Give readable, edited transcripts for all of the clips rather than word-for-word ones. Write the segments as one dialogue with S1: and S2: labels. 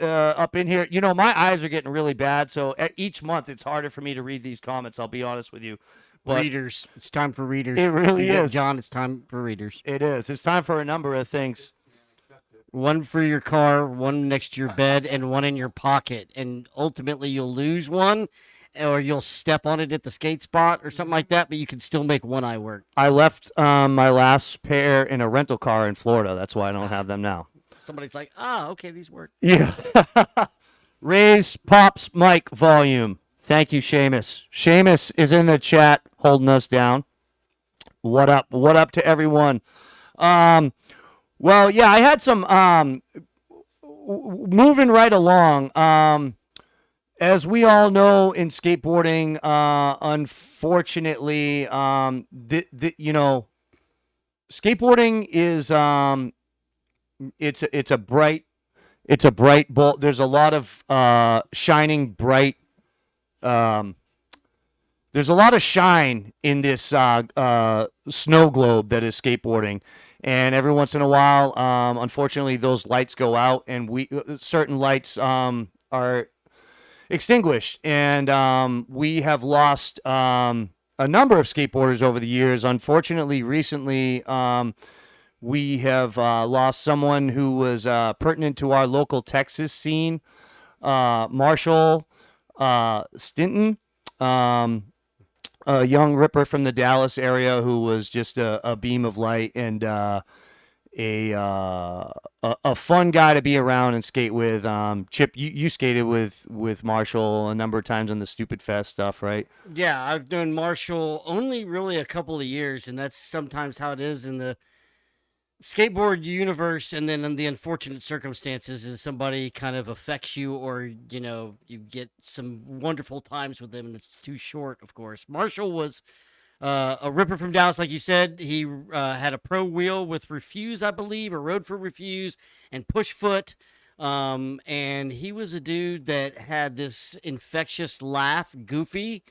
S1: up in here. You know, my eyes are getting really bad, so each month it's harder for me to read these comments. I'll be honest with you. But
S2: Readers. It's time for readers.
S1: it really is.
S2: John, it's time for readers.
S1: It is. It's time for a number of things.
S2: One for your car, one next to your bed, and one in your pocket. And ultimately, you'll lose one, or you'll step on it at the skate spot or something like that, but you can still make one eye work.
S1: I left my last pair in a rental car in Florida. That's why I don't have them now.
S2: Somebody's like, okay, these work.
S1: Yeah. Raise Pop's mic volume. Thank you, Seamus. Seamus is in the chat holding us down. What up? What up to everyone? Well, yeah, I had some moving right along. As we all know in skateboarding, unfortunately, you know, skateboarding is it's a bright ball. There's a lot of shining bright. There's a lot of shine in this snow globe that is skateboarding. And every once in a while, unfortunately, those lights go out, and certain lights are extinguished. And we have lost a number of skateboarders over the years. Unfortunately, recently, we have lost someone who was pertinent to our local Texas scene, Marshall Stinton. A young ripper from the Dallas area who was just a beam of light and a fun guy to be around and skate with. Chip, you skated with Marshall a number of times on the Stupid Fest stuff, right?
S2: Yeah, I've known Marshall only really a couple of years, and that's sometimes how it is in the skateboard universe. And then in the unfortunate circumstances is somebody kind of affects you, or you know, you get some wonderful times with them and it's too short. Of course, Marshall was a ripper from Dallas, like you said. He had a pro wheel with Refuse, I believe, or rode for Refuse and Push Foot. And he was a dude that had this infectious laugh, goofy,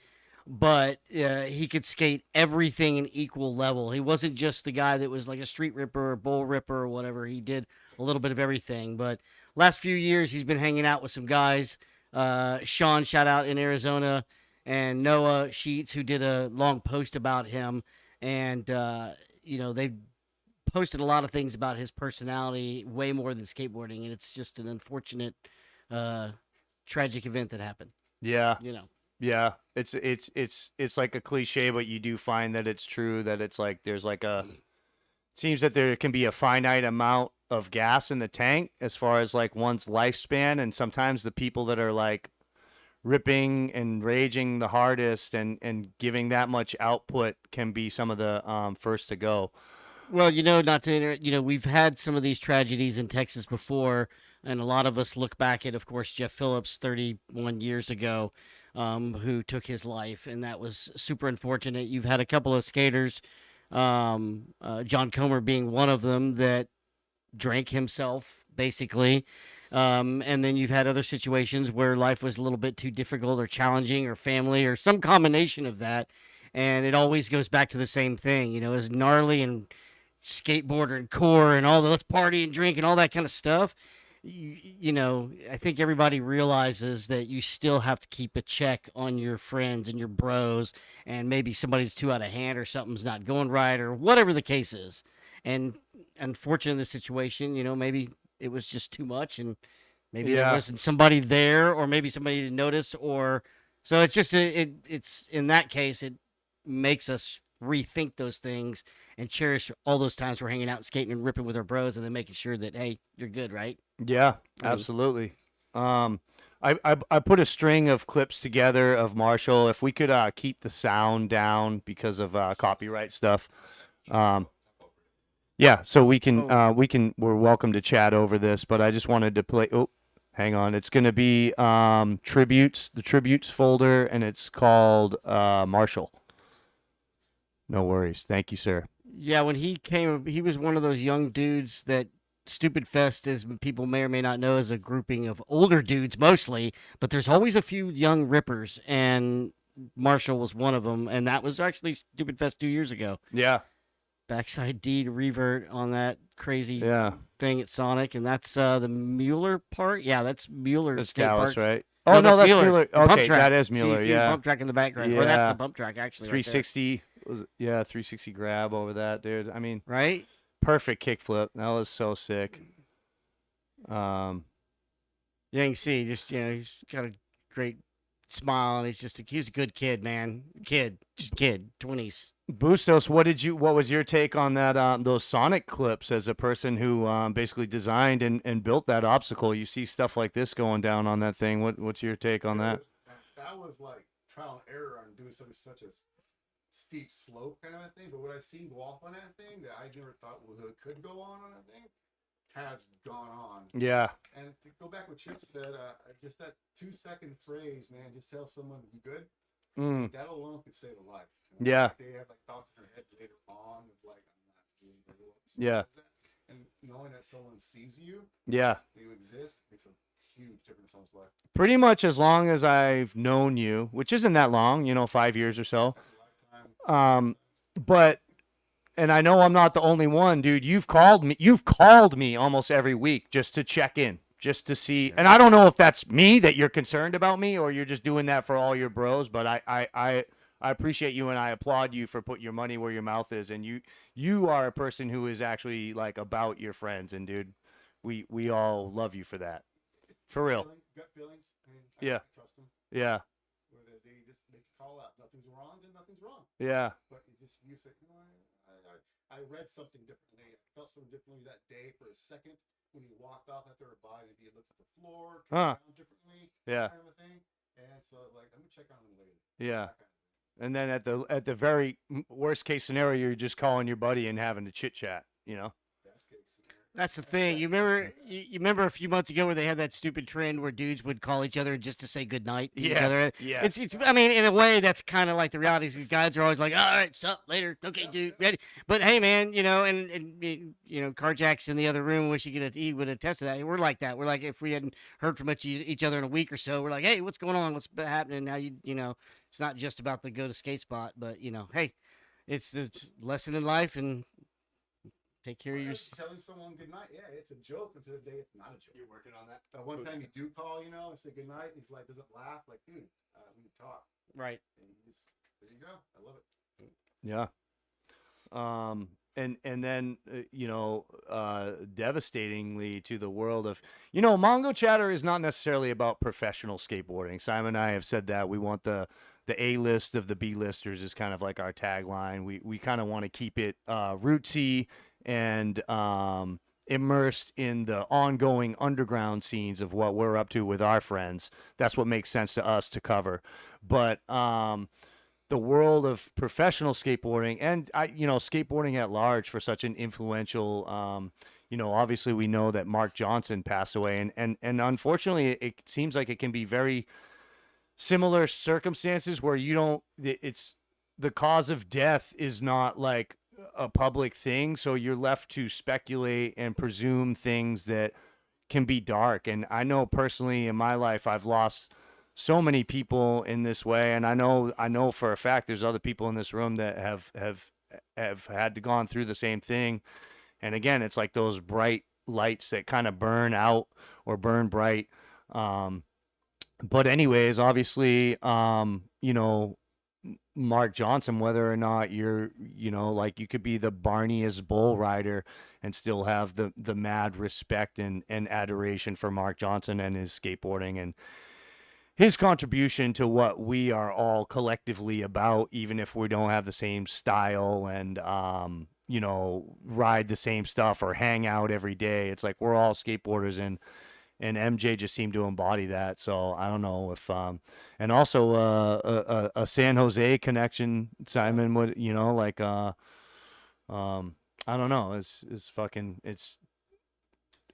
S2: but he could skate everything in equal level. He wasn't just the guy that was like a street ripper or bull ripper or whatever. He did a little bit of everything. But last few years, he's been hanging out with some guys. Sean, shout out in Arizona, and Noah Sheets, who did a long post about him. And, you know, they've posted a lot of things about his personality, way more than skateboarding. And it's just an unfortunate, tragic event that happened.
S1: Yeah.
S2: You know.
S1: Yeah, it's like a cliche, but you do find that it's true, that it's like there's like seems that there can be a finite amount of gas in the tank as far as like one's lifespan, and sometimes the people that are like ripping and raging the hardest and giving that much output can be some of the first to go.
S2: Well, you know, not to you know, we've had some of these tragedies in Texas before, and a lot of us look back at, of course, Jeff Phillips 31 years ago. Who took his life, and that was super unfortunate. You've had a couple of skaters, John Comer being one of them, that drank himself, basically. And then you've had other situations where life was a little bit too difficult or challenging, or family, or some combination of that. And it always goes back to the same thing, you know, as gnarly and skateboarder and core and all the let's party and drink and all that kind of stuff. You know, I think everybody realizes that you still have to keep a check on your friends and your bros, and maybe somebody's too out of hand or something's not going right or whatever the case is. And unfortunately, in this situation, you know, maybe it was just too much, and maybe there wasn't somebody there, or maybe somebody didn't notice, or so it's just it's in that case, it makes us rethink those things and cherish all those times we're hanging out and skating and ripping with our bros, and then making sure that, hey, you're good, right?
S1: Yeah, absolutely. I put a string of clips together of Marshall. If we could keep the sound down because of copyright stuff. Yeah, so we're welcome to chat over this, but I just wanted to play. Oh, hang on. It's going to be tributes, the tributes folder, and it's called Marshall. No worries. Thank you, sir.
S2: Yeah, when he came, he was one of those young dudes that Stupid Fest, as people may or may not know, is a grouping of older dudes mostly, but there's always a few young rippers, and Marshall was one of them, and that was actually Stupid Fest 2 years ago.
S1: Yeah.
S2: backside D to revert on that crazy
S1: Yeah.
S2: thing at Sonic, and that's the Mueller part. Yeah, that's Mueller
S1: That's
S2: skate
S1: Dallas,
S2: park.
S1: right?
S2: No,
S1: Oh, no,
S2: that's
S1: that's
S2: Mueller.
S1: Mueller.
S2: The bump
S1: Okay,
S2: track.
S1: that is Mueller,
S2: See the
S1: yeah.
S2: bump track in the background. Or that's the
S1: Yeah.
S2: bump track actually.
S1: 360 yeah, 360 grab over that, dude. I mean,
S2: Right, there. Right?
S1: perfect kickflip. That was so sick. Um,
S2: Yeah, you can see just he's got a great smile, and he's a good kid, man. Just kid, 20s.
S1: Bustos, what was your take on that those Sonic clips as a person who basically designed and built that obstacle? You see stuff like this going down on that thing. What's your take on that?
S3: That was like trial and error on doing something such a steep slope kind of a thing. But what I've seen go off on that thing that I never thought could go on that thing has gone on.
S1: Yeah.
S3: And to go back what Chip said, just that 2-second phrase, man, just tell someone you good. That alone could save a life.
S1: Yeah.
S3: They have like thoughts in their head later on of like, I'm not doing very well.
S1: Yeah.
S3: And knowing that someone sees you,
S1: Yeah.
S3: that you exist, makes a huge difference in someone's life.
S1: Pretty much as long as I've known you, which isn't that long, 5 years or so.
S3: That's a lifetime.
S1: But and I know I'm not the only one, dude. You've called me almost every week just to check in, just to see. And I don't know if that's me that you're concerned about me or you're just doing that for all your bros, but I appreciate you and I applaud you for putting your money where your mouth is, and you are a person who is actually like about your friends, and dude, we all love you for that. For real.
S3: Gut feelings.
S1: Yeah.
S3: I trust them.
S1: Yeah.
S3: Whereas they just make a call out. Nothing's wrong, then nothing's wrong.
S1: Yeah.
S3: But you say, I read something differently. I felt something differently that day for a second when he walked off after a body. Maybe he looked at the floor, turned around differently,
S1: Yeah.
S3: kind of a thing. And so like, let me check on him later.
S1: Yeah.
S3: That kind of thing.
S1: And then at the very worst case scenario, you're just calling your buddy and having a chit chat,
S3: Best case scenario.
S2: That's the thing. You remember a few months ago where they had that stupid trend where dudes would call each other just to say goodnight to each other.
S1: Yes.
S2: It's. I mean, in a way, that's kind of like the reality. These guys are always like, "All right, sup, later, okay, dude, ready." But hey, man, and Carjack's in the other room. Wish he would attest to that. We're like that. We're like, if we hadn't heard from each other in a week or so, we're like, "Hey, what's going on? What's happening?" Now it's not just about the go to skate spot, but hey, it's the lesson in life and. Take care of your.
S3: Telling someone good night, yeah, it's a joke until the day it's not a joke.
S1: You're working on that.
S3: One time you do call, and say good night, he's like, doesn't laugh, like, dude, we can talk.
S2: Right.
S3: And there you go. I love it.
S1: Yeah. And then devastatingly to the world of Mongochatter is not necessarily about professional skateboarding. Simon and I have said that we want the A list of the B listers is kind of like our tagline. We kind of want to keep it rootsy and immersed in the ongoing underground scenes of what we're up to with our friends. That's what makes sense to us to cover. But the world of professional skateboarding and skateboarding at large for such an influential obviously we know that Mark Johnson passed away and unfortunately it seems like it can be very similar circumstances where it's the cause of death is not like a public thing, so you're left to speculate and presume things that can be dark. And I know personally in my life I've lost so many people in this way, and I know for a fact there's other people in this room that have had to gone through the same thing. And again, it's like those bright lights that kind of burn out or burn bright. But anyways, obviously, Mark Johnson, whether or not you're, like you could be the barniest bull rider and still have the mad respect and adoration for Mark Johnson and his skateboarding and his contribution to what we are all collectively about, even if we don't have the same style and, ride the same stuff or hang out every day. It's like we're all skateboarders and MJ just seemed to embody that. So I don't know if, and also a San Jose connection, Simon would, I don't know. It's fucking, it's.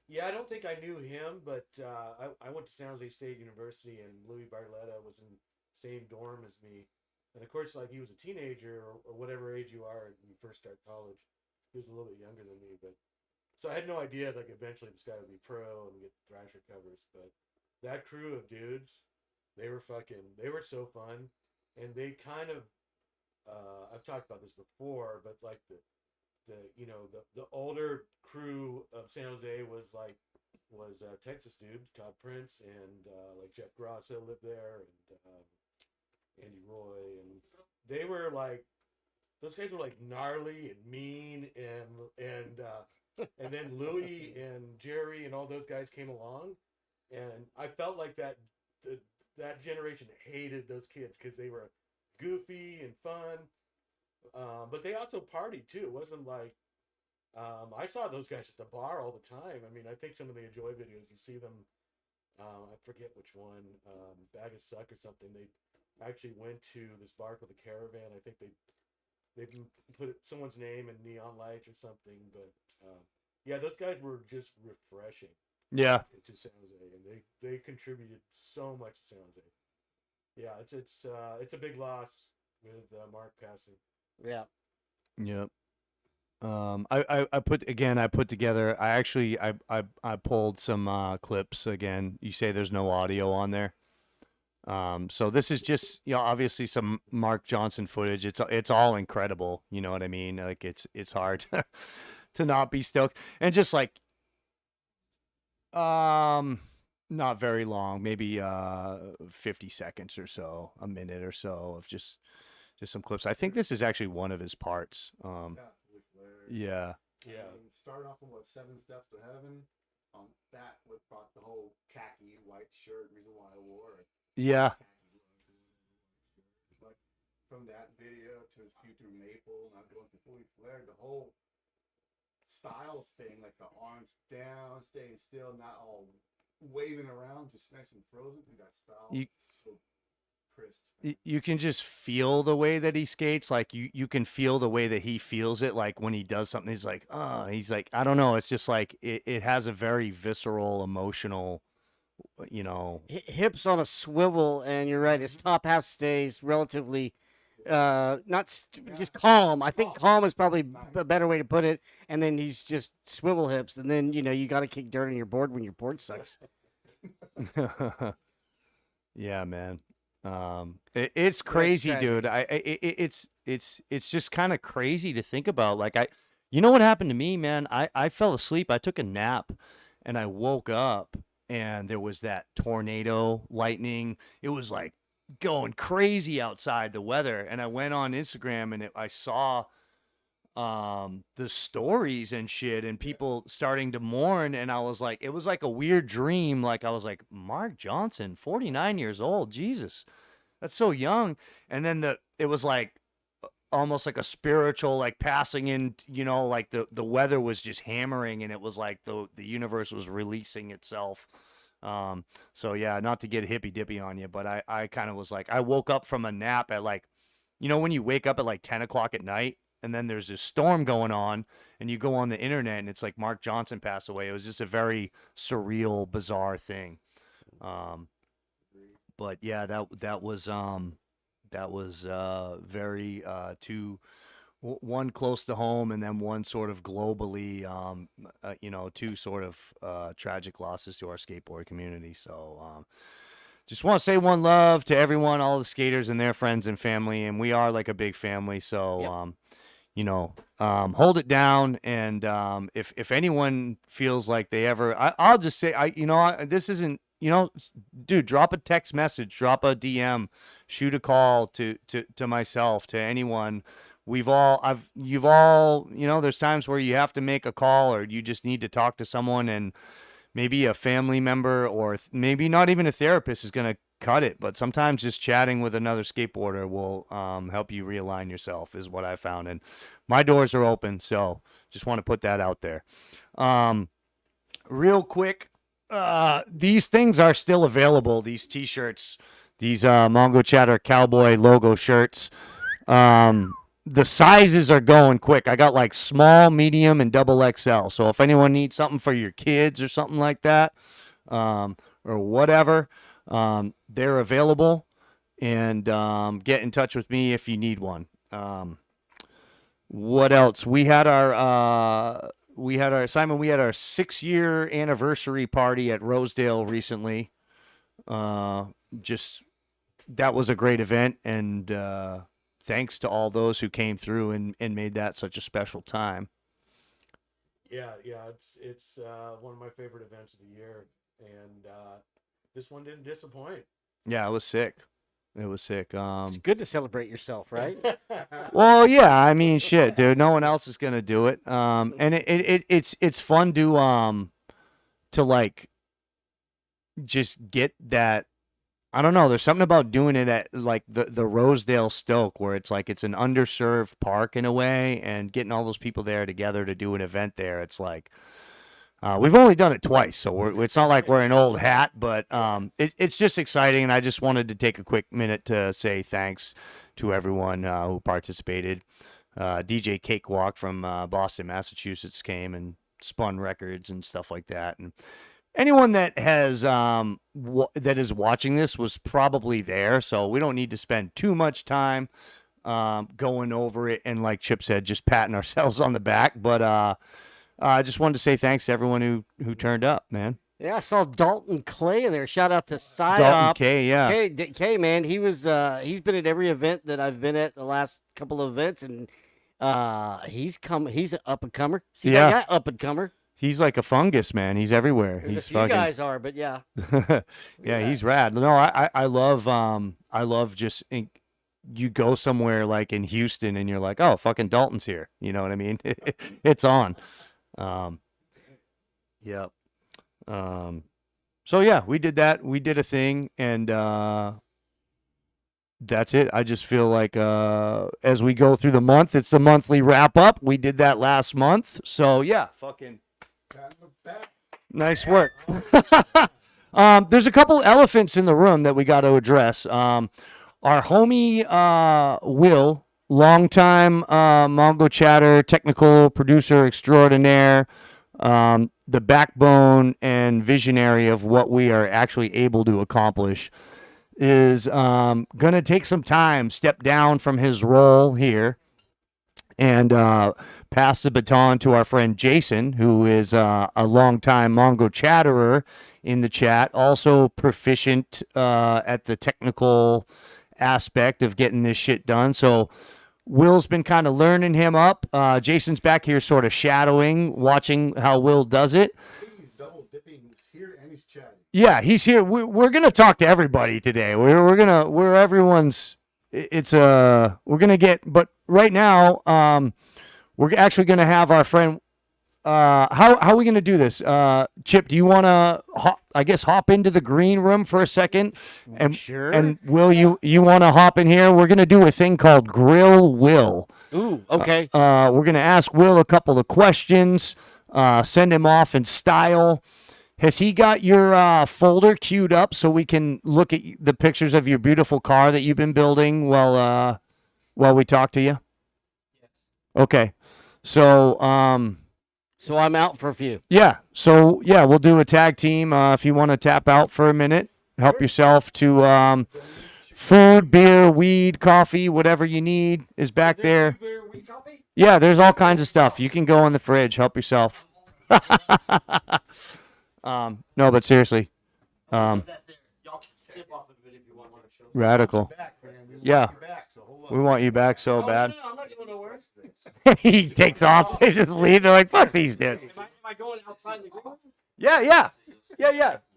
S4: Yeah, I don't think I knew him, but I went to San Jose State University, and Louis Barletta was in the same dorm as me. And of course, like he was a teenager or whatever age you are when you first start college. He was a little bit younger than me, but so I had no idea like eventually this guy would be pro and get Thrasher covers. But that crew of dudes, they were so fun, and they kind of I've talked about this before, but like the older crew of San Jose was Texas dude Todd Prince and like Jeff Grosso lived there and Andy Roy, and they were like those guys were like gnarly and mean and then Louis and Jerry and all those guys came along, and I felt like that generation hated those kids because they were goofy and fun, but they also partied too. It wasn't like I saw those guys at the bar all the time. I mean, I think some of the Enjoy videos you see them. I forget which one, Bag of Suck or something. They actually went to this bar with a caravan. I think they put someone's name in neon lights or something. But yeah, those guys were just refreshing.
S1: Yeah.
S4: To San Jose, and they contributed so much to San Jose. Yeah, it's a big loss with Mark passing.
S2: Yeah.
S1: Yep. I put together. I pulled some clips again. You say there's no audio on there. So this is just, obviously some Mark Johnson footage. It's all incredible. You know what I mean? Like it's hard to not be stoked. And just like, not very long, maybe 50 seconds or so, a minute or so of just some clips. I think this is actually one of his parts. Yeah.
S4: Yeah.
S3: Starting off with 7 Steps to Heaven. That would brought the whole khaki white shirt reason why I wore it.
S1: Yeah.
S3: Like from that video to his feud through Maple, not going to fully flared, the whole style thing, like the arms down, staying still, not all waving around, just nice and frozen. And that style so crisp.
S1: You can just feel the way that he skates. Like you can feel the way that he feels it. Like when he does something, he's like, I don't know. It's just like, it has a very visceral, emotional,
S2: hips on a swivel, and you're right. His top half stays relatively, just calm. I think calm is probably a better way to put it. And then he's just swivel hips, and then you got to kick dirt on your board when your board sucks.
S1: Yeah, man. It's crazy, dude. It's just kind of crazy to think about. Like you know what happened to me, man? I fell asleep. I took a nap, and I woke up, and there was that tornado, lightning. It was like going crazy outside, the weather. And I went on Instagram, and I saw the stories and shit, and people starting to mourn, and I was like, it was like a weird dream. Like I was like, Mark Johnson, 49 years old, Jesus, that's so young. And then it was like almost like a spiritual, like passing in, like the weather was just hammering, and it was like the universe was releasing itself. So yeah, not to get hippy dippy on you, but I kind of was like, I woke up from a nap at like, when you wake up at like 10 o'clock at night, and then there's this storm going on, and you go on the internet, and it's like Mark Johnson passed away. It was just a very surreal, bizarre thing. But yeah, that was very one close to home, and then one sort of globally, two sort of tragic losses to our skateboard community. So just want to say one love to everyone, all the skaters and their friends and family, and we are like a big family. So hold it down, and if anyone feels like they ever, I'll just say, this isn't, dude, drop a text message, drop a DM, shoot a call to myself, to anyone. You've all, there's times where you have to make a call, or you just need to talk to someone, and maybe a family member, or maybe not even a therapist is going to cut it, but sometimes just chatting with another skateboarder will help you realign yourself, is what I found. And my doors are open, so just want to put that out there. Real quick, these things are still available, these t-shirts, these Mongochatter cowboy logo shirts. The sizes are going quick. I got like small, medium, and double XL. So if anyone needs something for your kids or something like that, or whatever, they're available. And get in touch with me if you need one. What else? We had our 6-year anniversary party at Rosedale recently. That was a great event, and thanks to all those who came through and made that such a special time.
S4: Yeah, it's one of my favorite events of the year, and this one didn't disappoint.
S1: Yeah, it was sick. It was sick.
S2: It's good to celebrate yourself, right?
S1: Well, yeah, I mean, shit, dude. No one else is gonna do it. And it's fun to like just get that. I don't know. There's something about doing it at like the Rosedale Stoke where it's like it's an underserved park in a way, and getting all those people there together to do an event there. It's like we've only done it twice, so it's not like we're an old hat, but it's just exciting, and I just wanted to take a quick minute to say thanks to everyone who participated. DJ Cakewalk from Boston, Massachusetts came and spun records and stuff like that, and anyone that has that is watching this was probably there, so we don't need to spend too much time going over it and, like Chip said, just patting ourselves on the back. But I just wanted to say thanks to everyone who turned up, man.
S2: Yeah, I saw Dalton Clay in there. Shout out to Psyop.
S1: Dalton K, yeah.
S2: K, man, he's been at every event that I've been at the last couple of events, and he's an up and comer. See that guy, up and comer.
S1: He's like a fungus, man. He's everywhere.
S2: There's
S1: He's
S2: a few guys are, but yeah.
S1: Yeah, he's rad. No, I love just you go somewhere like in Houston and you're like, oh, fucking Dalton's here. You know what I mean? It's on. Yep. So yeah, we did that. We did a thing, and that's it. I just feel like as we go through the month, it's the monthly wrap up. We did that last month. So yeah, fucking nice work. There's a couple elephants in the room that we got to address. Our homie Will, longtime Mongochatter technical producer extraordinaire, the backbone and visionary of what we are actually able to accomplish, is going to take some time, step down from his role here, and pass the baton to our friend Jason, who is a longtime Mongochatterer in the chat, also proficient at the technical aspect of getting this shit done. So Will's been kind of learning him up. Jason's back here sort of shadowing, watching how Will does it.
S3: He's double dipping. He's here and he's chatting.
S1: Yeah, he's here. We're gonna talk to everybody today. We're gonna get. But right now, we're actually gonna have our friend. How are we gonna do this? Chip, do you want to hop into the green room for a second? And
S2: Sure.
S1: And Will, you want to hop in here? We're gonna do a thing called Grill Will.
S2: Ooh, okay.
S1: We're gonna ask Will a couple of questions. Send him off in style. Has he got your folder queued up so we can look at the pictures of your beautiful car that you've been building while we talk to you? Yes. Okay. So
S2: So I'm out for a few.
S1: yeah. So yeah, we'll do a tag team. If you want to tap out for a minute, help yourself to food, beer, weed, coffee, whatever you need is back there. Yeah, there's all kinds of stuff. You can go in the fridge. Help yourself. No, but seriously, radical. Yeah, we want you back so bad.
S2: I'm not going nowhere.
S1: He takes off. They just leave. They're like, "Fuck these dudes."
S2: Am I going outside the room?
S1: Yeah.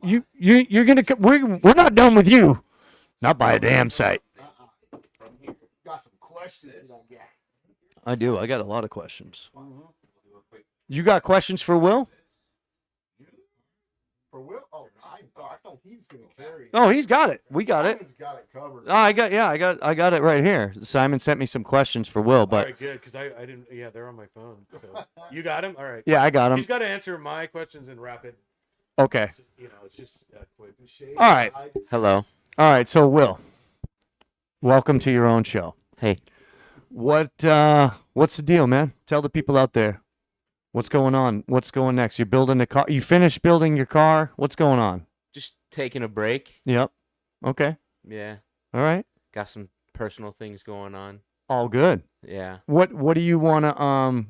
S1: You're gonna. We're not done with you. Not by a damn sight.
S3: Got some questions.
S1: I do. I got a lot of questions. You got questions for Will?
S3: For Will? Oh, I thought he's gonna carry.
S1: Oh, he's got it. We got it.
S3: Simon's got it covered.
S1: I got it right here. Simon sent me some questions for Will,
S4: All
S1: but
S4: right, good, because I didn't. Yeah, they're on my phone. So. You got him. All right.
S1: yeah, I got him.
S4: He's got to answer my questions in rapid.
S1: Okay.
S4: You know, it's just quick.
S1: All right.
S5: Hello.
S1: All right. So Will, welcome to your own show.
S5: Hey.
S1: What's the deal, man? Tell the people out there. What's going on? What's going next? You're building a car. You finished building your car. What's going on?
S5: Just taking a break.
S1: Yep. Okay.
S5: Yeah.
S1: All right.
S5: Got some personal things going on.
S1: All good.
S5: Yeah.
S1: What do you want to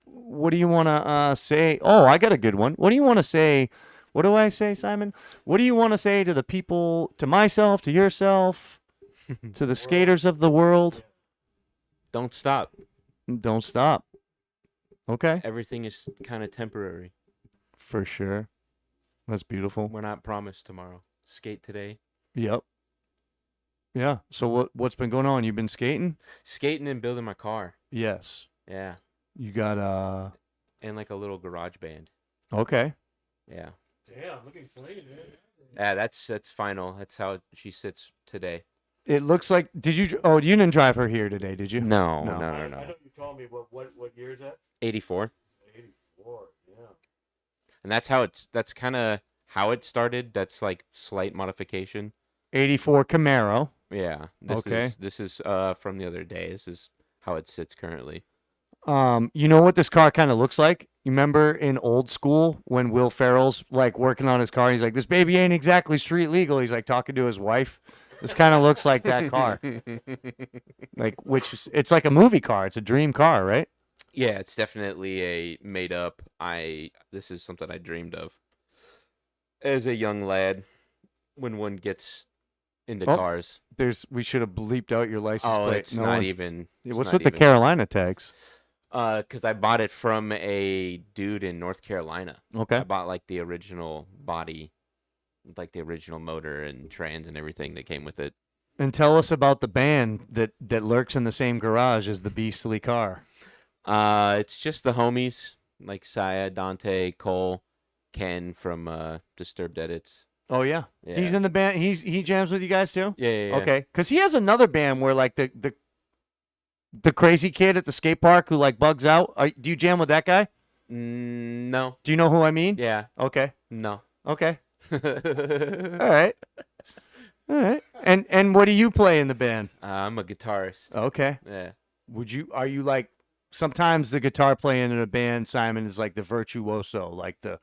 S1: what do you want to say? Oh, I got a good one. What do you want to say? What do I say, Simon? What do you want to say to the people, to myself, to yourself? to the skaters of the world.
S5: Don't stop.
S1: Don't stop. Okay.
S5: Everything is kind of temporary.
S1: For sure. That's beautiful.
S5: We're not promised tomorrow. Skate today.
S1: Yep. Yeah. So what's been going on? You've been skating?
S5: Skating and building my car.
S1: Yes.
S5: Yeah.
S1: You got
S5: And like a little garage band.
S1: okay.
S5: Yeah.
S4: Damn, looking clean, man.
S5: Yeah, that's final. That's how she sits today.
S1: It looks like you didn't drive her here today, did you?
S5: No.
S4: I know you told me what year is that?
S5: 84.
S4: 84. Yeah.
S5: And that's kind of how it started. That's like slight modification.
S1: 84 Camaro.
S5: Yeah. This is from the other day. This is how it sits currently.
S1: You know what this car kind of looks like? You remember in Old School when Will Ferrell's like working on his car? He's like, "This baby ain't exactly street legal." He's like talking to his wife. This kind of looks like that car. Like, it's like a movie car. It's a dream car, right?
S5: Yeah, it's definitely a made up. This is something I dreamed of as a young lad when one gets into cars.
S1: We should have bleeped out your license plate.
S5: It's not even.
S1: What's with the Carolina tags?
S5: Because I bought it from a dude in North Carolina.
S1: Okay.
S5: I bought like the original body, like the original motor and trans and everything that came with it.
S1: And tell us about the band that lurks in the same garage as the beastly car.
S5: It's just the homies like Saya, Dante, Cole, Ken from Disturbed Edits.
S1: Oh yeah. He's in the band. He jams with you guys too.
S5: Yeah.
S1: Okay, because he has another band where like the crazy kid at the skate park who like bugs out. Do you jam with that guy?
S5: No.
S1: Do you know who I mean?
S5: Yeah.
S1: Okay.
S5: No.
S1: Okay. All right. All right. And what do you play in the band?
S5: I'm a guitarist.
S1: Okay.
S5: Yeah.
S1: Are you like, sometimes the guitar playing in a band, Simon, is like the virtuoso, like the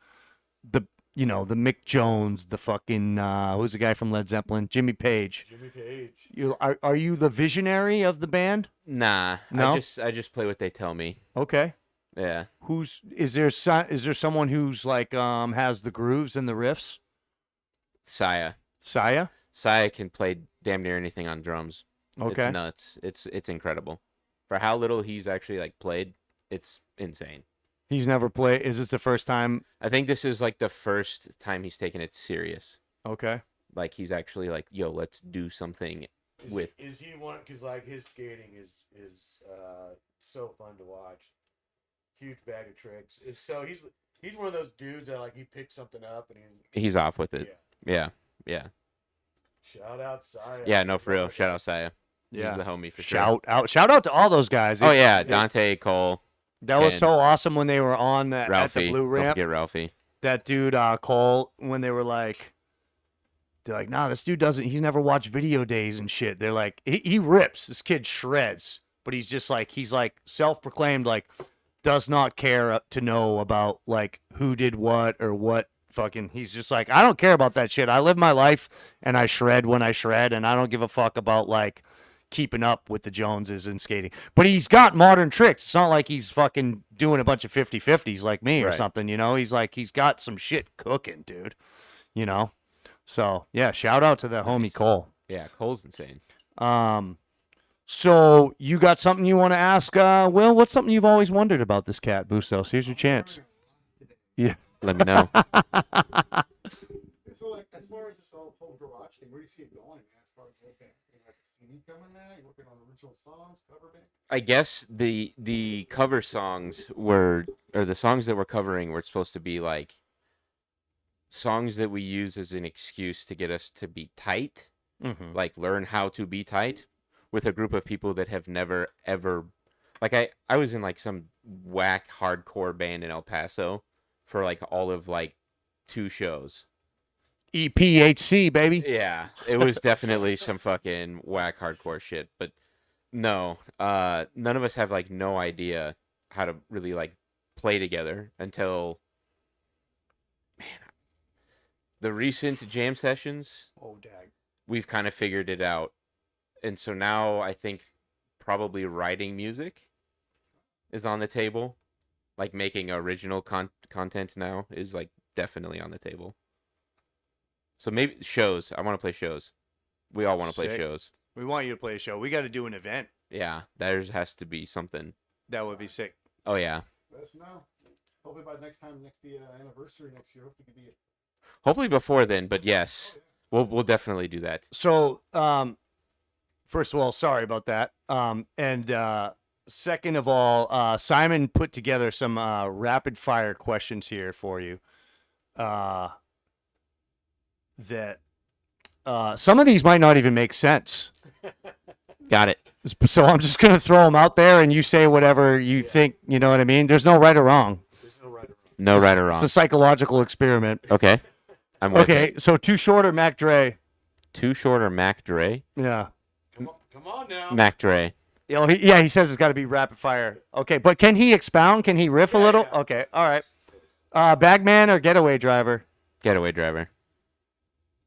S1: Mick Jones, the fucking who's the guy from Led Zeppelin? Jimmy Page.
S4: Jimmy Page.
S1: Are you the visionary of the band?
S5: Nah.
S1: No?
S5: I just play what they tell me.
S1: Okay.
S5: Yeah.
S1: Is there someone who's like has the grooves and the riffs?
S5: Saya.
S1: Saya?
S5: Saya can play damn near anything on drums.
S1: Okay.
S5: It's nuts. It's incredible. For how little he's actually like played, it's insane.
S1: He's never played. Is this the first time?
S5: I think this is like the first time he's taken it serious.
S1: Okay.
S5: Like he's actually like, yo, let's do something with.
S4: Is he one? Because like his skating is so fun to watch. Huge bag of tricks. So he's one of those dudes that like he picks something up and
S5: He's off with it. Yeah.
S4: Shout out Saya.
S5: Yeah, no, for real. Shout out Saya.
S1: Yeah.
S5: He's the homie for sure.
S1: Shout out to all those guys.
S5: Oh yeah, Dante, Cole.
S1: That was so awesome when they were on at
S5: Ralphie.
S1: the blue
S5: Don't
S1: ramp.
S5: forget Ralphie.
S1: That dude Cole, when they were like, they're like, nah, this dude he's never watched Video Days and shit. They're like, he rips. This kid shreds, but he's self-proclaimed like does not care to know about like who did what or what. Fucking, he's just like, I don't care about that shit. I live my life and I shred when I shred, and I don't give a fuck about like keeping up with the Joneses and skating. But he's got modern tricks. It's not like he's fucking doing a bunch of 50-50s like me or something, you know? He's got some shit cooking, dude. You know? So, yeah, shout out to the homie Cole.
S5: Yeah, Cole's insane.
S1: So you got something you want to ask, Will? What's something you've always wondered about this cat, Bustos? Here's your chance. Yeah.
S5: Let me know.
S3: So, like, as far as this whole garage thing, where do you see it going, man? As far as like a CD coming out, you working on original songs, cover band?
S5: I guess the cover songs or the songs that we're covering were supposed to be like songs that we use as an excuse to get us to be tight, like learn how to be tight with a group of people that have never ever, like I was in like some whack hardcore band in El Paso for like all of like 2 shows.
S1: EPHC, baby.
S5: Yeah, it was definitely some fucking whack hardcore shit. But no, none of us have like no idea how to really like play together until, man, the recent jam sessions.
S1: Oh, dag.
S5: We've kind of figured it out, and so now I think probably writing music is on the table. Like making original content now is like definitely on the table. So maybe shows. I want to play shows. We all want to play
S1: Sick.
S5: shows.
S1: We want you to play a show. We got to do an event.
S5: Yeah, there has to be something.
S1: That would be sick.
S5: Oh yeah.
S3: Let us know. Hopefully by next the anniversary next year, hopefully it could be.
S5: Hopefully before then, but yes, we'll definitely do that.
S1: So, first of all, sorry about that. And second of all, Simon put together some rapid fire questions here for you. That some of these might not even make sense.
S5: Got it.
S1: So I'm just gonna throw them out there, and you say whatever you think. You know what I mean? There's no right or wrong.
S4: There's no right or wrong.
S5: No right or
S1: It's
S5: wrong.
S1: a psychological experiment.
S5: Okay. I'm with
S1: Okay,
S5: it.
S1: so Too Short or Mac Dre?
S5: Too Short or Mac Dre?
S1: Yeah.
S4: Come on now.
S5: Mac Dre.
S1: He says it's got to be rapid fire. Okay, but can he expound? Can he riff a little?
S4: yeah.
S1: Okay, all right. Bagman or Getaway Driver?
S5: Getaway Driver.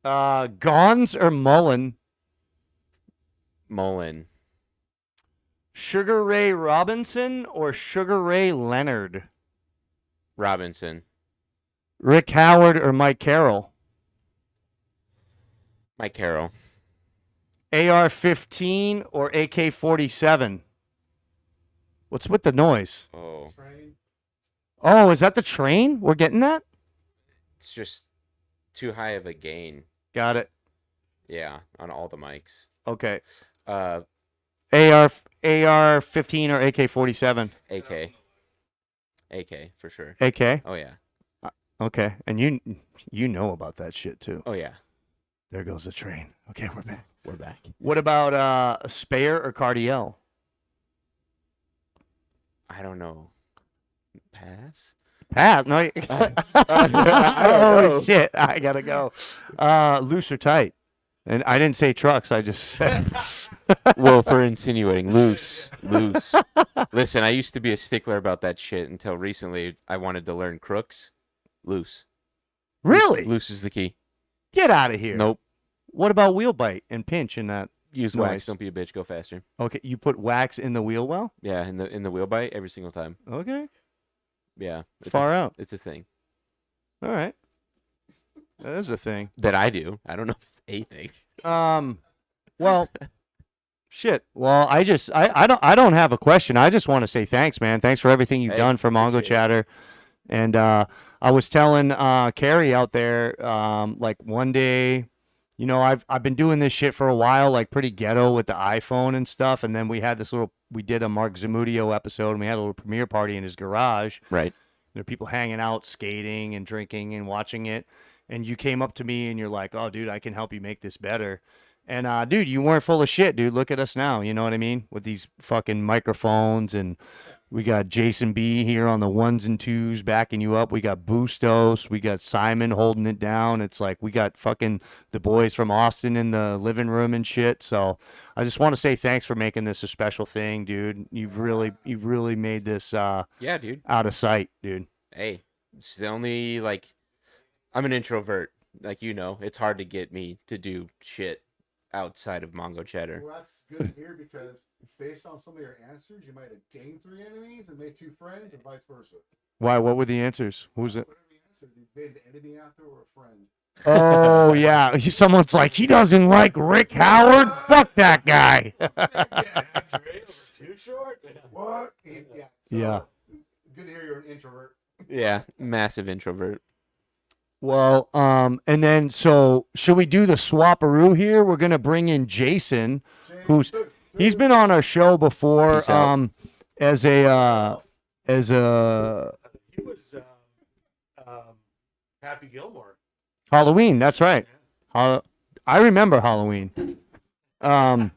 S1: Gons or Mullen?
S5: Mullen.
S1: Sugar Ray Robinson or Sugar Ray Leonard?
S5: Robinson.
S1: Rick Howard or Mike Carroll?
S5: Mike Carroll.
S1: AR-15 or AK-47? What's with the noise?
S5: Oh,
S3: Train.
S1: Oh, is that the train? We're getting that?
S5: it's just too high of a gain.
S1: Got it.
S5: Yeah, on all the mics.
S1: Okay.
S5: Uh,
S1: AR-15 or AK-47?
S5: AK. AK for sure.
S1: AK?
S5: Oh yeah.
S1: Okay. And you know about that shit too.
S5: Oh yeah.
S1: There goes the train. Okay, we're back.
S5: We're back.
S1: What about Spare or Cardiel?
S5: I don't know. Pass.
S1: Pat, no. Oh shit! I gotta go. Loose or tight? And I didn't say trucks. I just said.
S5: Well, for insinuating loose. Listen, I used to be a stickler about that shit until recently. I wanted to learn crooks. Loose.
S1: Really?
S5: Loose is the key.
S1: Get out of here.
S5: Nope.
S1: What about wheel bite and pinch in that?
S5: Use
S1: Noise.
S5: wax. Don't be a bitch. Go faster.
S1: Okay, you put wax in the wheel well?
S5: Yeah, in the wheel bite every single time.
S1: Okay.
S5: Yeah. It's
S1: Far out.
S5: It's a thing
S1: All right. That is a thing.
S5: that I do. I don't know if it's a thing.
S1: Well, shit. Well, I don't have a question. I just want to say thanks, man. Thanks for everything you've
S5: Hey,
S1: done for
S5: appreciate
S1: Mongochatter. And I was telling Carrie out there, like one day, you know, I've been doing this shit for a while, like pretty ghetto with the iPhone and stuff. And then we did a Mark Zamudio episode, and we had a little premiere party in his garage.
S5: Right.
S1: There are people hanging out, skating and drinking and watching it. And you came up to me and you're like, "Oh, dude, I can help you make this better." And dude, you weren't full of shit, dude. Look at us now. You know what I mean? With these fucking microphones, and we got Jason B here on the ones and twos backing you up. We got Bustos. We got Simon holding it down. It's like we got fucking the boys from Austin in the living room and shit. So I just want to say thanks for making this a special thing, dude. You've really made this
S5: Yeah, dude.
S1: out of sight, dude.
S5: Hey, it's the only I'm an introvert. Like, you know, it's hard to get me to do shit outside of Mongochatter.
S3: Well, that's good to hear because based on some of your answers, you might have gained 3 enemies and made 2 friends, and vice versa.
S1: Why? What were the answers? Who's it?
S3: Whatever you answered, you made an enemy after or a friend.
S1: Oh yeah, someone's like, he doesn't like Rick Howard. Fuck that guy.
S4: Too short.
S3: What? Yeah.
S1: Yeah.
S3: Good to hear you're an introvert.
S5: Yeah, massive introvert.
S1: Well, and then so should we do the swaparoo here? We're gonna bring in Jason, he's been on our show before,
S5: Peace out.
S1: as a
S4: He was Happy Gilmore.
S1: Halloween. That's right. I remember Halloween.
S5: Yeah,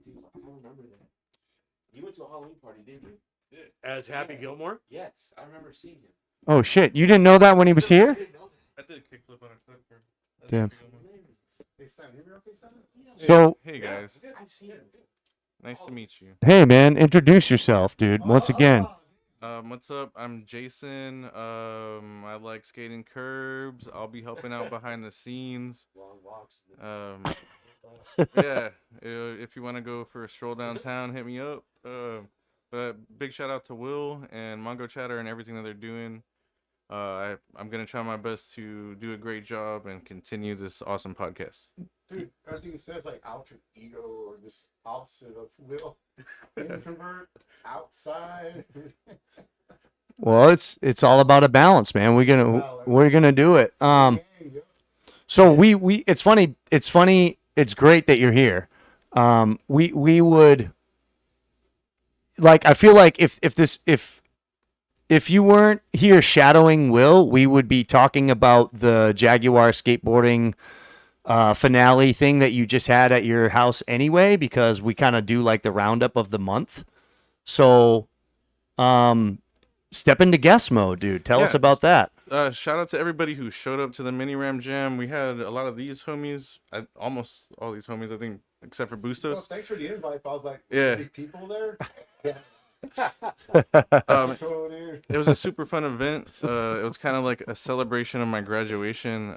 S5: dude, I remember that. You went to a Halloween party, didn't you?
S4: As Happy Gilmore?
S5: Yes, I remember seeing him.
S1: Oh shit, you didn't know that when he was here?
S6: I did a kickflip on a clip for.
S1: Damn.
S3: FaceTime. Hear me on FaceTime?
S1: So
S6: Hey guys,
S5: I've seen him.
S6: nice to meet you.
S1: hey man, introduce yourself, dude. Once again.
S6: What's up? I'm Jason. I like skating curbs. I'll be helping out behind the scenes.
S4: Long walks.
S6: Yeah, if you want to go for a stroll downtown, hit me up. But big shout out to Will and Mongochatter and everything that they're doing. I'm gonna try my best to do a great job and continue this awesome podcast.
S3: Dude, everything you said is like alter ego or this opposite of will. Introvert, outside.
S1: Well, it's all about a balance, man. We're gonna do it. So we it's funny. It's great that you're here. We would like. I feel like if you weren't here shadowing Will, we would be talking about the Jaguar skateboarding finale thing that you just had at your house anyway, because we kind of do like the roundup of the month. So, step into guest mode, dude. Tell us about that.
S6: Shout out to everybody who showed up to the mini ram jam. We had a lot of these homies, almost all these homies, I think, except for Bustos.
S3: Well, thanks for the invite. I was like,
S6: Yeah.
S3: people there. Yeah.
S6: It was a super fun event. It was kind of like a celebration of my graduation.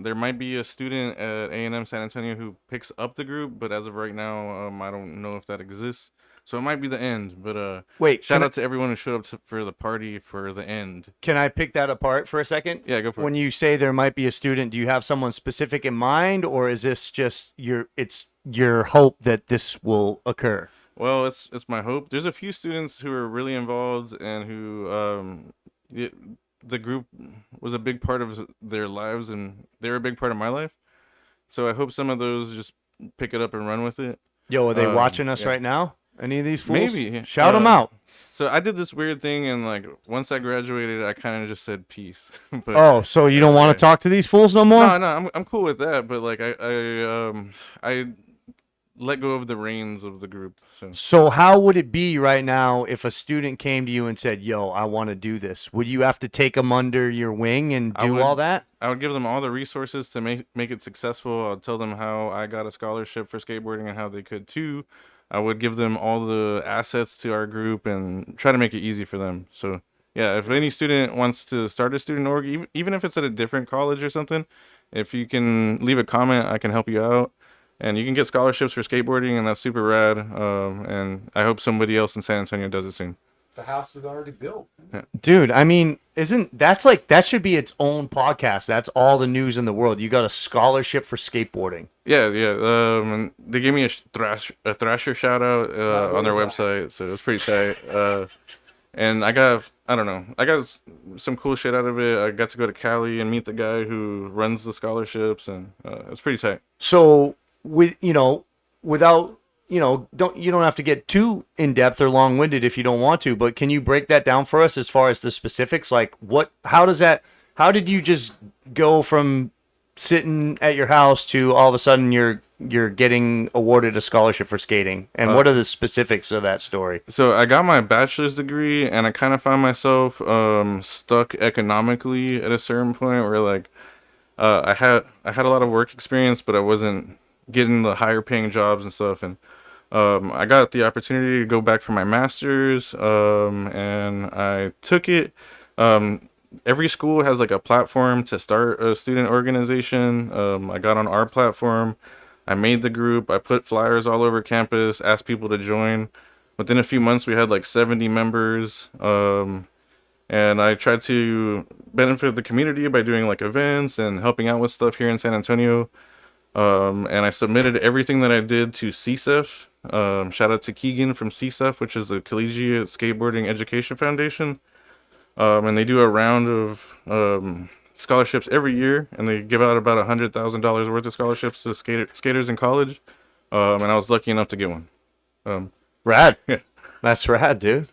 S6: There might be a student at A&M San Antonio who picks up the group, but as of right now, I don't know if that exists. So it might be the end. But
S1: Wait,
S6: shout out to everyone who showed up for the party for the end.
S1: Can I pick that apart for a second?
S6: Yeah, go for
S1: When
S6: it.
S1: you say there might be a student, do you have someone specific in mind, or is this just your hope that this will occur?
S6: Well, it's my hope. There's a few students who are really involved and who the group was a big part of their lives, and they're a big part of my life. So I hope some of those just pick it up and run with it.
S1: Yo, are they watching us
S6: yeah.
S1: right now? Any of these fools?
S6: Maybe.
S1: Shout them out.
S6: So I did this weird thing, and like once I graduated, I kind of just said peace. But,
S1: Oh, so you don't want to talk to these fools no more?
S6: no, I'm cool with that. But like I let go of the reins of the group.
S1: So how would it be right now if a student came to you and said, "Yo, I want to do this"? Would you have to take them under your wing and do all that?
S6: I would give them all the resources to make it successful. I'd tell them how I got a scholarship for skateboarding and how they could too. I would give them all the assets to our group and try to make it easy for them. So yeah, if any student wants to start a student org, even if it's at a different college or something, if you can leave a comment, I can help you out. And you can get scholarships for skateboarding, and that's super rad. And I hope somebody else in San Antonio does it soon.
S3: The house is already built.
S1: Dude, I mean, that should be its own podcast. That's all the news in the world. You got a scholarship for skateboarding.
S6: Yeah. And they gave me a Thrasher shout out on their website, so it was pretty tight. And I got some cool shit out of it. I got to go to Cali and meet the guy who runs the scholarships, and it's pretty tight.
S1: So without you don't have to get too in depth or long winded if you don't want to, but can you break that down for us as far as the specifics? Like how did you just go from sitting at your house to all of a sudden you're getting awarded a scholarship for skating, and what are the specifics of that story?
S6: So I got my bachelor's degree, and I kind of found myself stuck economically at a certain point where like I had a lot of work experience, but I wasn't getting the higher paying jobs and stuff, and I got the opportunity to go back for my master's, and I took it. Every school has like a platform to start a student organization. I got on our platform. I made the group. I put flyers all over campus, asked people to join. Within a few months, we had like 70 members. And I tried to benefit the community by doing like events and helping out with stuff here in San Antonio. And I submitted everything that I did to CSEF. Shout out to Keegan from CSEF, which is the Collegiate Skateboarding Education Foundation. And they do a round of scholarships every year, and they give out about $100,000 worth of scholarships to skaters in college. And I was lucky enough to get one.
S1: Rad.
S6: Yeah.
S1: That's rad, dude.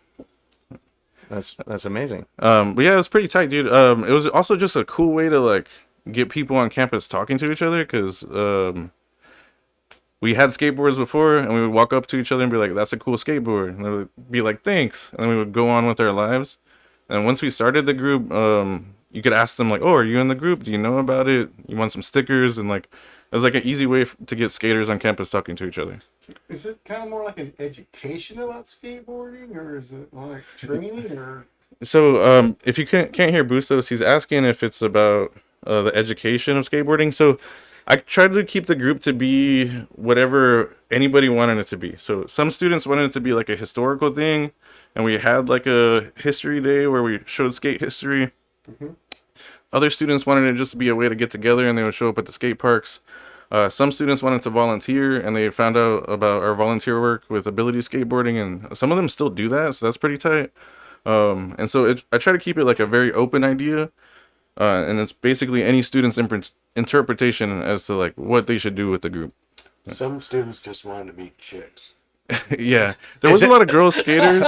S1: That's amazing.
S6: But yeah, it was pretty tight, dude. It was also just a cool way to like get people on campus talking to each other, because we had skateboards before, and we would walk up to each other and be like, "That's a cool skateboard," and they would be like, "Thanks," and then we would go on with our lives. And once we started the group, you could ask them like, "Oh, are you in the group? Do you know about it? You want some stickers?" And like, it was like an easy way to get skaters on campus talking to each other.
S3: Is it kind of more like an education about skateboarding, or is it like training, or?
S6: So, if you can't hear Bustos, he's asking if it's about the education of skateboarding. So, I tried to keep the group to be whatever anybody wanted it to be. So, some students wanted it to be like a historical thing, and we had like a history day where we showed skate history. Other students wanted it just to be a way to get together, and they would show up at the skate parks. Some students wanted to volunteer, and they found out about our volunteer work with ability skateboarding, and some of them still do that, so that's pretty tight. And so I try to keep it like a very open idea, and it's basically any student's interpretation as to like what they should do with the group.
S4: Some students just wanted to meet chicks.
S6: Yeah, there was a lot of girls skaters.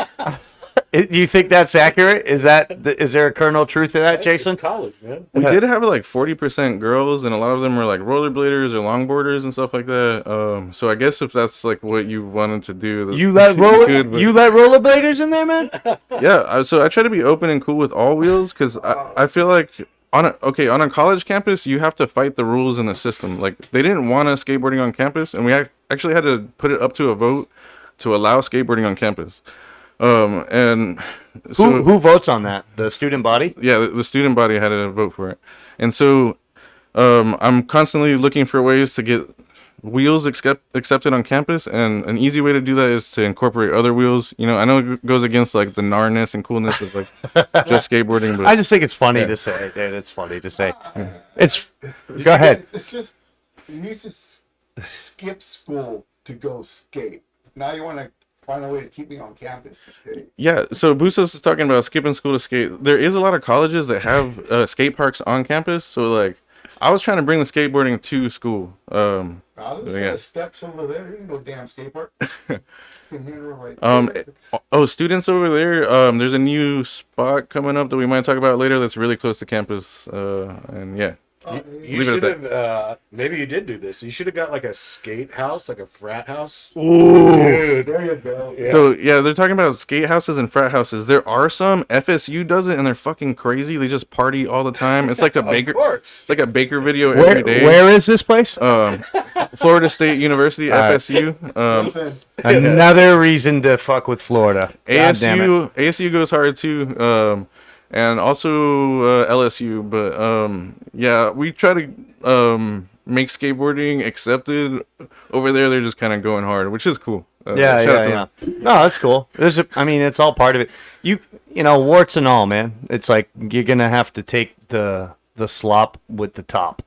S1: Do you think that's accurate? Is there a kernel of truth to that, Jason?
S4: It's college, man.
S6: We did have like 40% girls, and a lot of them were like rollerbladers or longboarders and stuff like that. So I guess if that's like what you wanted to do,
S1: You let rollerbladers in there, man?
S6: yeah. So I try to be open and cool with all wheels because I feel like on a college campus you have to fight the rules in the system. Like they didn't want us skateboarding on campus, and we actually had to put it up to a vote to allow skateboarding on campus. And so,
S1: Who votes on that? The student body?
S6: yeah, the student body had to vote for it. And so I'm constantly looking for ways to get wheels accepted on campus, and an easy way to do that is to incorporate other wheels. You know, I know it goes against like the gnarness and coolness of like just skateboarding, but
S1: I just think it's funny to say, dude. It's funny to say. Go ahead.
S3: It's just you used to skip school to go skate. Now you want to find a way to keep me on campus to skate.
S6: yeah, so Bustos is talking about skipping school to skate. There is a lot of colleges that have skate parks on campus, so like I was trying to bring the skateboarding to school.
S3: There's
S6: Yeah.
S3: steps over there. You no damn skate park. Can hear right
S6: Students over there, there's a new spot coming up that we might talk about later that's really close to campus. And yeah.
S4: You
S6: Leave it
S4: should
S6: at
S4: have, maybe you did do this. You should have got like a skate house, like a frat house.
S3: Dude, there you go.
S4: Yeah.
S6: So yeah, they're talking about skate houses and frat houses. There are some. FSU does it, and they're fucking crazy. They just party all the time. It's like a Baker.
S4: Of course.
S6: It's like a Baker video every day.
S1: Where is this place?
S6: Florida State University, FSU.
S3: Listen,
S1: Another reason to fuck with Florida. God damn it.
S6: ASU goes hard too. And also LSU. But yeah, we try to make skateboarding accepted over there. They're just kind of going hard, which is cool. Shout out to them.
S1: No, that's cool. It's all part of it. You know, warts and all, man. It's like you're gonna have to take the slop with the top.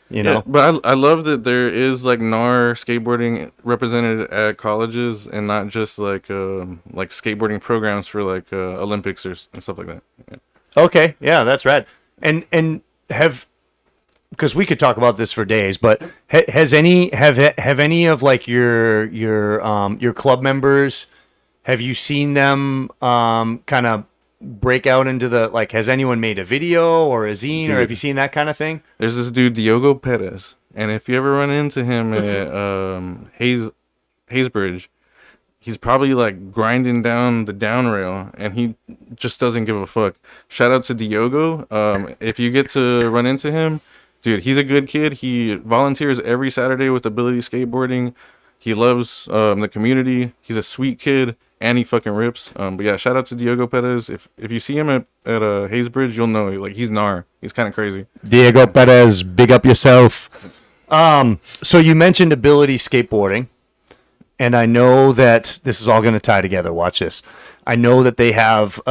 S1: You know.
S6: Yeah, but I love that there is like NAR skateboarding represented at colleges, and not just like skateboarding programs for like Olympics and stuff like that. Yeah.
S1: Okay, yeah, that's rad. And because we could talk about this for days, but have any of like your club members, have you seen them kind of break out into the, like, has anyone made a video or a zine, or have you seen that kind of thing?
S6: There's this dude Diogo Perez, and if you ever run into him at Haysbridge, he's probably like grinding down the down rail, and he just doesn't give a fuck. Shout out to Diogo. If you get to run into him, dude, he's a good kid. He volunteers every Saturday with Ability Skateboarding. He loves the community. He's a sweet kid, and he fucking rips. But yeah, shout out to Diogo Perez. If you see him at Haysbridge, you'll know, like, he's gnar. He's kind of crazy.
S1: Diego Perez, big up yourself. So you mentioned Ability Skateboarding. And I know that this is all going to tie together. Watch this. I know that they have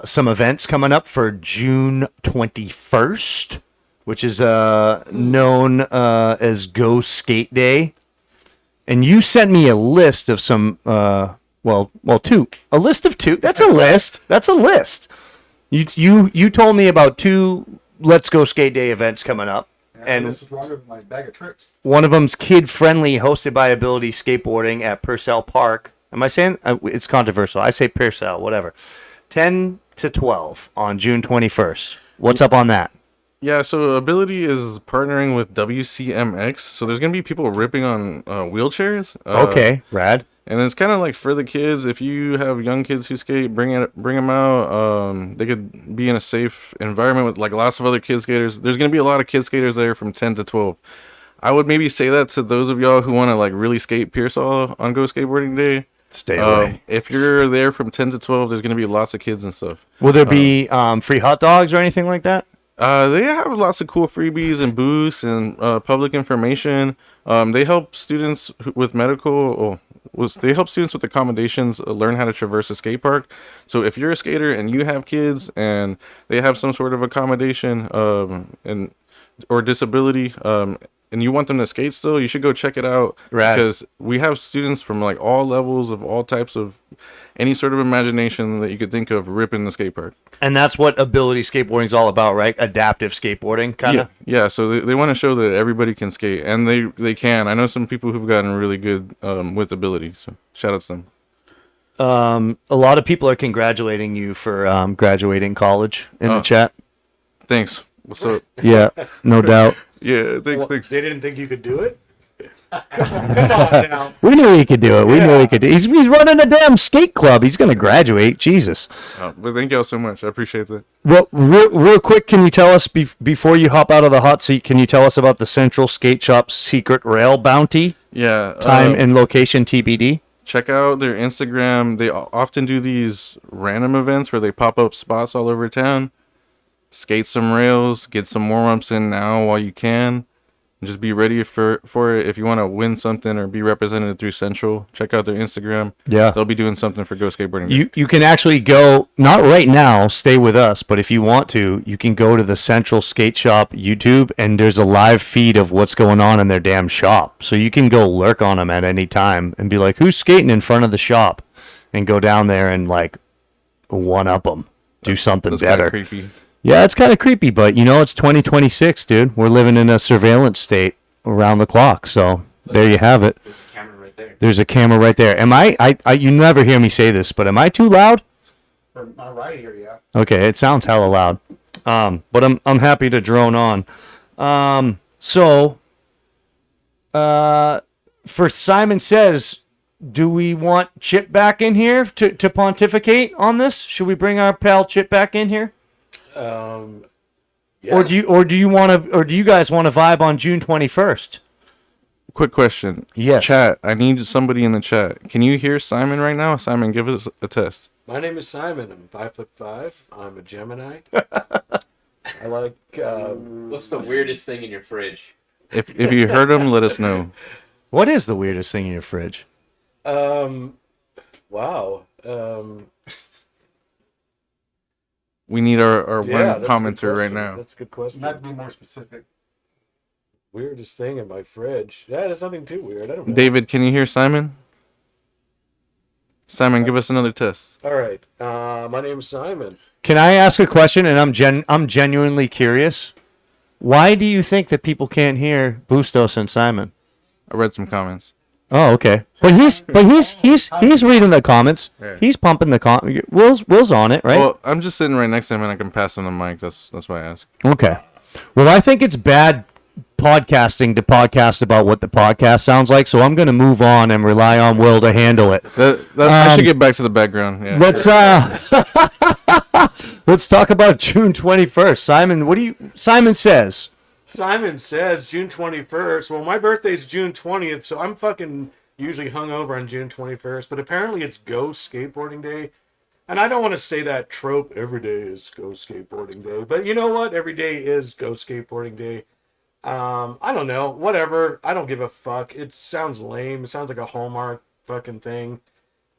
S1: some events coming up for June 21st, which is known as Go Skate Day. And you sent me a list of some, two. A list of two. That's a list. That's a list. You told me about two Let's Go Skate Day events coming up.
S3: and this is longer than my bag of tricks.
S1: One of them's kid-friendly, hosted by Ability Skateboarding at Purcell Park. Am I saying? It's controversial. I say Purcell, whatever. 10 to 12 on June 21st. What's up on that?
S6: Yeah, so Ability is partnering with WCMX, so there's gonna be people ripping on wheelchairs.
S1: Okay, rad.
S6: And it's kind of like for the kids. If you have young kids who skate, bring them out. They could be in a safe environment with like lots of other kid skaters. There's gonna be a lot of kid skaters there from 10 to 12. I would maybe say that to those of y'all who want to like really skate Pearsall on Go Skateboarding Day.
S1: Stay away.
S6: If you're there from 10 to 12, there's gonna be lots of kids and stuff.
S1: Will there be free hot dogs or anything like that?
S6: They have lots of cool freebies and booths and public information. They help students with medical, they help students with accommodations learn how to traverse a skate park. So if you're a skater and you have kids and they have some sort of accommodation and or disability and you want them to skate still, you should go check it out.
S1: Rad.
S6: Because we have students from like all levels of all types of any sort of imagination that you could think of ripping the skate park.
S1: And that's what ability skateboarding is all about, right? Adaptive skateboarding, kind of.
S6: Yeah. So they want to show that everybody can skate, and they can. I know some people who've gotten really good with ability. So shout out to them.
S1: A lot of people are congratulating you for graduating college in the chat.
S6: Thanks. What's up?
S1: Yeah, no doubt.
S6: Yeah, thanks.
S4: They didn't think you could do it? Come on now.
S1: We knew he could do it. We knew he could do it. He's running a damn skate club. He's going to graduate. Jesus.
S6: But thank y'all so much. I appreciate that.
S1: Well, real quick, can you tell us, before you hop out of the hot seat, can you tell us about the Central Skate Shop secret rail bounty?
S6: Yeah.
S1: Time and location TBD?
S6: Check out their Instagram. They often do these random events where they pop up spots all over town. Skate some rails, get some warm-ups in now while you can. Just be ready for it. If you want to win something or be represented through Central, check out their Instagram. Yeah. They'll be doing something for Go Skateboarding Day.
S1: You can actually go, not right now, stay with us, but if you want to, you can go to the Central Skate Shop YouTube, and there's a live feed of what's going on in their damn shop. So you can go lurk on them at any time and be like, who's skating in front of the shop? And go down there and, like, one-up them. Do something better.
S6: That's creepy.
S1: Yeah, it's kind of creepy, but it's 2026, dude. We're living in a surveillance state around the clock. So there you have it.
S5: There's a camera right there.
S1: There's a camera right there. Am I you never hear me say this, but am I too loud?
S3: For my right here, yeah.
S1: Okay, it sounds hella loud. But I'm happy to drone on. For Simon Says, do we want Chip back in here to pontificate on this? Should we bring our pal Chip back in here?
S4: Yeah.
S1: Or do you guys want to vibe on June 21st?
S6: Quick question.
S1: Yes.
S6: Chat, I need somebody in the chat. Can you hear Simon right now? Simon, give us a test.
S4: My name is Simon. I'm 5'5". I'm a Gemini. I like.
S5: What's the weirdest thing in your fridge?
S6: If you heard him, let us know.
S1: What is the weirdest thing in your fridge?
S4: Wow.
S6: We need our
S4: Yeah,
S6: one
S4: that's a good
S6: commenter right
S4: question.
S6: now.
S4: That's a good question.
S3: Not to be more specific.
S4: Weirdest thing in my fridge. Yeah, there's nothing too weird. I don't know.
S6: David, can you hear Simon? Simon, give us another test.
S4: All right. My name's Simon.
S1: Can I ask a question? And I'm genuinely curious. Why do you think that people can't hear Bustos and Simon?
S6: I read some comments.
S1: Oh, okay. But he's reading the comments.
S6: Yeah.
S1: He's pumping the Will's on it, right?
S6: Well, I'm just sitting right next to him and I can pass him the mic. That's why I asked.
S1: Okay. Well, I think it's bad podcasting to podcast about what the podcast sounds like, so I'm going to move on and rely on Will to handle it.
S6: I should get back to the background. Yeah.
S1: Let's talk about June 21st. Simon Says.
S4: Simon Says June 21st. Well, my birthday's June 20th, so I'm fucking usually hungover on June 21st. But apparently it's Go Skateboarding Day. And I don't want to say that trope, every day is Go Skateboarding Day. But you know what? Every day is Go Skateboarding Day. I don't know. Whatever. I don't give a fuck. It sounds lame. It sounds like a Hallmark fucking thing.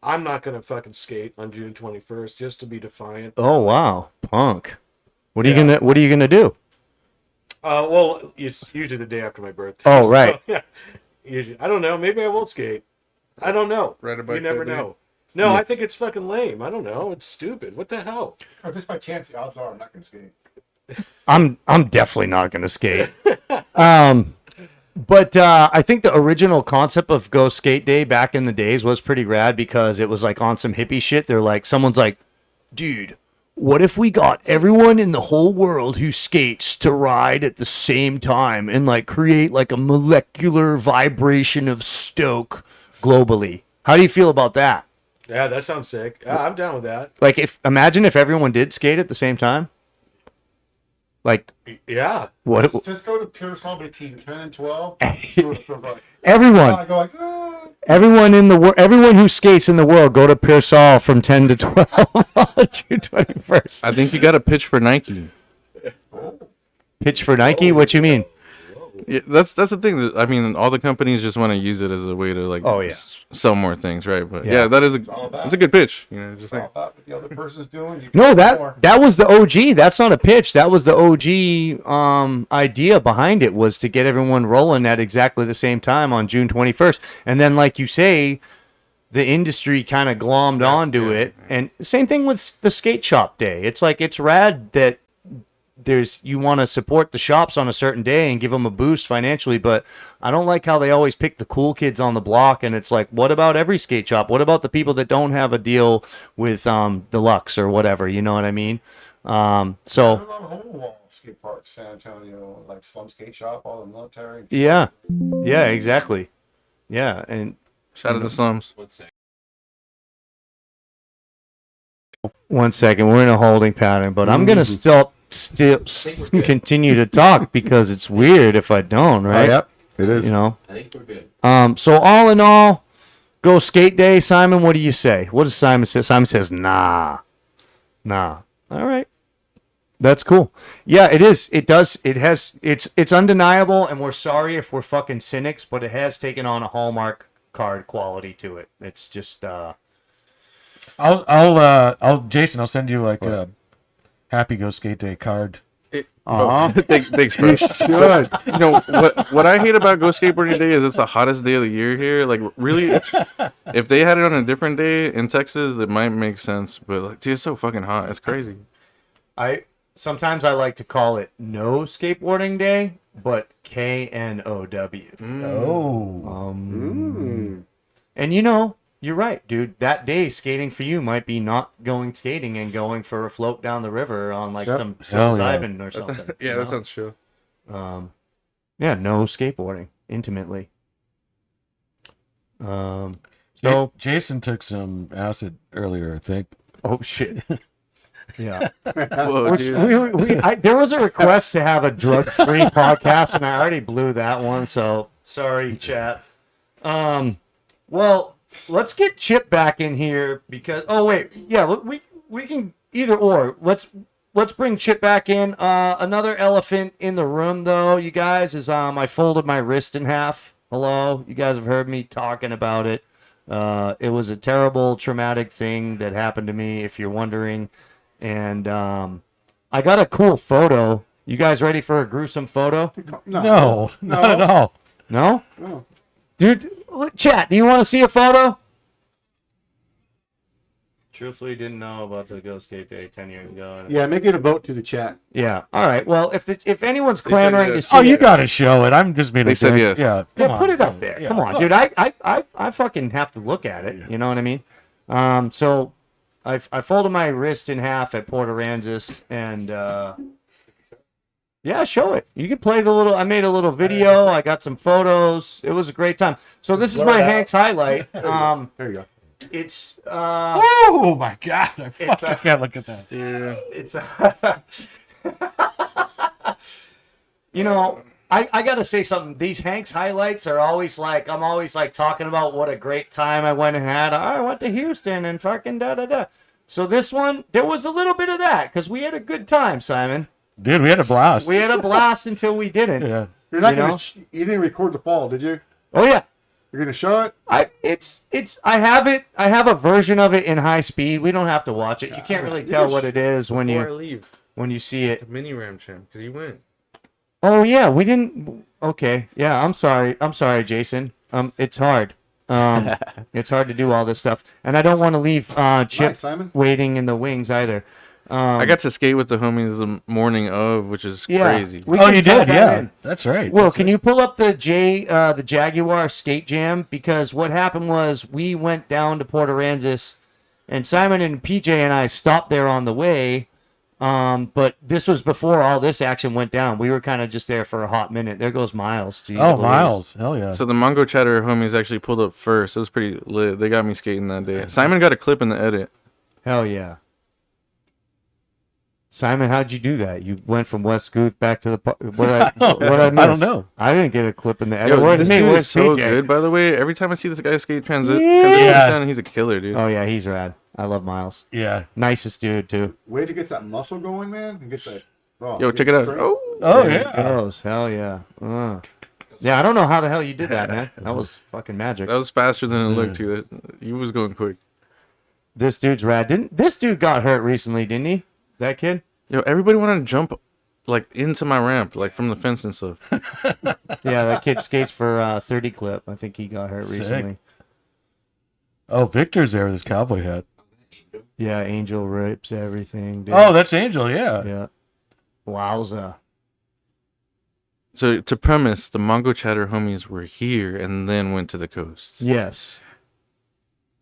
S4: I'm not going to fucking skate on June 21st just to be defiant.
S1: Oh, wow. Punk. What are you gonna do?
S4: Well, it's usually the day after my birthday.
S1: Oh, right.
S4: Yeah. Usually, I don't know. Maybe I won't skate. I don't know.
S6: Ride a bike
S4: You never
S6: that day?
S4: know. No, I think it's fucking lame. I don't know. It's stupid. What the hell?
S3: Oh, just by chance, the odds are I'm not going to skate.
S1: I'm definitely not gonna skate. But I think the original concept of Go Skate Day back in the days was pretty rad because it was like on some hippie shit. They're like, someone's like, dude, what if we got everyone in the whole world who skates to ride at the same time and like create like a molecular vibration of stoke globally? How do you feel about that?
S4: Yeah, that sounds sick. I'm down with that.
S1: Like, imagine if everyone did skate at the same time. Like,
S4: Yeah.
S1: what?
S3: Just go to Pure Salt between 10 and 12. See what it feels like.
S1: Everyone.
S3: I go like, ah.
S1: Everyone who skates in the world, go to Pearsall from 10 to 12 on June 21st.
S6: I think you got to pitch for Nike.
S1: Pitch for Nike? What you mean?
S6: Yeah, that's the thing. I mean, all the companies just want to use it as a way to like
S1: Oh, yeah.
S6: sell more things, right? But
S1: Yeah.
S6: yeah, that is
S3: all about.
S6: that's a good pitch. You know, just
S3: It's all
S6: like
S3: about what the other person's doing. You
S1: No,
S3: can do more.
S1: that was the OG. That's not a pitch. That was the OG idea behind it, was to get everyone rolling at exactly the same time on June 21st. And then, like you say, the industry kind of glommed onto it. And same thing with the skate shop day. It's like, it's rad that you want to support the shops on a certain day and give them a boost financially, but I don't like how they always pick the cool kids on the block. And it's like, what about every skate shop? What about the people that don't have a deal with Deluxe or whatever? You know what I mean?
S3: There's a
S1: So
S3: lot of home skate parks, San Antonio, like Slum Skate Shop, all the military.
S1: yeah, exactly. Yeah. And
S6: shout out to Slums.
S1: one second, we're in a holding pattern, but I'm gonna still continue to talk because it's weird if I don't, right?
S3: Yep, it is.
S1: You know. I think we're good. So all in all, go skate day, Simon. What do you say? What does Simon say? Simon says, nah. All right. That's cool. Yeah, it is. It does. It has. It's undeniable, and we're sorry if we're fucking cynics, but it has taken on a Hallmark card quality to it. It's just.
S4: Jason, I'll send you like a Happy Go Skate Day card.
S6: Thanks, bro.
S3: Should.
S6: You know what I hate about Go Skateboarding Day is it's the hottest day of the year here. Like, really, if they had it on a different day in Texas, it might make sense. But like, dude, it's so fucking hot. It's crazy.
S1: Sometimes I like to call it No Skateboarding Day, but KNOW.
S4: Oh.
S1: And you know, you're right, dude. That day, skating for you might be not going skating and going for a float down the river on like some psilocybin or something.
S6: Yeah,
S1: you
S6: that
S1: know?
S6: sounds true.
S1: Yeah, no skateboarding intimately. So
S4: Jason took some acid earlier, I think.
S1: oh shit. Yeah.
S6: Whoa,
S1: Which
S6: dude.
S1: there was a request to have a drug-free podcast, and I already blew that one. So sorry, chat. Well, let's get Chip back in here because. Oh wait, yeah, we can either or. Let's bring Chip back in. Another elephant in the room, though, you guys, is I folded my wrist in half. Hello, you guys have heard me talking about it. It was a terrible, traumatic thing that happened to me, if you're wondering. And I got a cool photo. You guys ready for a gruesome photo?
S4: No, not at all.
S1: No?
S3: No.
S1: Dude, chat, do you want to see a photo? Truthfully, didn't know about the Ghost Skate Day 10 years ago.
S3: Yeah, make it a vote to the chat.
S1: Yeah. All right. Well, if anyone's
S6: They said
S1: clamoring to
S6: yes.
S1: see
S4: Oh, you
S1: it,
S4: got to show it. I'm just being
S6: They
S4: a
S6: said
S4: dick.
S6: yes.
S4: Yeah,
S1: yeah,
S4: come
S1: put
S4: on.
S1: it up there.
S4: Yeah.
S1: Come on, dude. I fucking have to look at it. You know what I mean? So I folded my wrist in half at Port Aransas, and yeah, show it. You can play the little. I made a little video. I got some photos. It was a great time. So this is
S3: Blur
S1: my
S3: it out.
S1: Hank's highlight.
S3: There you go.
S1: It's
S4: Oh my god! I can't look at that.
S1: it's you know, I gotta say something. These Hank's highlights are always like, I'm always like talking about what a great time I went and had. I went to Houston and fucking da. So this one, there was a little bit of that because we had a good time, Simon.
S4: Dude, we had a blast.
S1: We had a blast until we didn't.
S4: Yeah.
S3: You're not
S1: You
S3: gonna.
S1: know?
S3: You didn't record the fall, did you?
S1: Oh yeah.
S3: You're gonna show it.
S1: I have it. I have a version of it in high speed. We don't have to watch it. You can't really tell what it is when
S6: Before I
S1: you
S6: leave,
S1: see it.
S6: the mini ram champ, because you went.
S1: Oh yeah, we didn't. Okay, yeah. I'm sorry, Jason. It's hard. It's hard to do all this stuff, and I don't want to leave Chip
S3: Nice, Simon.
S1: waiting in the wings either.
S6: I got to skate with the homies the morning of, which is crazy.
S1: we
S4: Oh,
S1: can
S4: you
S1: tie
S4: did?
S1: that
S4: Yeah.
S1: in.
S4: That's right.
S1: Will, can you pull up the Jaguar Skate Jam? Because what happened was we went down to Port Aransas, and Simon and PJ and I stopped there on the way. But this was before all this action went down. We were kind of just there for a hot minute. There goes Miles. Jeez
S4: Oh,
S1: Louise.
S4: Miles. Hell yeah.
S6: So the Mongochatter homies actually pulled up first. It was pretty lit. They got me skating that day. Simon got a clip in the edit.
S1: Hell yeah. Simon, how'd you do that? You went from West Guth back to the what I miss?
S4: I don't know.
S1: I didn't get a clip in the edit.
S6: Yo,
S1: Where's
S6: this
S1: me?
S6: dude
S1: Where's
S6: is so
S1: PJ?
S6: good, by the way. Every time I see this guy skate transition
S4: Yeah.
S6: down, he's a killer, dude.
S1: Oh yeah, he's rad. I love Miles.
S4: Yeah.
S1: Nicest dude too.
S3: Way to get that muscle going, man, and get that. Oh,
S6: Yo,
S3: get
S6: check it out.
S3: strength.
S6: Oh,
S7: Oh
S1: There
S7: yeah.
S1: it goes. Hell yeah. Yeah, I don't know how the hell you did that, man. That was fucking magic.
S6: That was faster than it looked too. He was going quick.
S1: This dude's rad. Didn't this dude got hurt recently? Didn't he? That kid?
S6: Yo, everybody wanted to jump like into my ramp, like from the fence and stuff.
S1: Yeah, that kid skates for 30 clip. I think he got hurt
S7: Sick.
S1: recently.
S7: Oh, Victor's there with his cowboy hat.
S1: Yeah, Angel rips everything. Dude.
S7: Oh, that's Angel. Yeah.
S1: Yeah. Wowza.
S6: So to premise, the Mongochatter homies were here and then went to the coast.
S1: Yes.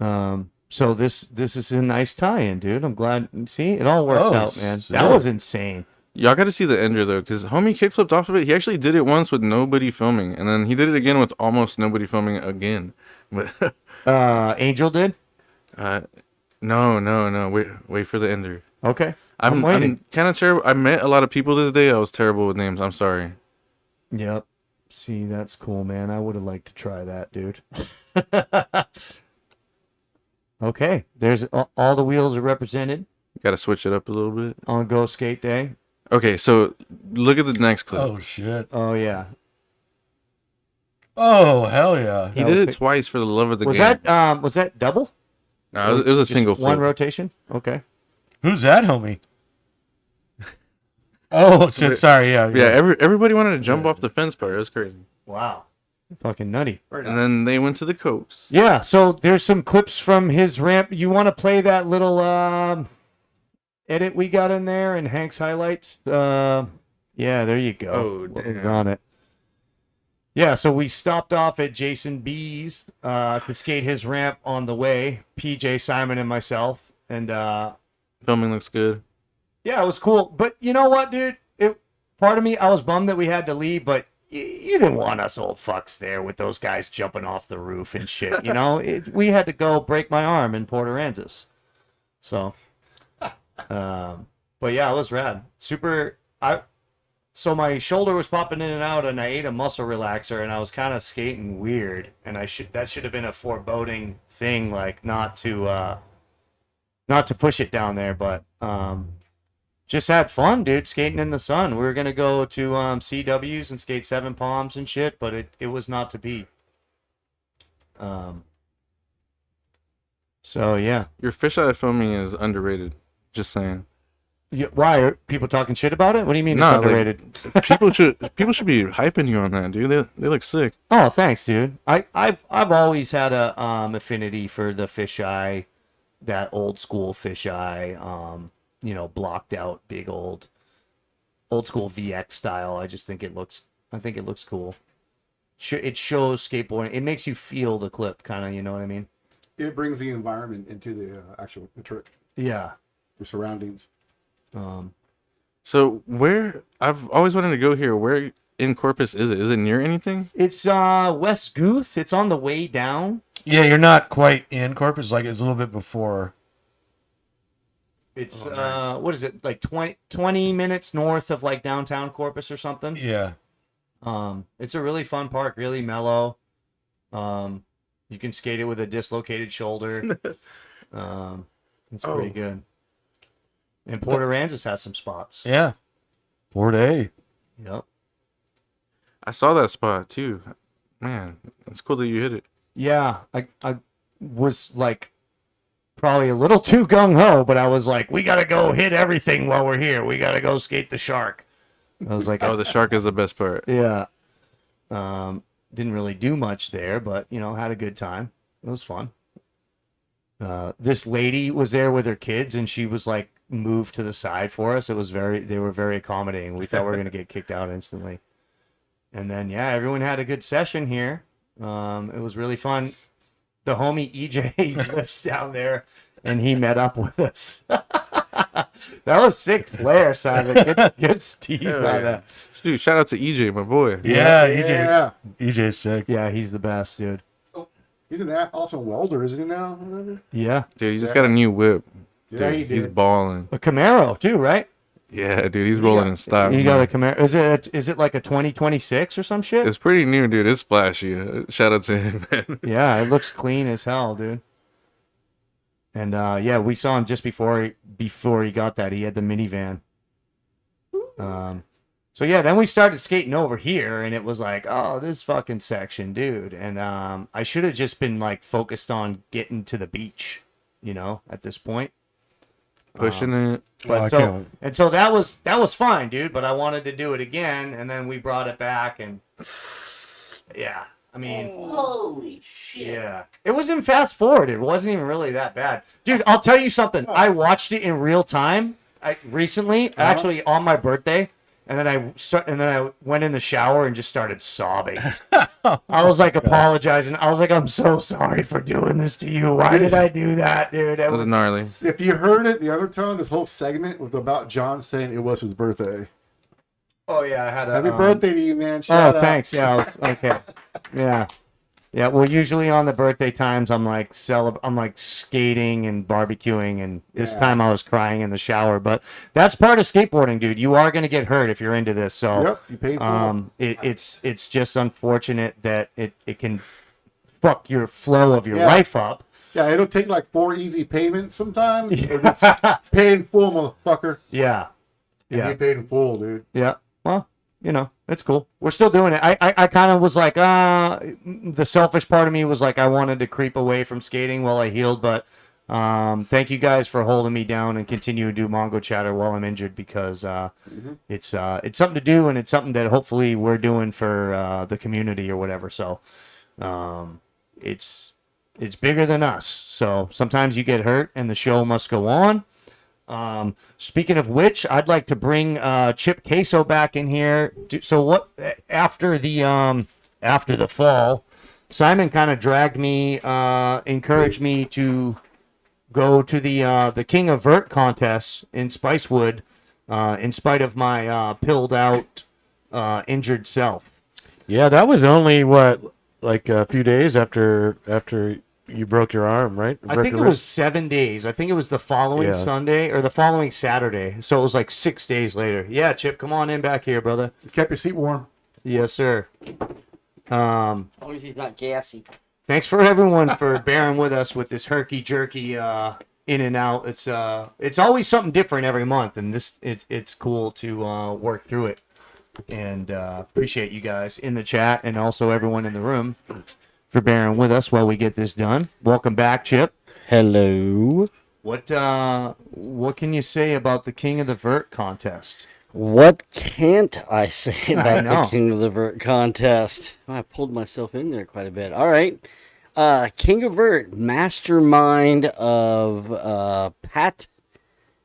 S1: So this is a nice tie-in, dude. I'm glad. See, it all works
S7: Oh,
S1: out, man.
S7: sick.
S1: That was insane.
S6: Y'all got to see the ender though, because homie kickflipped off of it. He actually did it once with nobody filming, and then he did it again with almost nobody filming again. But
S1: Angel did.
S6: no. Wait for the ender.
S1: Okay.
S6: I'm
S1: waiting.
S6: kind of terrible. I met a lot of people this day. I was terrible with names. I'm sorry.
S1: Yep. See, that's cool, man. I would have liked to try that, dude. Okay. There's all the wheels are represented
S6: Got to switch it up a little bit.
S1: on Go Skate Day.
S6: Okay, so look at the next clip.
S7: Oh shit.
S1: Oh yeah.
S7: Oh hell yeah.
S6: He
S1: that
S6: did
S1: was
S6: it
S1: sick.
S6: twice for the love of the
S1: Was
S6: game.
S1: that double?
S6: No, it was a
S1: Just
S6: single
S1: one
S6: flip.
S1: rotation. Okay.
S7: Who's that, homie? Oh, sorry. Yeah.
S6: Yeah, everybody wanted to jump off the fence part. It was crazy.
S1: Wow. Fucking nutty.
S6: And then they went to the coast.
S1: Yeah, so there's some clips from his ramp. You want to play that little edit we got in there and Hank's highlights? Yeah, there you go.
S6: Oh,
S1: What was
S6: damn.
S1: on it? Yeah, so we stopped off at Jason B's to skate his ramp on the way. PJ, Simon, and myself. And
S6: Filming looks good.
S1: yeah, it was cool. But you know what, dude? Part of me, I was bummed that we had to leave, but you didn't want us old fucks there with those guys jumping off the roof and shit. You know, we had to go break my arm in Port Aransas. So, but yeah, it was rad. So my shoulder was popping in and out, and I ate a muscle relaxer, and I was kind of skating weird, and that should have been a foreboding thing, like not to push it down there, but just had fun, dude, skating in the sun. We were gonna go to CW's and skate Seven Palms and shit, but it was not to be. So yeah.
S6: Your fisheye filming is underrated. Just saying.
S1: Why are people talking shit about it? What do you mean it's
S6: Nah,
S1: underrated?
S6: people should be hyping you on that, dude. They look sick.
S1: Oh, thanks, dude. I've always had a affinity for the fisheye, that old school fisheye. Blocked out, big old school VX style. I think it looks cool. It shows skateboarding. It makes you feel the clip, kind of. You know what I mean?
S3: It brings the environment into the actual trick,
S1: Yeah.
S3: your surroundings.
S6: So where I've always wanted to go here. Where in Corpus is it? Is it near anything?
S1: It's West Guth. It's on the way down.
S7: Yeah, you're not quite in Corpus. Like it's a little bit before.
S1: It's what is it, like 20 minutes north of like downtown Corpus or something?
S7: Yeah.
S1: It's a really fun park, really mellow. You can skate it with a dislocated shoulder. It's pretty good. And Port Aransas has some spots.
S7: Yeah. Port A.
S1: Yep.
S6: I saw that spot too. Man, it's cool that you hit it.
S1: Yeah, I was like probably a little too gung-ho, but I was like, we gotta go hit everything while we're here. We gotta go skate the shark. I was like,
S6: Oh, the shark is the best part.
S1: yeah. Didn't really do much there, but had a good time. It was fun. This lady was there with her kids, and she was like moved to the side for us. They were very accommodating. We thought we were gonna get kicked out instantly. And then everyone had a good session here. It was really fun. The homie EJ lives down there, and he met up with us. That was sick flair, Simon. Good Steve on that.
S6: Dude, shout out to EJ, my boy.
S7: Yeah.
S3: Yeah.
S7: EJ's sick.
S1: Yeah, he's the best, dude.
S3: He's an awesome welder, isn't he now? Whatever.
S1: Yeah.
S6: Dude, he just got a new whip.
S3: Yeah, he
S6: Dude, he's
S3: did.
S6: balling.
S1: A Camaro too, right?
S6: Yeah, dude, he's rolling in style.
S1: You got
S6: man.
S1: a Camaro. Is it like a 2026 or some shit?
S6: It's pretty new, dude. It's flashy. Shout out to him, man.
S1: Yeah, it looks clean as hell, dude. And we saw him just before he got that. He had the minivan. So yeah, then we started skating over here, and it was like, oh, this fucking section, dude. And I should have just been like focused on getting to the beach, at this point.
S6: Pushing it.
S1: But so that was fine, dude. But I wanted to do it again, and then we brought it back, and yeah, I mean,
S2: Holy shit.
S1: yeah, it was in fast forward. It wasn't even really that bad, dude. I'll tell you something. I watched it in real time. Recently, actually on my birthday. And then I went in the shower and just started sobbing. I was like apologizing. I was like, I'm so sorry for doing this to you. Why did I do that, dude?
S6: It was gnarly.
S3: If you heard it, the undertone, this whole segment was about John saying it was his birthday.
S1: Oh yeah, I had a
S3: Happy birthday to you, man. Shout out.
S1: Thanks. Yeah. Okay. Yeah. Yeah. Well, usually on the birthday times, I'm like skating and barbecuing, and this time I was crying in the shower. But that's part of skateboarding, dude. You are gonna get hurt if you're into this. So
S3: Yep, you paid for it.
S1: It's just unfortunate that it can fuck your flow of your life up.
S3: Yeah, it'll take like 4 easy payments sometimes. It's pay in full, motherfucker.
S1: Yeah.
S3: Yeah. You paid in full, dude.
S1: Yeah. Well, it's cool. We're still doing it. I kind of was like, the selfish part of me was like, I wanted to creep away from skating while I healed, but thank you guys for holding me down and continue to do Mongochatter while I'm injured, because it's something to do, and it's something that hopefully we're doing for the community or whatever. So it's bigger than us. So sometimes you get hurt and the show must go on. Speaking of which, I'd like to bring Chip Queso back in here. So what after the fall, Simon kind of dragged me, encouraged me to go to the King of Vert contest in Spicewood, in spite of my pilled out, injured self.
S7: Yeah, that was only like a few days after you broke your arm, right?
S1: I think it was 7 days. I think it was the following Sunday or the following Saturday. So it was like 6 days later. Yeah, Chip, come on in back here, brother.
S3: You kept your seat warm.
S1: Yes, sir.
S2: As long as he's not gassy.
S1: Thanks for everyone for bearing with us with this herky jerky in and out. It's always something different every month, and it's cool to work through it. And appreciate you guys in the chat and also everyone in the room for bearing with us while we get this done. Welcome back, Chip.
S2: Hello.
S1: What can you say about the King of the Vert contest?
S2: What can't I say about the King of the Vert contest? I pulled myself in there quite a bit. All right. King of Vert, mastermind of Pat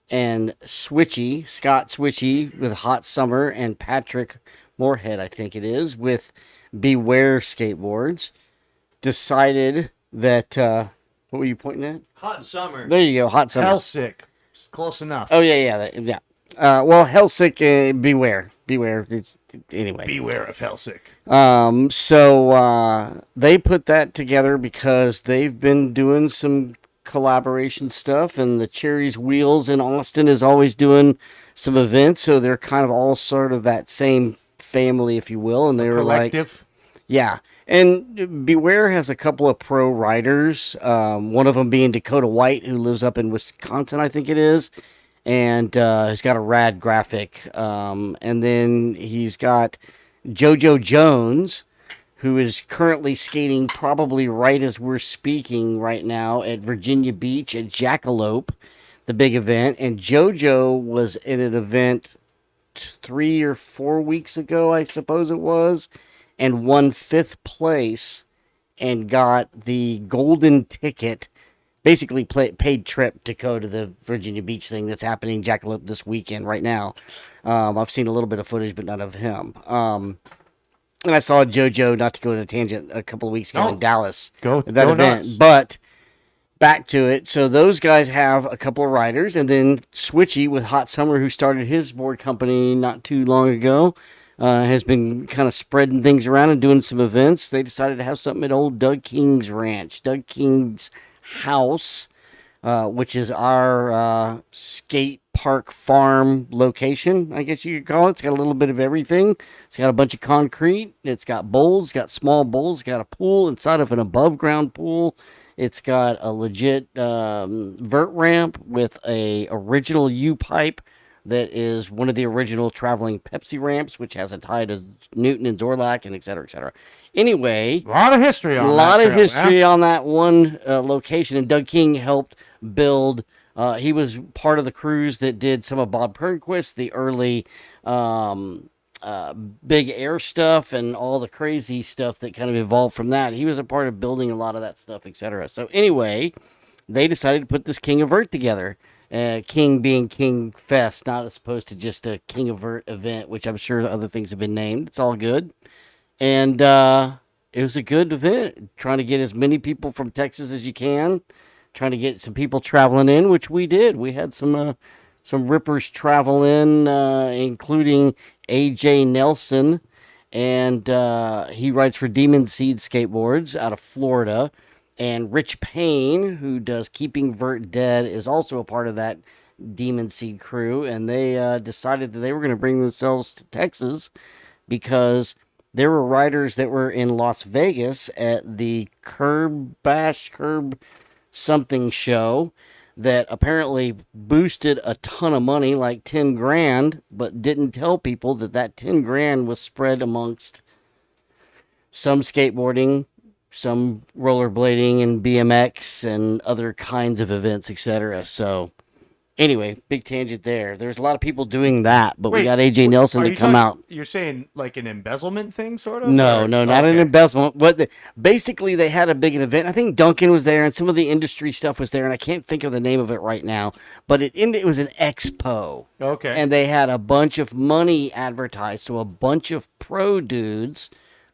S2: and Switchy, Scott Switchy with Hot Summer, and Patrick Moorhead, I think it is, with Beware Skateboards, decided that, what were you pointing at?
S1: Hot Summer.
S2: There you go, Hot Summer.
S1: Hellsick. Close enough.
S2: Oh, yeah. Well, Hellsick, Beware. Anyway.
S1: Beware of Hellsick.
S2: So they put that together because they've been doing some collaboration stuff, and the Cherries Wheels in Austin is always doing some events, so they're kind of all sort of that same family, if you will, and they were
S1: collective.
S2: Yeah. And Beware has a couple of pro riders, one of them being Dakota White, who lives up in Wisconsin, I think it is, and he's got a rad graphic. And then he's got JoJo Jones, who is currently skating probably right as we're speaking right now at Virginia Beach at Jackalope, the big event. And JoJo was at an event 3 or 4 weeks ago, I suppose it was, and won 5th place and got the golden ticket, basically paid trip to go to the Virginia Beach thing that's happening in Jackalope this weekend right now. I've seen a little bit of footage, but none of him. And I saw JoJo, not to go on a tangent, a couple of weeks ago in Dallas at that event.
S1: Nuts.
S2: But back to it. So those guys have a couple of riders, and then Switchy with Hot Summer, who started his board company not too long ago, has been kind of spreading things around and doing some events. They decided to have something at old Doug King's ranch, Doug King's house, which is our skate park farm location, I guess you could call it. It's got a little bit of everything. It's got a bunch of concrete. It's got bowls. It's got small bowls. It's got a pool inside of an above ground pool. It's got a legit vert ramp with a original U-pipe that is one of the original traveling Pepsi ramps, which has a tie to Newton and Zorlak and et cetera, et cetera. Anyway,
S1: A lot of history on
S2: a
S1: that
S2: lot of
S1: trail,
S2: history
S1: yeah?
S2: on that one location, and Doug King helped build. He was part of the crews that did some of Bob Pernquist, the early big air stuff, and all the crazy stuff that kind of evolved from that. He was a part of building a lot of that stuff, etc. So anyway, they decided to put this King of Vert together. King being King Fest, not as opposed to just a King of Vert event, which I'm sure other things have been named. It's all good. And it was a good event, trying to get as many people from Texas as you can, trying to get some people traveling in, which we did. We had some rippers travel in, including AJ Nelson, and he rides for Demon Seed Skateboards out of Florida. And Rich Payne, who does Keeping Vert Dead, is also a part of that Demon Seed crew. And they decided that they were going to bring themselves to Texas because there were riders that were in Las Vegas at the Curb something show that apparently boosted a ton of money, like 10 grand, but didn't tell people that 10 grand was spread amongst some skateboarding, some rollerblading and BMX and other kinds of events, etc. So anyway, big tangent there. There's a lot of people doing that, but we
S1: Wait,
S2: got AJ Nelson
S1: Are
S2: to
S1: you
S2: come
S1: talking-
S2: out.
S1: You're saying like an embezzlement thing, sort of?
S2: No,
S1: or-
S2: no, not an
S1: okay.
S2: embezzlement. Basically, they had a big event. I think Duncan was there, and some of the industry stuff was there, and I can't think of the name of it right now. But it was an expo,
S1: Okay.
S2: and they had a bunch of money advertised to a bunch of pro dudes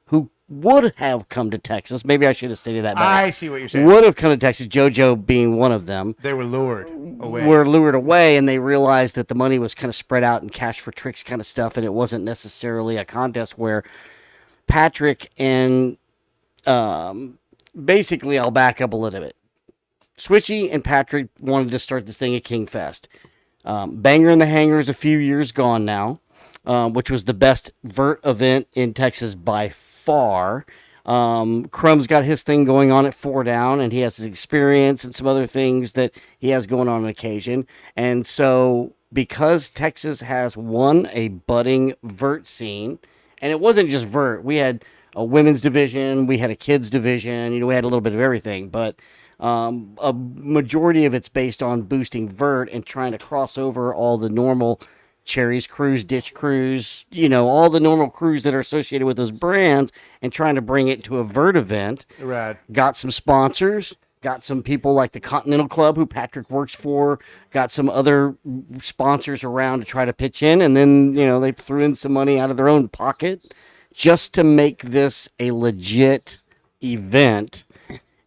S2: who would have come to Texas. Maybe I should have stated that better.
S1: I see what you're saying.
S2: Would have come to Texas, JoJo being one of them.
S1: They were lured away.
S2: Were lured away, and they realized that the money was kind of spread out in cash for tricks kind of stuff, and it wasn't necessarily a contest where Patrick and basically, I'll back up a little bit. Switchy and Patrick wanted to start this thing at King Fest. Banger in the Hangar is a few years gone now, which was the best vert event in Texas by far. Crumb's got his thing going on at Four Down, and he has his experience and some other things that he has going on occasion. And so, because Texas has a budding vert scene, and it wasn't just vert, we had a women's division, we had a kids division, we had a little bit of everything, but a majority of it's based on boosting vert and trying to cross over all the normal Cherries crews, Ditch crews, all the normal crews that are associated with those brands, and trying to bring it to a vert event.
S1: Rad.
S2: Got some sponsors, got some people like the Continental Club, who Patrick works for, got some other sponsors around to try to pitch in, and then, they threw in some money out of their own pocket just to make this a legit event.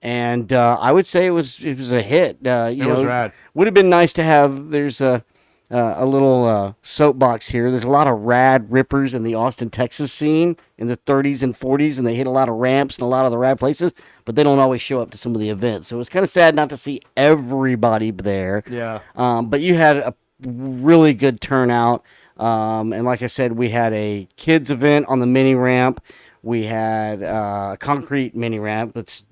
S2: And I would say it was a hit.
S1: It was rad.
S2: Would have been nice to have. There's a little soapbox here. There's a lot of rad rippers in the Austin, Texas scene in the 30s and 40s, and they hit a lot of ramps and a lot of the rad places, but they don't always show up to some of the events. So it's kind of sad not to see everybody there.
S1: Yeah.
S2: But you had a really good turnout. And like I said, we had a kids event on the mini ramp. We had a concrete mini ramp. It's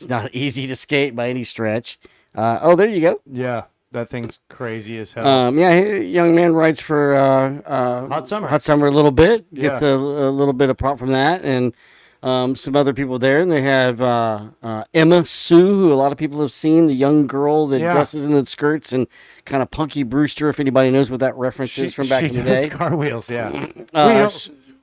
S2: not easy to skate by any stretch. There you go.
S1: Yeah. That thing's crazy as hell.
S2: Young man rides for
S1: Hot Summer.
S2: Hot Summer a little bit.
S1: Yeah.
S2: Gets a little bit of prop from that, and some other people there. And they have Emma Sue, who a lot of people have seen, the young girl that dresses in the skirts, and kind of Punky Brewster, if anybody knows what that reference is from back in the day.
S1: Car wheels, yeah.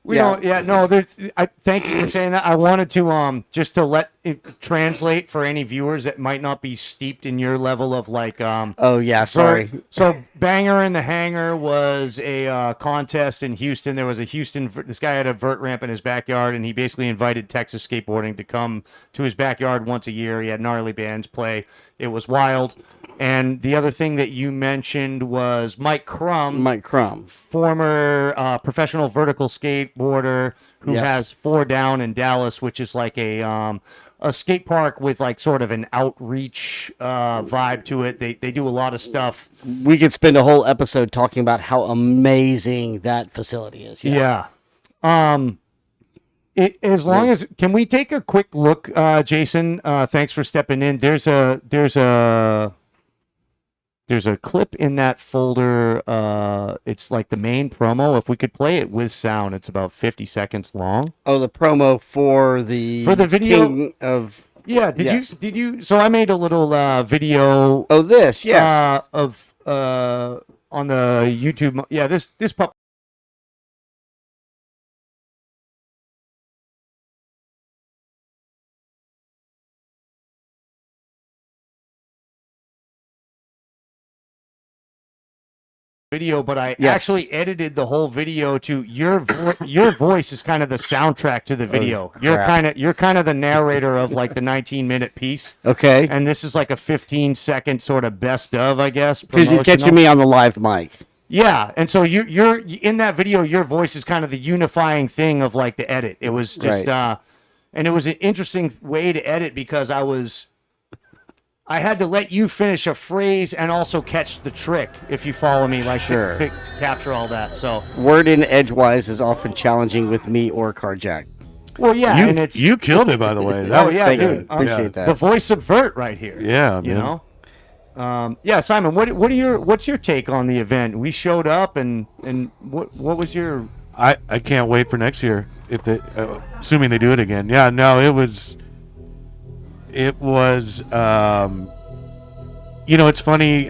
S1: I thank you for saying that. I wanted to just to let it translate for any viewers that might not be steeped in your level of like
S2: sorry.
S1: So Banger in the Hangar was a contest in Houston. There was this guy had a vert ramp in his backyard, and he basically invited Texas skateboarding to come to his backyard once a year. He had gnarly bands play. It was wild. And the other thing that you mentioned was Mike Crum, former professional vertical skateboarder who has Four Down in Dallas, which is like a skate park with like sort of an outreach vibe to it. They do a lot of stuff.
S2: We could spend a whole episode talking about how amazing that facility is. Yes.
S1: Yeah. Can we take a quick look, Jason? Thanks for stepping in. There's a there's a clip in that folder. It's like the main promo. If we could play it with sound, it's about 50 seconds long.
S2: Oh, the promo for the
S1: video.
S2: King of
S1: Yeah. Did you? So I made a little video.
S2: Oh, this, yes.
S1: Of on the YouTube. Yeah. This pup. Video, but I actually edited the whole video to your voice is kind of the soundtrack to the video. You're kind of the narrator of like the 19-minute piece.
S2: Okay.
S1: And this is like a 15-second sort of best of, I guess.
S2: Because you're catching me on the live mic.
S1: Yeah, and so you're in that video. Your voice is kind of the unifying thing of like the edit. It was just, and it was an interesting way to edit because I had to let you finish a phrase and also catch the trick, if you follow me, like to capture all that. So
S2: word in edgewise is often challenging with me or Carjack.
S1: Well, yeah,
S7: you,
S1: and it's
S7: you killed it, by the way.
S1: Oh yeah,
S2: Thank
S1: dude,
S2: you. Appreciate that.
S1: The voice of Vert right here.
S7: Yeah,
S1: you
S7: man.
S1: know. Yeah, Simon, what's your take on the event? We showed up, and what was your?
S7: I can't wait for next year if they, assuming they do it again. Yeah, no, it was. You know, it's funny.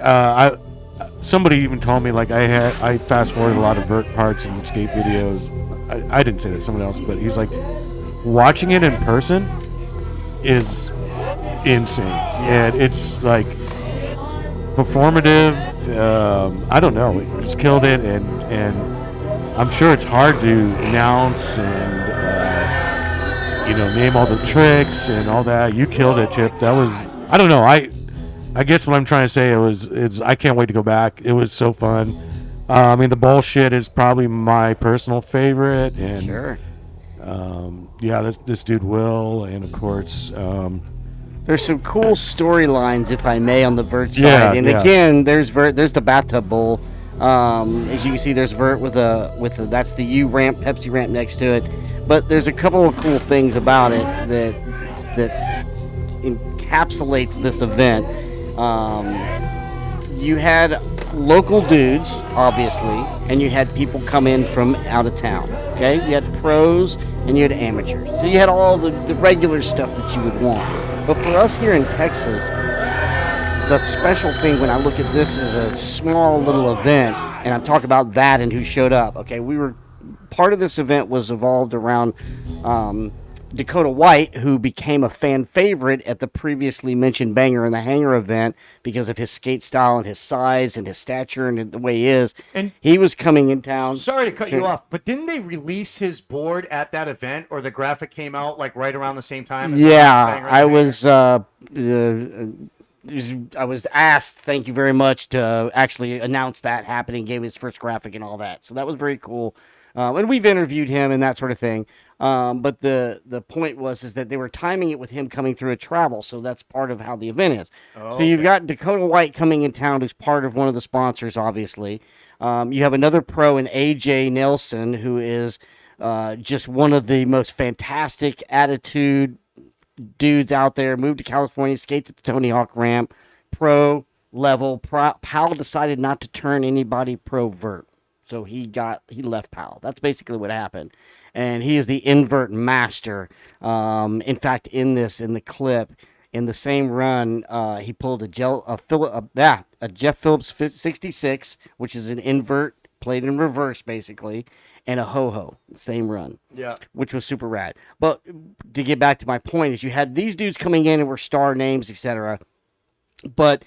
S7: Somebody even told me like I fast forwarded a lot of Vert parts and skate videos. I didn't say that, someone else, but he's like, watching it in person is insane, and it's like performative. I don't know, it just killed it, and I'm sure it's hard to announce and name all the tricks and all that. You killed it, Chip. That was, I don't know. I guess what I'm trying to say is I can't wait to go back. It was so fun. I mean, the bullshit is probably my personal favorite, and
S2: sure.
S7: Yeah, this dude Will, and of course,
S2: there's some cool storylines, if I may, on the Vert side.
S7: Yeah,
S2: and again, there's Vert. There's the bathtub bowl. As you can see, there's Vert with a that's the U ramp, Pepsi ramp next to it. But there's a couple of cool things about it that encapsulates this event. You had local dudes, obviously, and you had people come in from out of town. Okay, you had pros and you had amateurs. So you had all the regular stuff that you would want. But for us here in Texas, the special thing when I look at this as a small little event, and I talk about that and who showed up. Okay, part of this event was evolved around Dakota White, who became a fan favorite at the previously mentioned Banger in the Hangar event because of his skate style and his size and his stature and the way he is. And he was coming in town.
S1: Sorry to cut you off, but didn't they release his board at that event, or the graphic came out like right around the same time? As
S2: I was asked, thank you very much, to actually announce that happening, gave his first graphic and all that. So that was very cool. And we've interviewed him and that sort of thing. But the point is that they were timing it with him coming through a travel. So that's part of how the event is. So you've got Dakota White coming in town, who's part of one of the sponsors, obviously. You have another pro in AJ Nelson, who is just one of the most fantastic attitude dudes out there. Moved to California, skates at the Tony Hawk ramp, pro level. Powell decided not to turn anybody pro vert, so he left Powell. That's basically what happened, and he is the invert master. In fact, in the clip, in the same run, he pulled a Jeff Phillips 66, which is an invert played in reverse, basically, and a ho-ho, same run.
S1: Yeah.
S2: Which was super rad. But to get back to my point is you had these dudes coming in and were star names, etc. But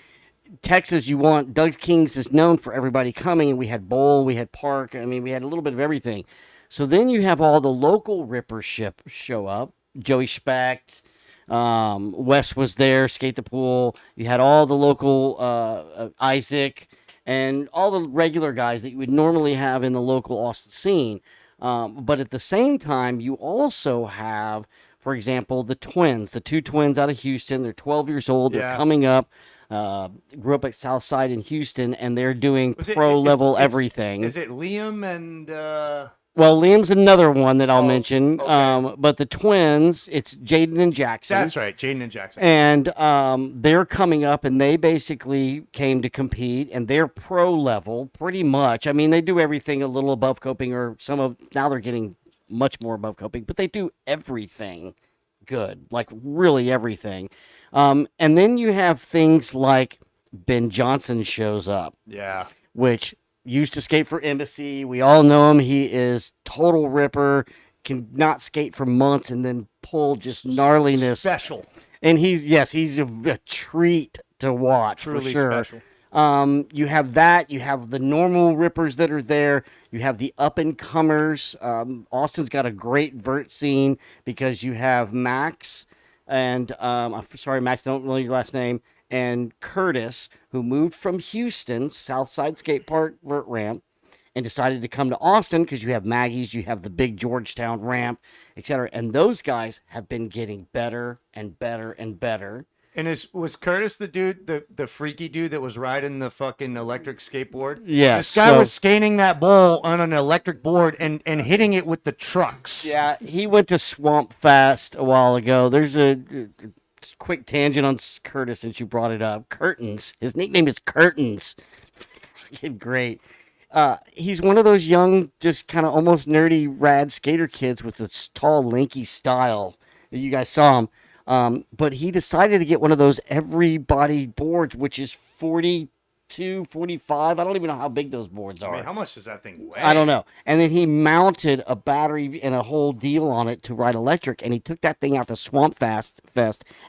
S2: Texas, Doug Kings is known for everybody coming, and we had Bowl, we had Park, I mean, we had a little bit of everything. So then you have all the local rippers show up. Joey Specht, Wes was there, Skate the Pool. You had all the local Isaac, and all the regular guys that you would normally have in the local Austin scene. But at the same time, you also have, for example, the two twins out of Houston. They're 12 years old. They're coming up. Grew up at Southside in Houston, and they're doing pro-level everything.
S1: Is it Liam and...
S2: Well, Liam's another one that I'll
S1: Oh,
S2: mention.
S1: okay.
S2: But the twins, it's Jaden and Jackson.
S1: That's right, Jaden and Jackson.
S2: And they're coming up, and they basically came to compete, and they're pro level pretty much. I mean, they do everything a little above coping, or now they're getting much more above coping, but they do everything good, like really everything. And then you have things like Ben Johnson shows up,
S1: Yeah.
S2: which used to skate for Embassy. We all know him. He is total ripper. Can not skate for months and then pull just gnarliness.
S1: Special.
S2: And he's a treat to watch
S1: Truly
S2: for sure.
S1: special.
S2: You have that. You have the normal rippers that are there. You have the up and comers. Austin's got a great vert scene because you have Max and I'm sorry, Max, I don't know your last name, and Curtis, who moved from Houston, Southside Skate Park vert ramp, and decided to come to Austin because you have Maggie's, you have the big Georgetown ramp, etc. And those guys have been getting better and better and better.
S1: And was Curtis the dude, the freaky dude that was riding the fucking electric skateboard?
S2: Yes.
S1: This guy was skating that bowl on an electric board and hitting it with the trucks.
S2: Yeah, he went to Swamp Fest a while ago. There's a quick tangent on Curtis since you brought it up. Curtains. His nickname is Curtains. Fucking great. He's one of those young, just kind of almost nerdy, rad skater kids with this tall, lanky style. You guys saw him. But he decided to get one of those everybody boards, which is 42, 45. I don't even know how big those boards are.
S1: I mean, how much does that thing weigh?
S2: I don't know. And then he mounted a battery and a whole deal on it to ride electric. And he took that thing out to Swamp Fest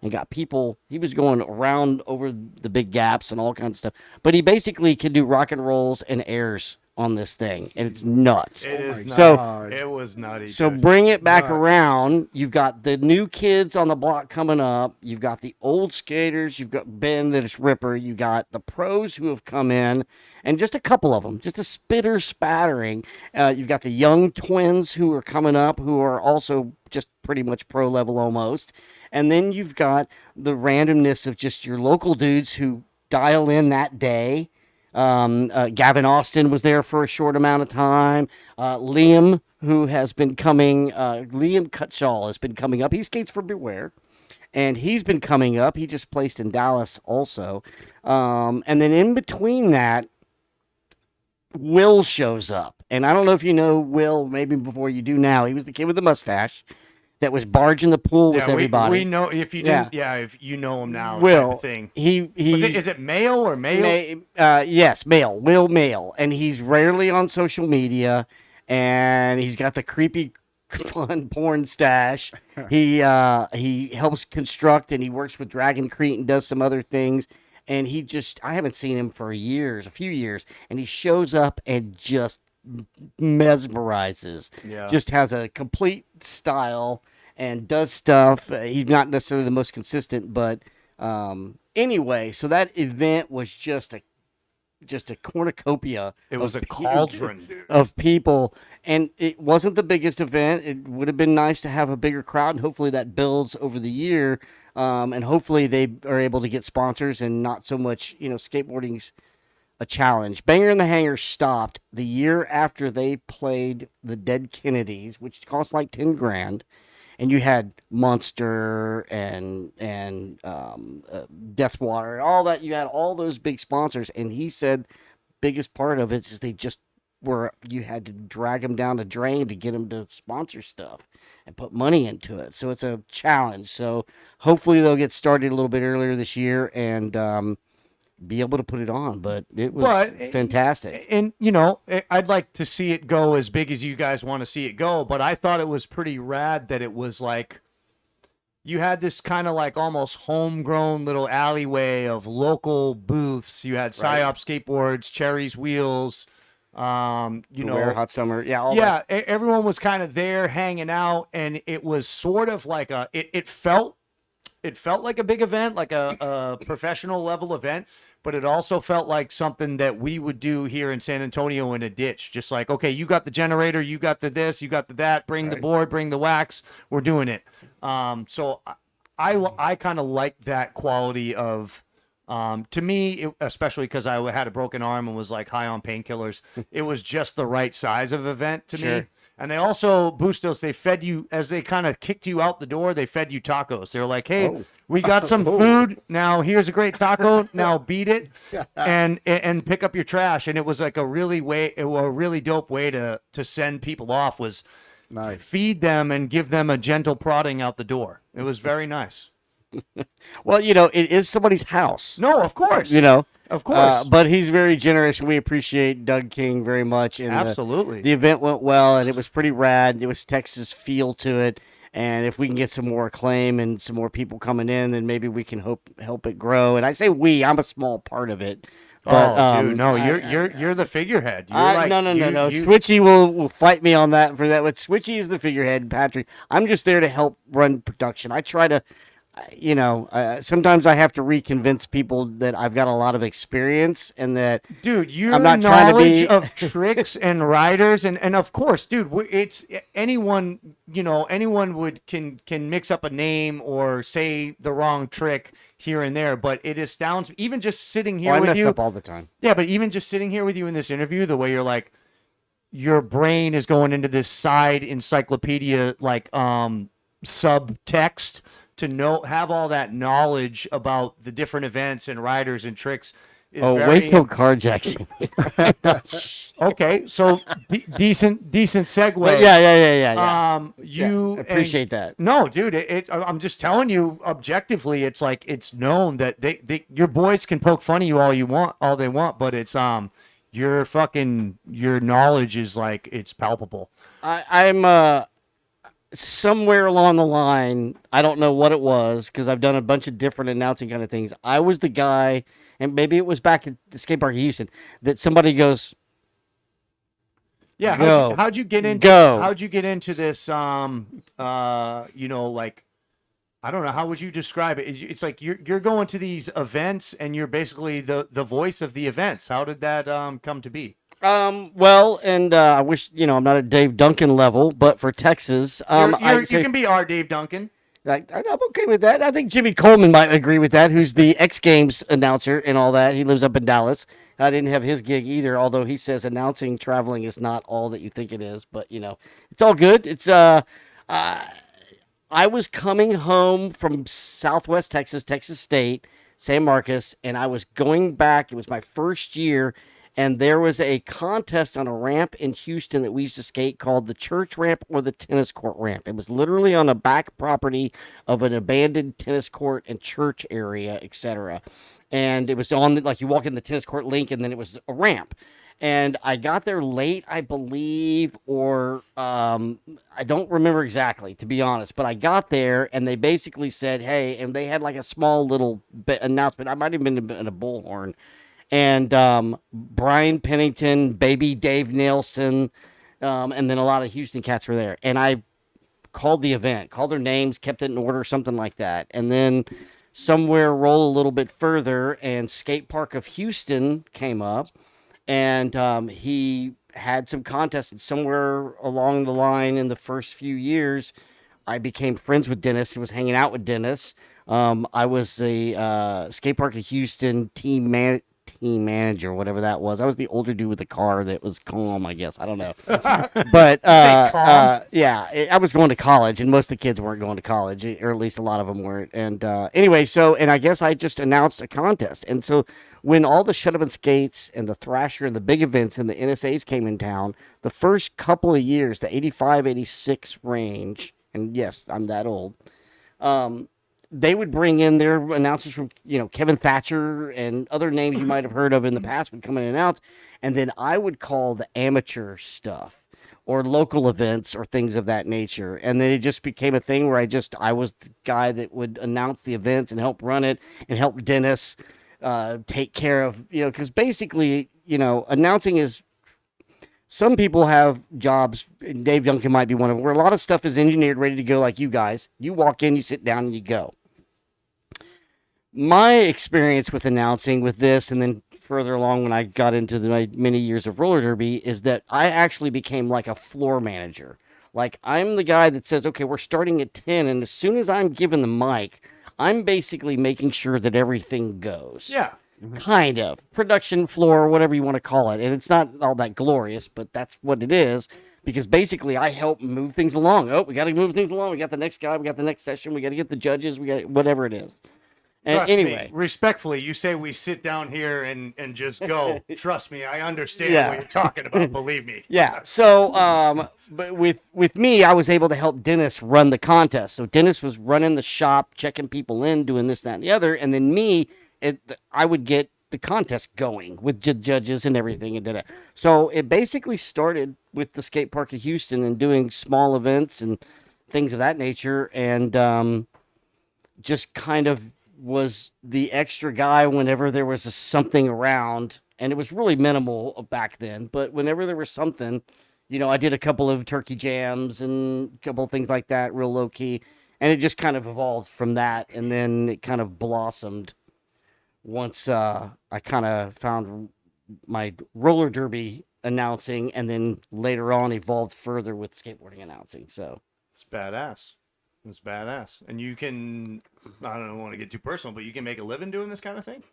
S2: and got people. He was going around over the big gaps and all kinds of stuff. But he basically can do rock and rolls and airs on this thing, and it's nuts.
S1: It is nuts.
S2: So
S1: It was nutty.
S2: so
S1: dude.
S2: bring it back around. You've got the new kids on the block coming up. You've got the old skaters. You've got Ben that is Ripper. You got the pros who have come in, and just a couple of them, just a spitter spattering. You've got the young twins who are coming up, who are also just pretty much pro level almost. And then you've got the randomness of just your local dudes who dial in that day. Gavin Austin was there for a short amount of time. Liam, who has been coming, Liam Cutshall has been coming up. He skates for Beware, and he's been coming up. He just placed in Dallas also. And then in between that, Will shows up. And I don't know if you know Will, maybe before you do now. He was the kid with the mustache that was barging the pool with everybody.
S1: We know if you didn't. Yeah, if you know him now.
S2: Will,
S1: type of thing.
S2: Is
S1: it male or male?
S2: Yes, male. Will Male, and he's rarely on social media, and he's got the creepy, fun porn stash. He helps construct, and he works with Dragon Crete and does some other things. And I haven't seen him for a few years, and he shows up and just mesmerizes.
S1: Yeah.
S2: Just has a complete style and does stuff. He's not necessarily the most consistent, but anyway, so that event was just a cornucopia.
S1: It was a cauldron, dude.
S2: Of people, and it wasn't the biggest event. It would have been nice to have a bigger crowd, and hopefully that builds over the year, and hopefully they are able to get sponsors and not so much, skateboarding's a challenge. Banger in the Hangar stopped the year after they played the Dead Kennedys, which cost like 10 grand. And you had Monster and Deathwater, all that. You had all those big sponsors. And he said biggest part of it is you had to drag them down the drain to get them to sponsor stuff and put money into it. So it's a challenge. So hopefully they'll get started a little bit earlier this year and be able to put it on, but it was fantastic.
S1: And I'd like to see it go as big as you guys want to see it go, but I thought it was pretty rad that it was like you had this kind of like almost homegrown little alleyway of local booths. You had Psyop skateboards, Cherry's wheels,
S2: Beware, Hot Summer,
S1: everyone was kind of there hanging out, and it was sort of like it felt like a big event, like a professional level event, but it also felt like something that we would do here in San Antonio in a ditch. Just like, okay, you got the generator, you got the this, you got the that, bring the board, bring the wax, we're doing it. So I kind of like that quality of, to me, especially because I had a broken arm and was like high on painkillers, it was just the right size of event to me. And they also, Bustos, they fed you, as they kind of kicked you out the door, they fed you tacos. They were like, hey, we got some food. Now here's a great taco. Now beat it and pick up your trash. And it was like a really dope way to send people off was feed them and give them a gentle prodding out the door. It was very nice.
S2: Well, it is somebody's house.
S1: No, of course. Of course.
S2: But he's very generous, and we appreciate Doug King very much. And
S1: Absolutely.
S2: The event went well, and it was pretty rad. It was Texas feel to it. And if we can get some more acclaim and some more people coming in, then maybe we can help it grow. And I say we, I'm a small part of it. But,
S1: dude, no, you're the figurehead. You're
S2: no. Switchy will fight me on that for that. But Switchy is the figurehead, Patrick. I'm just there to help run production. I try to. Sometimes I have to reconvince people that I've got a lot of experience and that,
S1: dude, your
S2: I'm not
S1: knowledge
S2: trying to be
S1: of tricks and riders and of course, dude, it's anyone can mix up a name or say the wrong trick here and there, but it astounds me. Even just sitting here
S2: I
S1: with
S2: mess
S1: you
S2: up all the time.
S1: Yeah, but even just sitting here with you in this interview, the way you're like, your brain is going into this side encyclopedia like subtext to have all that knowledge about the different events and riders and tricks.
S2: Wait till carjacks.
S1: Okay, so decent segue.
S2: But yeah.
S1: You
S2: appreciate that.
S1: No, dude, I'm just telling you objectively. It's like it's known that your boys can poke fun at you all they want, but it's your knowledge is like it's palpable.
S2: I'm somewhere along the line, I don't know what it was because I've done a bunch of different announcing kind of things. I was the guy, and maybe it was back at the skate park in Houston, that somebody goes,
S1: "Yeah,
S2: go.
S1: How'd you get into this? Like, I don't know. How would you describe it? It's like you're going to these events and you're basically the voice of the events. How did that come to be?
S2: I wish I'm not at Dave Duncan level, but for Texas,
S1: you can be our Dave Duncan.
S2: I'm okay with that. I think Jimmy Coleman might agree with that, who's the X Games announcer and all that. He lives up in Dallas. I didn't have his gig either, although he says announcing, traveling is not all that you think it is. But, it's all good. It's I was coming home from Southwest Texas, Texas State, San Marcos, and I was going back. It was my first year. And there was a contest on a ramp in Houston that we used to skate called the church ramp or the tennis court ramp. It was literally on the back property of an abandoned tennis court and church area, etc. And it was on, you walk in the tennis court link, and then it was a ramp. And I got there late, I believe, or I don't remember exactly, to be honest. But I got there, and they basically said, hey, and they had like a small little announcement. I might have been in a bullhorn. And Brian Pennington, Baby Dave Nelson, and then a lot of Houston cats were there. And I called the event, called their names, kept it in order, something like that. And then somewhere roll a little bit further, and Skate Park of Houston came up, and he had some contests. And somewhere along the line in the first few years, I became friends with Dennis and was hanging out with Dennis. I was the Skate Park of Houston team manager, whatever that was. I was the older dude with the car that was calm, I guess. I don't know. But I was going to college, and most of the kids weren't going to college, or at least a lot of them weren't. And anyway, and I guess I just announced a contest. And so when all the Shut Up and Skates and the Thrasher and the big events and the NSAs came in town, the first couple of years, the 85, 86 range, and yes, I'm that old, they would bring in their announcers from, Kevin Thatcher and other names you might have heard of in the past would come in and announce. And then I would call the amateur stuff or local events or things of that nature. And then it just became a thing where I was the guy that would announce the events and help run it and help Dennis take care of, because basically, announcing is, some people have jobs, and Dave Duncan might be one of them, where a lot of stuff is engineered, ready to go like you guys. You walk in, you sit down, and you go. My experience with announcing with this, and then further along when I got into my many years of roller derby, is that I actually became like a floor manager. Like, I'm the guy that says, okay, we're starting at 10, and as soon as I'm given the mic, I'm basically making sure that everything goes.
S1: Yeah.
S2: Kind of. Production floor, whatever you want to call it. And it's not all that glorious, but that's what it is. because basically I help move things along. Oh, we got to move things along. We got the next guy. We got the next session. We got to get the judges. We got whatever it is. And
S1: Trust
S2: anyway,
S1: me, respectfully, you say we sit down here and just go. Trust me, I understand
S2: Yeah.
S1: what you're talking about. Believe me.
S2: yeah. So, but with me, I was able to help Dennis run the contest. So Dennis was running the shop, checking people in, doing this, that, and the other, and then me, I would get the contest going with judges and everything, and did it. So it basically started with the skate park of Houston and doing small events and things of that nature, and just kind of was the extra guy whenever there was something around, and it was really minimal back then, but whenever there was something, I did a couple of turkey jams and a couple of things like that, real low key, and it just kind of evolved from that, and then it kind of blossomed once I kind of found my roller derby announcing, and then later on evolved further with skateboarding announcing. So
S1: It's badass. It's badass. And you can, I don't want to get too personal, but you can make a living doing this kind of thing?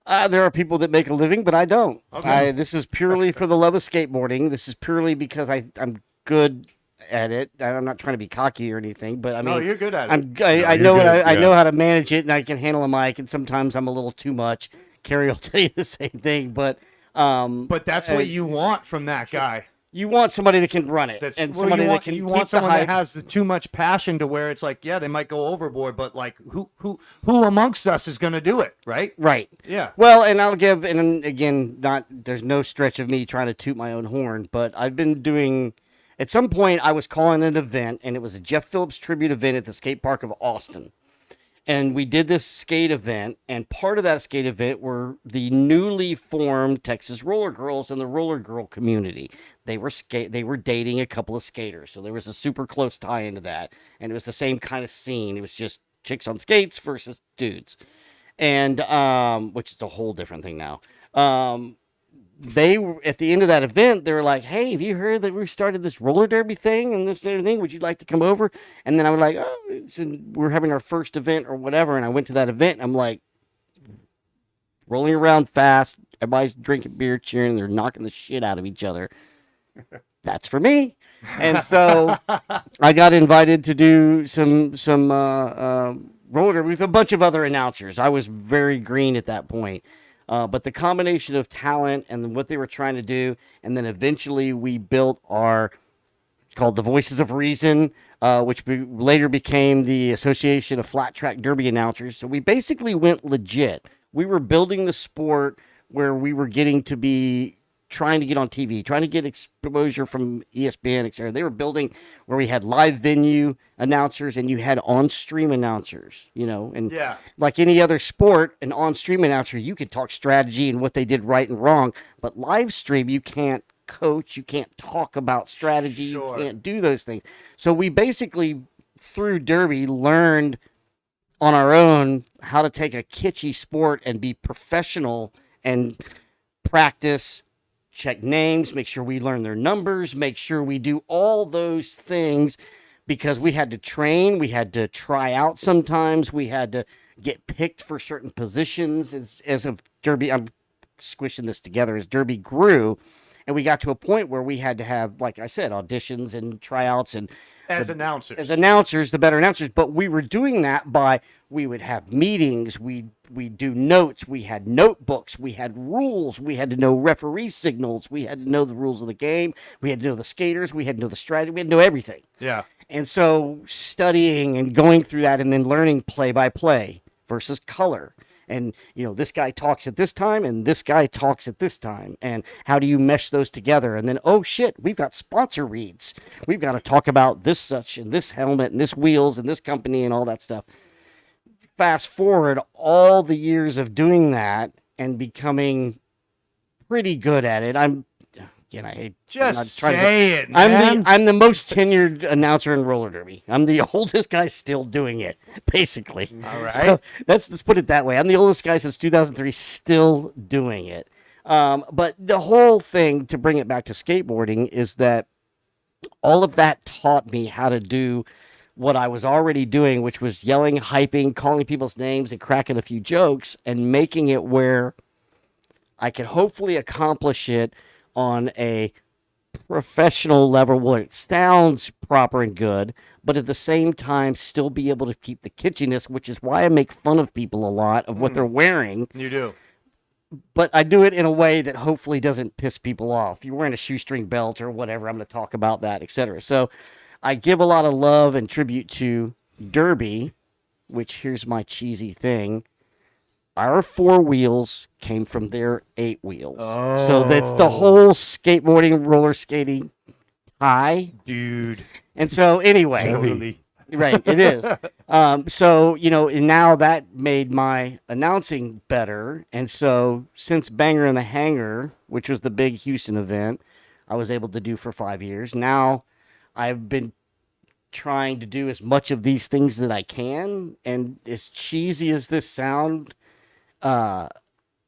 S2: there are people that make a living, but I don't.
S1: Okay.
S2: This is purely for the love of skateboarding. This is purely because I'm good at it. I'm not trying to be cocky or anything, but I mean,
S1: No, you're good at it.
S2: I
S7: you're
S2: know
S7: good,
S2: I
S7: yeah.
S2: know how to manage it, and I can handle a mic. And sometimes I'm a little too much. Carrie will tell you the same thing, but
S1: But that's what you want from that guy.
S2: you want somebody that can run it,
S1: That's
S2: and
S1: well,
S2: somebody
S1: you want,
S2: that can
S1: you
S2: keep
S1: want
S2: the
S1: someone
S2: hype.
S1: that has too much passion to where it's like, yeah, they might go overboard, but like, who amongst us is going to do it, right?
S2: Right.
S1: Yeah.
S2: Well, and I'll give, and again, there's no stretch of me trying to toot my own horn, but I've been doing, at some point, I was calling an event, and it was a Jeff Phillips tribute event at the skate park of Austin. And we did this skate event, and part of that skate event were the newly formed Texas Roller Girls and the Roller Girl community. They were dating a couple of skaters, so there was a super close tie into that, and it was the same kind of scene. It was just chicks on skates versus dudes, and which is a whole different thing now. They were at the end of that event. They were like, "Hey, have you heard that we started this roller derby thing and this and thing? Would you like to come over?" And then I was like, "Oh, we're having our first event or whatever." And I went to that event. And I'm like, rolling around fast. Everybody's drinking beer, cheering. They're knocking the shit out of each other. That's for me. And so I got invited to do some roller derby with a bunch of other announcers. I was very green at that point. But the combination of talent and what they were trying to do, and then eventually we built called the Voices of Reason, which later became the Association of Flat Track Derby Announcers. So we basically went legit. We were building the sport where we were getting to be trying to get on TV, trying to get exposure from ESPN, etc. They were building where we had live venue announcers and you had on-stream announcers, and
S1: Yeah.
S2: like any other sport, an on-stream announcer, you could talk strategy and what they did right and wrong, but live stream, you can't coach, you can't talk about strategy,
S1: Sure.
S2: you can't do those things. So we basically, through Derby, learned on our own how to take a kitschy sport and be professional and practice, check names, make sure we learn their numbers, make sure we do all those things, because we had to train, we had to try out sometimes, we had to get picked for certain positions as a Derby. I'm squishing this together as Derby grew, and we got to a point where we had to have, like I said, auditions and tryouts and
S1: As announcers.
S2: the better announcers. But we were doing that by, we would have meetings, we do notes, we had notebooks, we had rules, we had to know referee signals, we had to know the rules of the game, we had to know the skaters, we had to know the strategy, we had to know everything.
S1: Yeah.
S2: And so studying and going through that and then learning play by play versus color. And, this guy talks at this time and this guy talks at this time. And how do you mesh those together? And then, oh shit, we've got sponsor reads. We've got to talk about this such and this helmet and this wheels and this company and all that stuff. Fast forward all the years of doing that and becoming pretty good at it. I'm not
S1: Just
S2: trying to-
S1: say it, man.
S2: I'm the most tenured announcer in roller derby. I'm the oldest guy still doing it, basically.
S1: All right.
S2: So let's put it that way. I'm the oldest guy since 2003, still doing it. But the whole thing, to bring it back to skateboarding, is that all of that taught me how to do what I was already doing, which was yelling, hyping, calling people's names, and cracking a few jokes, and making it where I could hopefully accomplish it on a professional level where it sounds proper and good, but at the same time still be able to keep the kitschiness, which is why I make fun of people a lot of what they're wearing.
S1: You do.
S2: But I do it in a way that hopefully doesn't piss people off. You're wearing a shoestring belt or whatever, I'm going to talk about that, etc. So I give a lot of love and tribute to Derby, which here's my cheesy thing. Our 4 wheels came from their 8 wheels.
S1: Oh.
S2: So that's the whole skateboarding, roller skating tie.
S1: Dude.
S2: And so anyway,
S1: Totally.
S2: right, it is. So, and now that made my announcing better. And so since Banger in the Hangar, which was the big Houston event, I was able to do for 5 years. Now I've been trying to do as much of these things that I can. And as cheesy as this sound,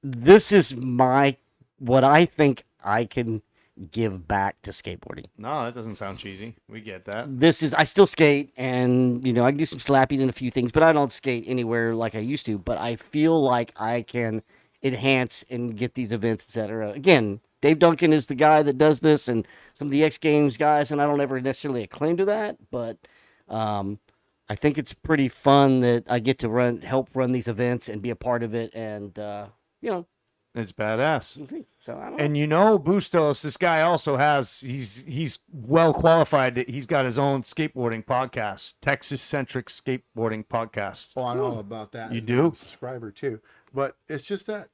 S2: this is what I think I can give back to skateboarding.
S1: No, that doesn't sound cheesy. We get that.
S2: I still skate and, I can do some slappies and a few things, but I don't skate anywhere like I used to. But I feel like I can enhance and get these events, etc. Again, Dave Duncan is the guy that does this and some of the X Games guys, and I don't ever necessarily claim to that, but I think it's pretty fun that I get to help run these events and be a part of it, and
S1: It's badass.
S2: we'll see. So I don't know.
S1: And Bustos, this guy also he's well qualified. He's got his own skateboarding podcast, Texas centric skateboarding podcast.
S3: Oh, I know all about that.
S1: You
S3: And
S1: do?
S3: I'm a subscriber too. But it's just that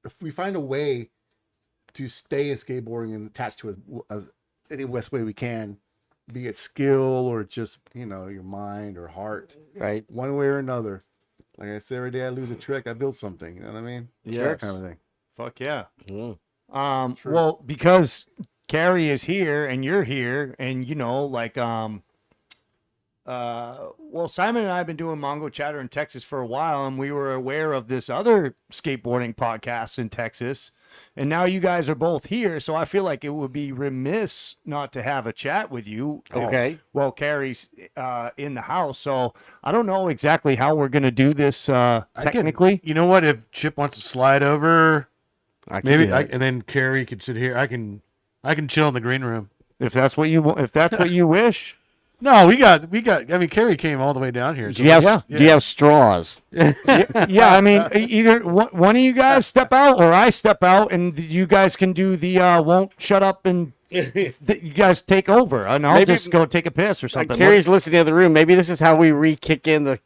S3: if we find a way to stay in skateboarding and attach to it as any best way we can, be it skill or just, your mind or heart,
S2: Right.
S3: one way or another. Like I say, every day I lose a trick, I build something. You know what I mean?
S1: Yes.
S3: That kind of thing.
S1: Fuck yeah.
S2: Mm.
S3: True.
S1: Well, because Carrie is here and you're here, and Simon and I have been doing Mongochatter in Texas for a while, and we were aware of this other skateboarding podcast in Texas, and now you guys are both here, so I feel like it would be remiss not to have a chat with you.
S2: Okay.
S1: Well, Carrie's in the house, so I don't know exactly how we're gonna do this technically.
S7: You know what? If Chip wants to slide over,
S2: I can
S7: maybe,
S2: do that.
S7: and then Carrie could sit here. I can chill in the green room.
S1: If that's what you wish.
S7: No, we got. I mean, Carrie came all the way down here. So
S2: Do you have straws?
S1: Yeah, I mean, either one of you guys step out or I step out, and you guys can do the won't shut up and you guys take over, and I'll
S2: Maybe-
S1: just go take a piss or something.
S2: Carrie's listening in the room. Maybe this is how we re-kick in the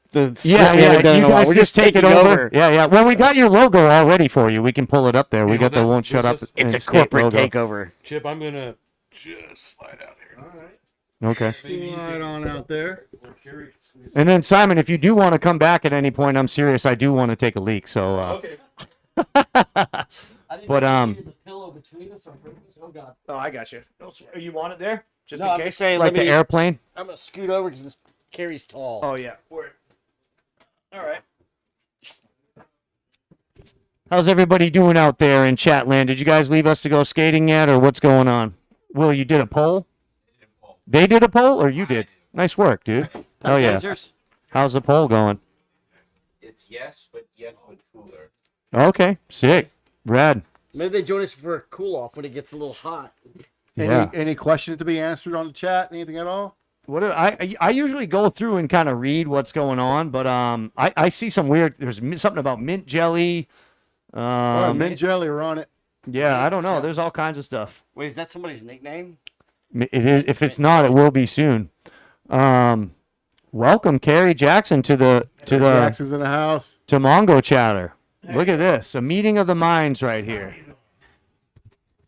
S1: Yeah,
S2: we haven't done in
S1: you
S2: a while.
S1: guys
S2: We're
S1: just take it
S2: taking
S1: over. Yeah. Well, we got your logo all ready for you. We can pull it up there. We
S3: You
S1: got
S3: know
S1: the
S3: that-
S1: won't shut up.
S3: this is-
S1: and
S2: It's a
S1: skate
S2: corporate
S1: logo.
S2: takeover.
S3: Chip, I'm going to just slide out here. All right.
S1: Okay.
S3: Slide on out there.
S1: And then Simon, if you do want to come back at any point, I'm serious. I do want to take a leak. So.
S3: Okay.
S1: But,
S2: the pillow between us. Oh God.
S1: Oh, I got you. You want it there, just
S2: No,
S1: in
S2: I'm
S1: case,
S2: just saying,
S1: like
S2: let
S1: the
S2: me-
S1: airplane.
S2: I'm gonna scoot over because this Carrie's tall.
S1: Oh yeah. All right. How's everybody doing out there in chat land? Did you guys leave us to go skating yet, or what's going on? Will, you did a poll? They did a poll, or you did? Nice work, dude. Oh yeah. How's the poll going?
S5: It's yes, but cooler.
S1: Okay, sick, rad.
S2: Maybe they join us for a cool off when it gets a little hot.
S1: Yeah.
S3: Any questions to be answered on the chat? Anything at all?
S1: What I usually go through and kind of read what's going on, but I see some weird. There's something about mint jelly.
S3: Mint jelly, we're on it.
S1: Yeah, I don't know. There's all kinds of stuff.
S2: Wait, is that somebody's nickname?
S1: It is, if it's not, it will be soon. Welcome, Carrie Jackson, to
S3: Jackson's in the house.
S1: Mongochatter. Look at this, a meeting of the minds right here.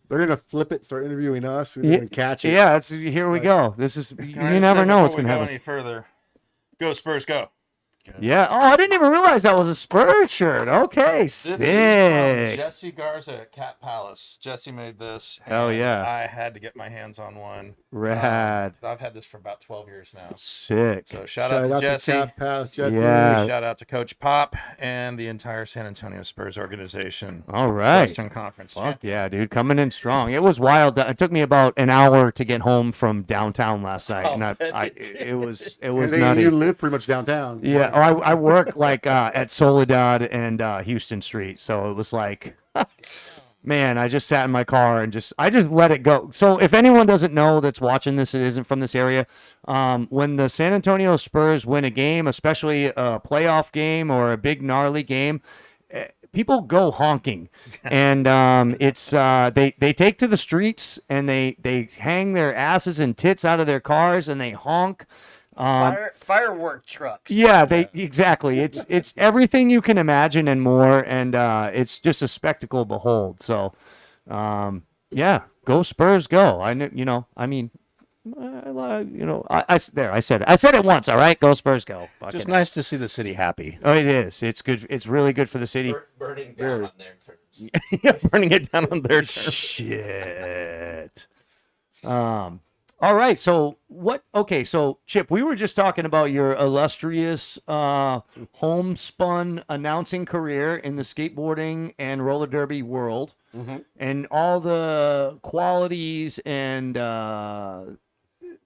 S3: They're gonna flip it, start interviewing us. We're
S1: Yeah,
S3: gonna catch it.
S1: yeah, here we go. This is you never know what's gonna happen.
S8: Any further? Go Spurs, go!
S1: Yeah. Oh, I didn't even realize that was a Spurs shirt. Okay,
S8: This is from
S1: sick.
S8: Jesse Garza at Cat Palace. Jesse made this.
S1: Hell
S8: and
S1: yeah.
S8: I had to get my hands on one.
S1: Rad.
S8: I've had this for about 12 years now.
S1: Sick.
S8: So shout out to Jesse.
S3: Cat Palace, Jesse.
S1: Yeah.
S8: Shout out to Coach Pop and the entire San Antonio Spurs organization.
S1: All right.
S8: Western Conference.
S1: Fuck yeah, dude, coming in strong. It was wild. It took me about an hour to get home from downtown last night, and it was
S3: And
S1: nutty.
S3: you live pretty much downtown.
S1: Yeah, I work like at Soledad and Houston Street, so it was like man, I just sat in my car and I just let it go. So if anyone doesn't know that's watching this, it isn't from this area. When the San Antonio Spurs win a game, especially a playoff game or a big gnarly game, people go honking, and it's they take to the streets and they hang their asses and tits out of their cars and they honk.
S2: Firework trucks.
S1: Yeah, exactly. It's everything you can imagine and more, and it's just a spectacle to behold. So, yeah, go Spurs, go. I mean, I said it once. All right, go Spurs, go. Fuck
S8: Just
S1: it.
S8: nice to see the city happy.
S1: Oh, it is. It's good. It's really good for the city.
S5: Burning down on their terms.
S8: Yeah, burning it down on their terms.
S1: Shit. All right. So okay. So Chip, we were just talking about your illustrious homespun announcing career in the skateboarding and roller derby world, and all the qualities and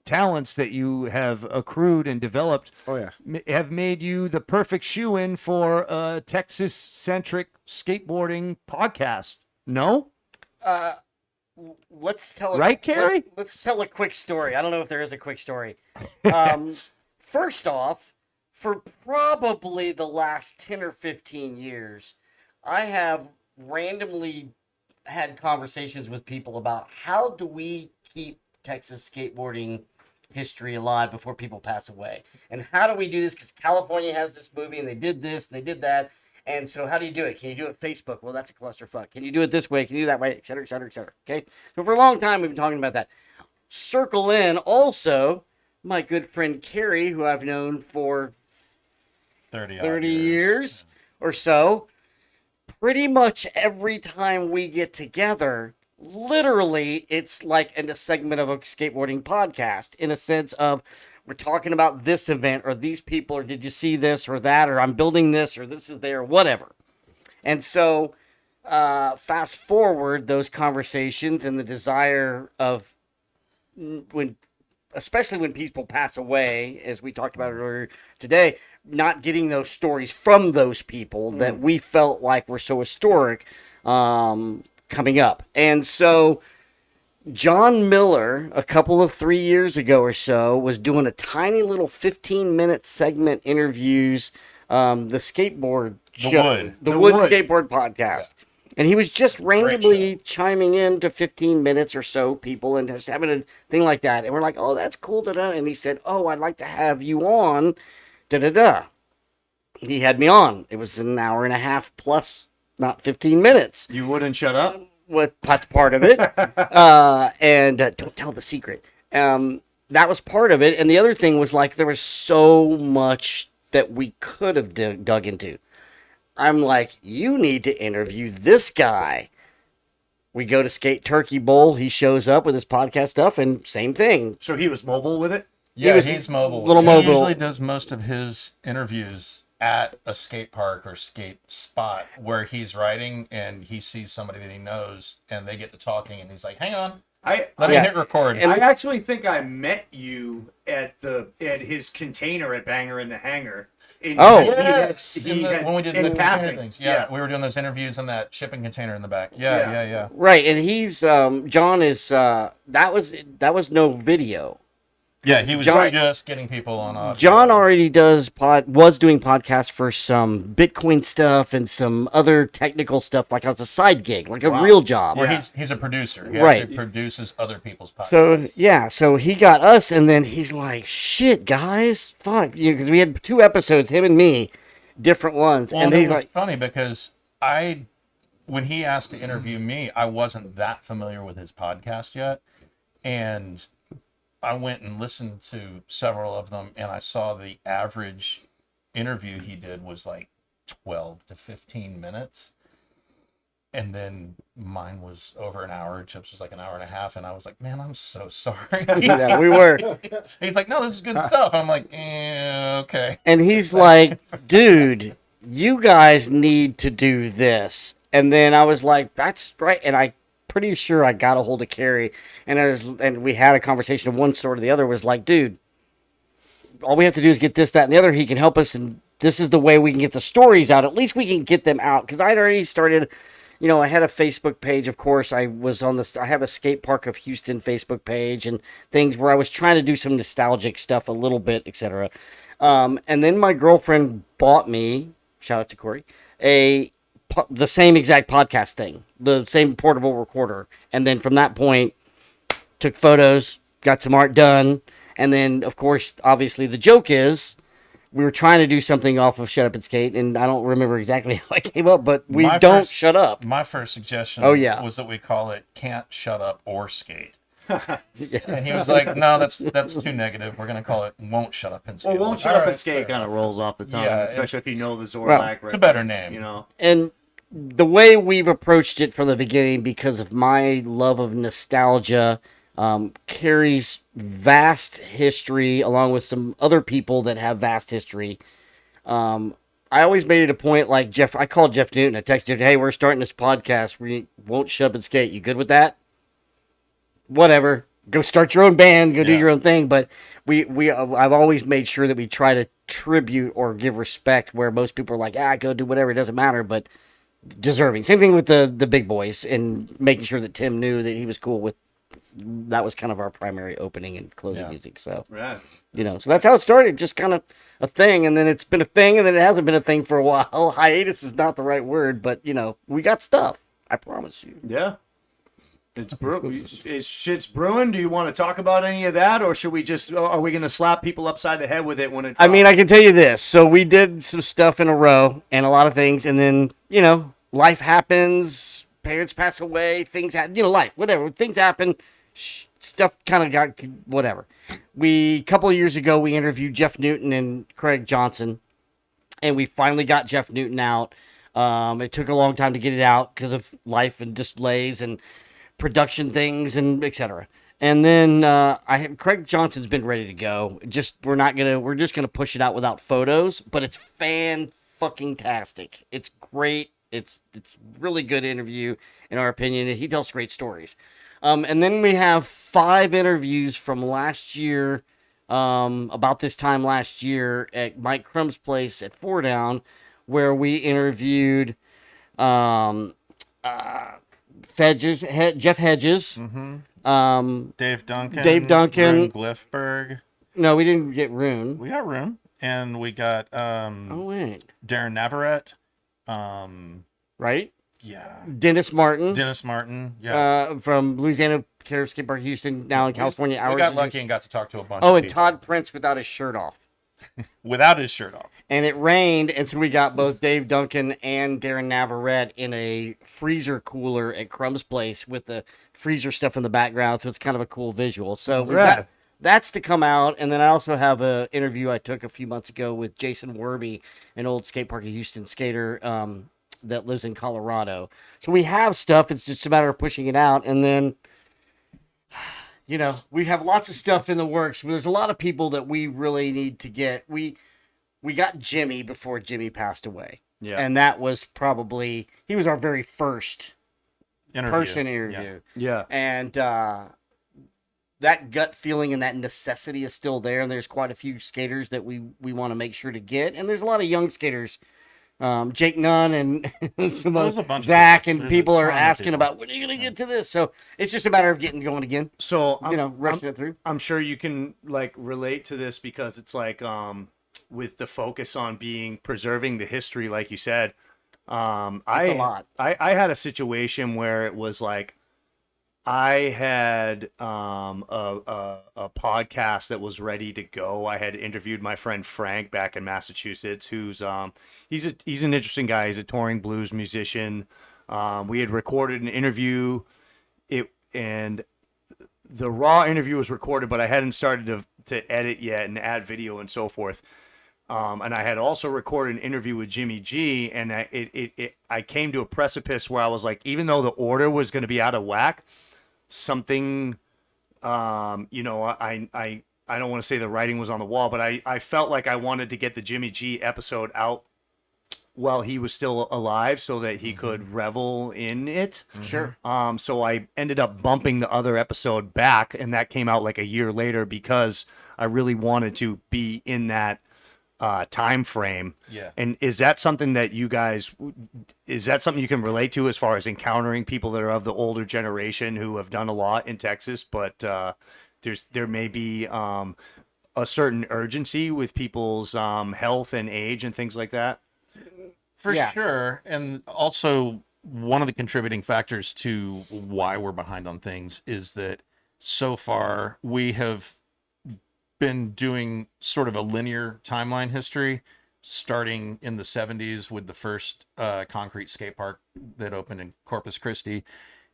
S1: talents that you have accrued and developed.
S7: Oh yeah.
S1: Have made you the perfect shoe-in for a Texas-centric skateboarding podcast. No?
S2: Let's tell
S1: Right, Carrie?
S2: Let's tell a quick story. I don't know if there is a quick story. First off, for probably the last 10 or 15 years, I have randomly had conversations with people about how do we keep Texas skateboarding history alive before people pass away, and how do we do this, because California has this movie and they did this and they did that, and so how do you do it? Can you do it Facebook? Well, that's a clusterfuck. Can you do it this way? Can you do that way? Et cetera, et cetera, et cetera. Okay, so for a long time we've been talking about that. Circle in also my good friend Carrie, who I've known for 30 years or so. Pretty much every time we get together, literally, it's like in a segment of a skateboarding podcast, in a sense of we're talking about this event or these people, or did you see this or that, or I'm building this or this is there, whatever. And so fast forward those conversations and the desire of especially when people pass away, as we talked about earlier today, not getting those stories from those people that we felt like were so historic coming up. And so John Miller, a couple of 3 years ago or so, was doing a tiny little 15-minute segment interviews, the skateboard show, the Wood Skateboard Podcast. And he was just randomly chiming in to 15 minutes or so people and just having a thing like that. And we're like, oh, that's cool. Da-da. And he said, oh, I'd like to have you on. Da-da-da. He had me on. It was an hour and a half plus, not 15 minutes.
S1: You wouldn't shut up?
S2: That's part of it. And don't tell the secret. That was part of it. And the other thing was like there was so much that we could have dug into. I'm like, you need to interview this guy. We go to Skate Turkey Bowl. He shows up with his podcast stuff, and same thing.
S1: So he was mobile with it?
S8: Yeah, he's mobile.
S2: Little
S8: he
S2: mobile.
S8: usually does most of his interviews at a skate park or skate spot where he's riding and he sees somebody that he knows and they get to talking and he's like, hang on, let me hit record.
S1: And I actually think I met you at his container at Banger in the Hangar.
S8: When we did
S1: in
S8: the
S1: passing.
S8: things. Yeah, we were doing those interviews in that shipping container in the back. Yeah.
S2: Right, and he's John is that was no video.
S8: Yeah, he was just getting people on audio.
S2: John already was doing podcasts for some Bitcoin stuff and some other technical stuff, like as a side gig, like a real job.
S8: Where he's a producer. He
S2: Right.
S8: actually produces other people's podcasts.
S2: So he got us, and then he's like, "Shit, guys, fuck," because we had 2 episodes, him and me, different ones,
S8: Well,
S2: and
S8: it
S2: he's
S8: was
S2: like,
S8: funny because when he asked to interview me, I wasn't that familiar with his podcast yet, and I went and listened to several of them, and I saw the average interview he did was like 12 to 15 minutes. And then mine was over an hour. Chips was like an hour and a half. And I was like, man, I'm so sorry.
S2: "Yeah, we were."
S8: He's like, no, this is good stuff. I'm like, okay.
S2: And he's like, "Dude, you guys need to do this." And then I was like, "That's right." And I pretty sure I got a hold of Carrie, and we had a conversation of one sort or the other. Was like, "Dude, all we have to do is get this, that, and the other. He can help us, and this is the way we can get the stories out. At least we can get them out." Because I'd already started, I had a Facebook page. Of course, I was on this. I have a Skate Park of Houston Facebook page and things where I was trying to do some nostalgic stuff a little bit, etc. And then my girlfriend bought me, shout out to Corey, the same exact podcast thing, the same portable recorder. And then from that point, took photos, got some art done. And then, of course, obviously the joke is we were trying to do something off of Shut Up and Skate, and I don't remember exactly how I came up, but we don't shut up.
S8: My first suggestion was that we call it Can't Shut Up or Skate.
S2: Yeah.
S8: And he was like, no, that's too negative. We're going to call it Won't Shut Up and Skate.
S1: Well, Won't Shut Up and Skate kind of rolls off the tongue,
S8: Yeah,
S1: especially if you know the Zorlak.
S8: it's a better name.
S2: And the way we've approached it from the beginning, because of my love of nostalgia, Carrie's vast history, along with some other people that have vast history. I always made it a point, like Jeff, I called Jeff Newton. I texted, hey, we're starting this podcast. We won't shut up and skate. You good with that? Whatever. Go start your own band. Go do your own thing. But I've always made sure that we try to tribute or give respect where most people are like, go do whatever. It doesn't matter. But deserving. Same thing with the big boys and making sure that Tim knew that he was cool with. That was kind of our primary opening and closing music. So, so that's how it started. Just kind of a thing. And then it's been a thing. And then it hasn't been a thing for a while. Hiatus is not the right word, but we got stuff. I promise you.
S1: Yeah. Shit's brewing. Do you want to talk about any of that, or should we are we going to slap people upside the head with it when it drops?
S2: I mean, I can tell you this. So we did some stuff in a row and a lot of things. And then, life happens. Parents pass away. Things happen. Life, whatever. Things happen. Stuff kind of got whatever. A couple of years ago, we interviewed Jeff Newton and Craig Johnson, and we finally got Jeff Newton out. It took a long time to get it out because of life and delays and production things and etc. And then Craig Johnson's been ready to go. We're just gonna push it out without photos, but it's fan-fucking-tastic. It's great. It's really good interview in our opinion. He tells great stories. And then we have 5 interviews from last year, about this time last year at Mike Crumb's place at Four Down, where we interviewed Jeff Hedges,
S8: Dave Duncan,
S2: Rune
S8: Gliffberg.
S2: No, we didn't get Rune.
S8: We got Rune, and we got Darren Navarrete.
S2: Right?
S8: Yeah.
S2: Dennis Martin.
S8: Yeah.
S2: From Louisiana Skate Park, Houston, now in California.
S8: We got lucky and got to talk to a bunch of
S2: people. Oh, and
S8: people.
S2: Todd Prince without his shirt off.
S8: Without his shirt off.
S2: And it rained, and so we got both Dave Duncan and Darren Navarrete in a freezer cooler at Crumb's place with the freezer stuff in the background, so it's kind of a cool visual. So that's to come out, and then I also have an interview I took a few months ago with Jason Werby, an old Skate Park of Houston skater that lives in Colorado. So we have stuff. It's just a matter of pushing it out, and then we have lots of stuff in the works. There's a lot of people that we really need to get. We got Jimmy before Jimmy passed away. Yeah. And that was he was our very first person interview.
S1: Yeah.
S2: And that gut feeling and that necessity is still there. And there's quite a few skaters that we want to make sure to get. And there's a lot of young skaters. Jake Nunn and Zach and people are asking about when are you going to get to this. So it's just a matter of getting going again.
S1: So
S2: rushing it through.
S1: I'm sure you can relate to this because it's with the focus on preserving the history, like you said. I had a situation where it was I had a podcast that was ready to go. I had interviewed my friend Frank back in Massachusetts, who's he's an interesting guy. He's a touring blues musician. We had recorded an interview, and the raw interview was recorded, but I hadn't started to edit yet and add video and so forth. And I had also recorded an interview with Jimmy G, and I came to a precipice where I was like, even though the order was going to be out of whack, something, I don't want to say the writing was on the wall, but I felt like I wanted to get the Jimmy G episode out while he was still alive so that he could revel in it.
S2: Sure.
S1: So I ended up bumping the other episode back, and that came out a year later because I really wanted to be in that time frame.
S8: Yeah.
S1: And is that something that you guys, is that something you can relate to as far as encountering people that are of the older generation who have done a lot in Texas, but there may be a certain urgency with people's health and age and things like that?
S8: For
S2: Yeah.
S8: sure. And also, one of the contributing factors to why we're behind on things is that so far we have been doing sort of a linear timeline history, starting in the 70s with the first concrete skate park that opened in Corpus Christi,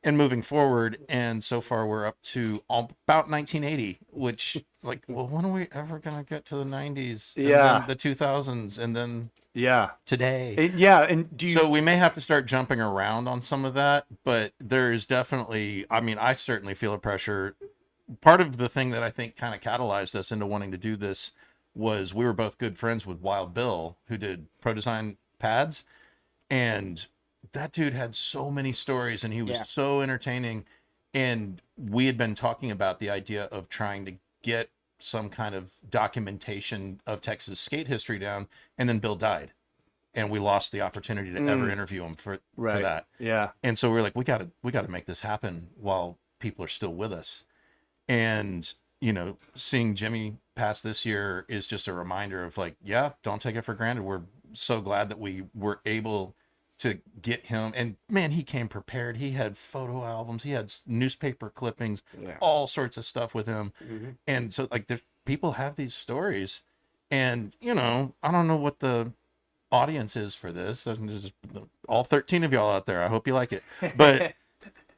S8: and moving forward. And so far we're up to about 1980, which, like, well, when are we ever going to get to the 90s? And
S1: Yeah.
S8: then the 2000s, and then
S1: Yeah.
S8: today.
S1: Yeah. And do you,
S8: So we may have to start jumping around on some of that, but there is definitely, I mean, I certainly feel a pressure. Part of the thing that I think kind of catalyzed us into wanting to do this was we were both good friends with Wild Bill, who did Pro Design pads, and that dude had so many stories and he was
S2: Yeah.
S8: so entertaining. And we had been talking about the idea of trying to get some kind of documentation of Texas skate history down, and then Bill died. And we lost the opportunity to ever interview him for that.
S1: Yeah.
S8: And so we were like, we gotta make this happen while people are still with us. And, you know, seeing Jimmy pass this year is just a reminder of, like, yeah, don't take it for granted. We're so glad that we were able to get him. And man, he came prepared. He had photo albums, he had newspaper clippings, all sorts of stuff with him. And so, like, people have these stories, and, you know, I don't know what the audience is for this. There's all 13 of y'all out there, I hope you like it, but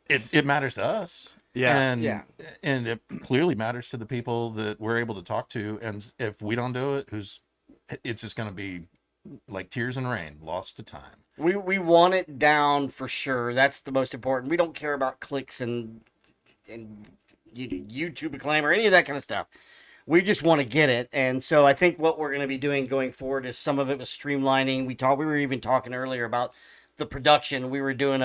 S8: it matters to us.
S1: Yeah.
S8: And it clearly matters to the people that we're able to talk to. And if we don't do it, it's just going to be like tears and rain, lost to time.
S2: We want it down for sure. That's the most important. We don't care about clicks and YouTube acclaim or any of that kind of stuff. We just want to get it. And so I think what we're going to be doing going forward is some of it was streamlining. We were even talking earlier about the production. We were doing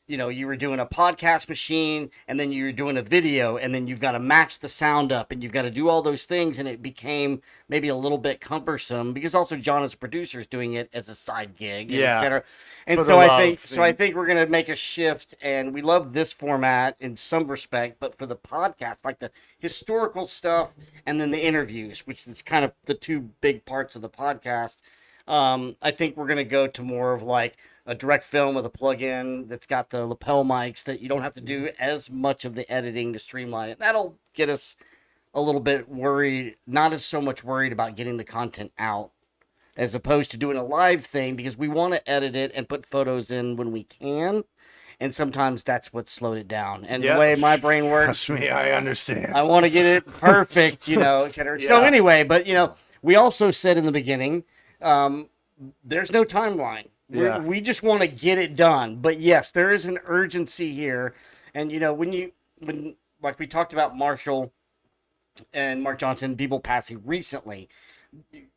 S2: you were doing a podcast machine, and then you were doing a video, and then you've got to match the sound up, and you've got to do all those things, and it became maybe a little bit cumbersome because also John as a producer is doing it as a side gig, and
S1: Yeah.
S2: et cetera. And
S1: For the
S2: so I
S1: love
S2: think we're gonna make a shift, and we love this format in some respect, but for the podcast, like the historical stuff and then the interviews, which is kind of the two big parts of the podcast. I think we're gonna go to more of like a direct film with a plug-in that's got the lapel mics that you don't have to do as much of the editing to streamline it. That'll get us a little bit worried, not as so much worried about getting the content out as opposed to doing a live thing, because we want to edit it and put photos in when we can. And sometimes that's what slowed it down. And
S1: Yeah.
S2: the way my brain works,
S1: Trust me, I understand.
S2: I want to get it perfect, et cetera. So
S1: Yeah.
S2: anyway, but we also said in the beginning, there's no timeline.
S1: Yeah.
S2: We just want to get it done. But yes, there is an urgency here. And when like we talked about Marshall and Mark Johnson, people passing recently,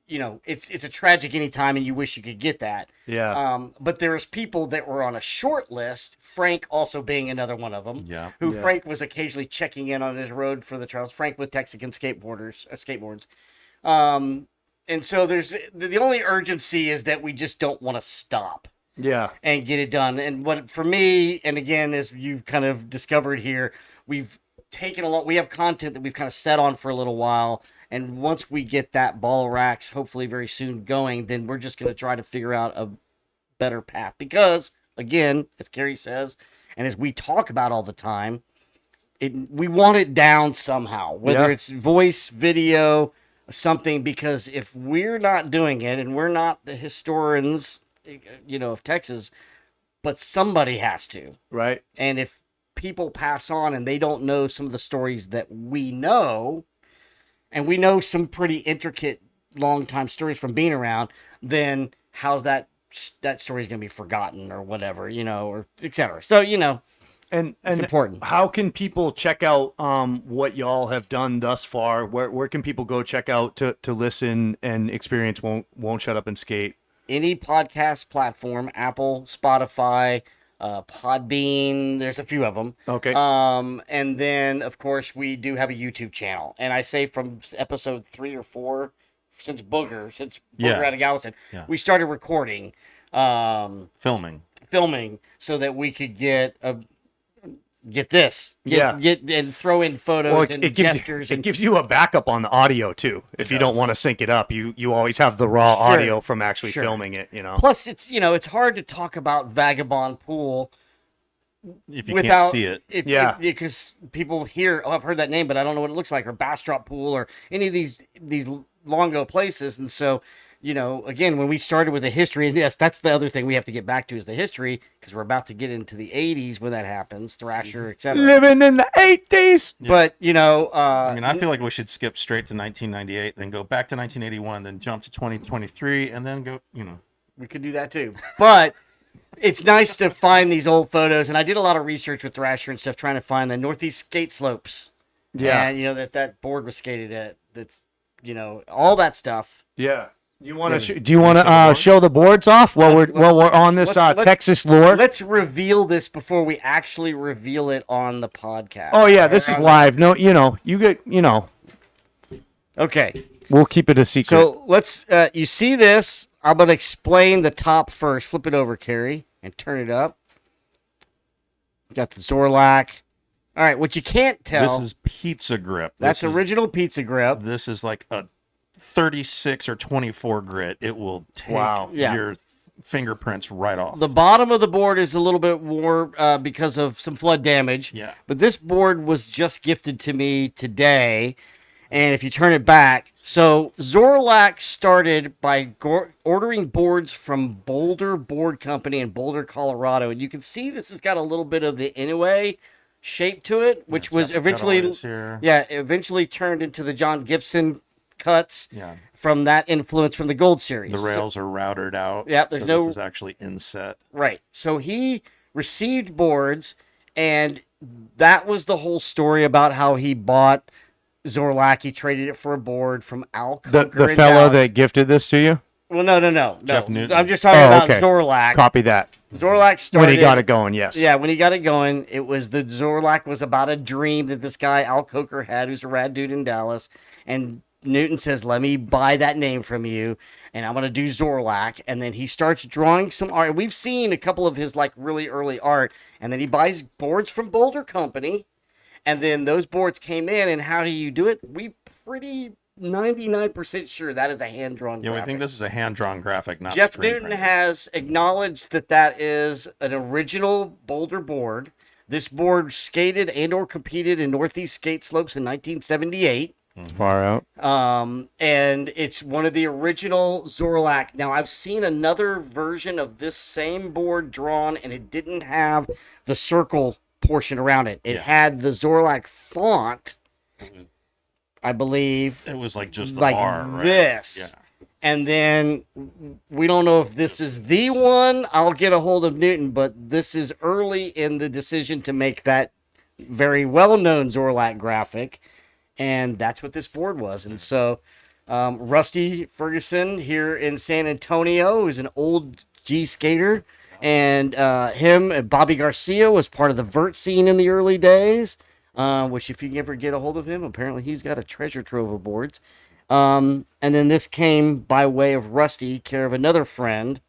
S2: it's a tragic anytime, and you wish you could get that.
S1: Yeah.
S2: But there's people that were on a short list, Frank also being another one of them.
S8: Yeah.
S2: Who
S1: Yeah.
S2: Frank was occasionally checking in on his road for the trails. Frank with Texican skateboards. And so there's the only urgency is that we just don't want to stop
S1: Yeah.
S2: and get it done. And what for me, and again, as you've kind of discovered here, we've taken a lot. We have content that we've kind of set on for a little while, and once we get that ball of racks, hopefully very soon going, then we're just going to try to figure out a better path. Because again, as Carrie says, and as we talk about all the time, we want it down somehow, whether
S1: Yeah.
S2: it's voice, video, something. Because if we're not doing it, and we're not the historians, of Texas, but somebody has to.
S1: Right.
S2: And if people pass on and they don't know some of the stories that we know, and we know some pretty intricate, long time stories from being around, then how's that story is going to be forgotten or whatever, or et cetera. So,
S1: And
S2: it's important.
S1: How can people check out what y'all have done thus far? Where can people go check out to listen and experience Won't Shut Up and Skate?
S2: Any podcast platform, Apple, Spotify, Podbean, there's a few of them.
S1: Okay.
S2: And then, of course, we do have a YouTube channel. And I say from episode 3 or 4, since Booger
S8: Yeah.
S2: out of Galveston.
S8: Yeah.
S2: We started recording,
S8: Filming.
S2: so that we could get this,
S1: Yeah.
S2: get and throw in photos
S1: Well,
S2: and
S1: it gives
S2: gestures.
S1: you,
S2: and
S1: it gives you a backup on the audio too. If you don't
S8: does.
S1: want to sync it up, you always have the raw
S2: Sure.
S1: audio from actually
S2: Sure.
S1: filming it. You know.
S2: Plus, it's hard to talk about Vagabond Pool
S8: If you
S2: without
S8: can't see it.
S2: because people hear, oh, I've heard that name, but I don't know what it looks like, or Bastrop Pool, or any of these Longo places. And so, again, when we started with the history, and yes, that's the other thing we have to get back to is the history, because we're about to get into the 80s when that happens, Thrasher, etc.
S1: Living in the 80s.
S2: But
S8: I mean, I feel like we should skip straight to 1998, then go back to 1981, then jump to 2023, and then go,
S2: we could do that too. But it's nice to find these old photos, and I did a lot of research with Thrasher and stuff, trying to find the Northeast skate slopes.
S1: Yeah.
S2: And that board was skated at. That's all that stuff.
S1: Yeah. Do you want to show the boards off while
S2: Let's-
S1: we're on this
S2: let's-
S1: Texas lore?
S2: Let's reveal this before we actually reveal it on the podcast.
S1: Oh yeah, this is live. No,
S2: Okay.
S1: we'll keep it a secret.
S2: So let's. You see this? I'm gonna explain the top first. Flip it over, Carrie, and turn it up. Got the Zorlak. All right. What you can't tell.
S8: this is pizza grip.
S2: That's
S8: This is-
S2: original pizza grip.
S8: This is like a 36 or 24 grit. It will take
S2: Yeah.
S8: your fingerprints right off.
S2: The bottom of the board is a little bit worn because of some flood damage.
S8: Yeah.
S2: But this board was just gifted to me today. And if you turn it back, so Zorlak started by ordering boards from Boulder Board Company in Boulder, Colorado. And you can see this has got a little bit of the Inoue shape to it, which was eventually, eventually turned into the John Gibson cuts
S8: Yeah.
S2: from that influence from the Gold Series.
S8: The rails are routed out.
S2: Yep, there's
S8: so
S2: no-
S8: This is actually inset.
S2: Right. So he received boards, and that was the whole story about how he bought Zorlak. He traded it for a board from Al
S1: the
S2: Coker in
S1: fellow
S2: Dallas.
S1: that gifted this to you,
S2: Well, no.
S8: Jeff Newton.
S2: I'm just talking
S1: Oh,
S2: about
S1: okay.
S2: Zorlak.
S1: copy that.
S2: Zorlak started
S1: When he got it going, yes.
S2: Yeah, when he got it going, it was the Zorlak was about a dream that this guy Al Coker had, who's a rad dude in Dallas, and Newton says, "Let me buy that name from you, and I'm gonna do Zorlak." And then he starts drawing some art. We've seen a couple of his really early art, and then he buys boards from Boulder Company, and then those boards came in. And how do you do it? We pretty 99% sure that is a hand drawn.
S8: Yeah, we think this is a hand-drawn graphic, not
S2: Jeff
S8: screen
S2: Newton
S8: printed.
S2: has acknowledged that that is an original Boulder board. This board skated and or competed in Northeast skate slopes in 1978.
S1: Far out.
S2: And it's one of the original Zorlak. Now, I've seen another version of this same board drawn, and it didn't have the circle portion around it. It had the Zorlak font, I believe,
S8: It was like just the
S2: like
S8: bar, right?
S2: this.
S8: Yeah.
S2: And then we don't know if this is the one. I'll get a hold of Newton, but this is early in the decision to make that very well-known Zorlak graphic, and that's what this board was. And so Rusty Ferguson here in San Antonio, who's an old G skater, and him and Bobby Garcia was part of the vert scene in the early days, which if you ever get a hold of him, apparently he's got a treasure trove of boards. And then this came by way of Rusty, care of another friend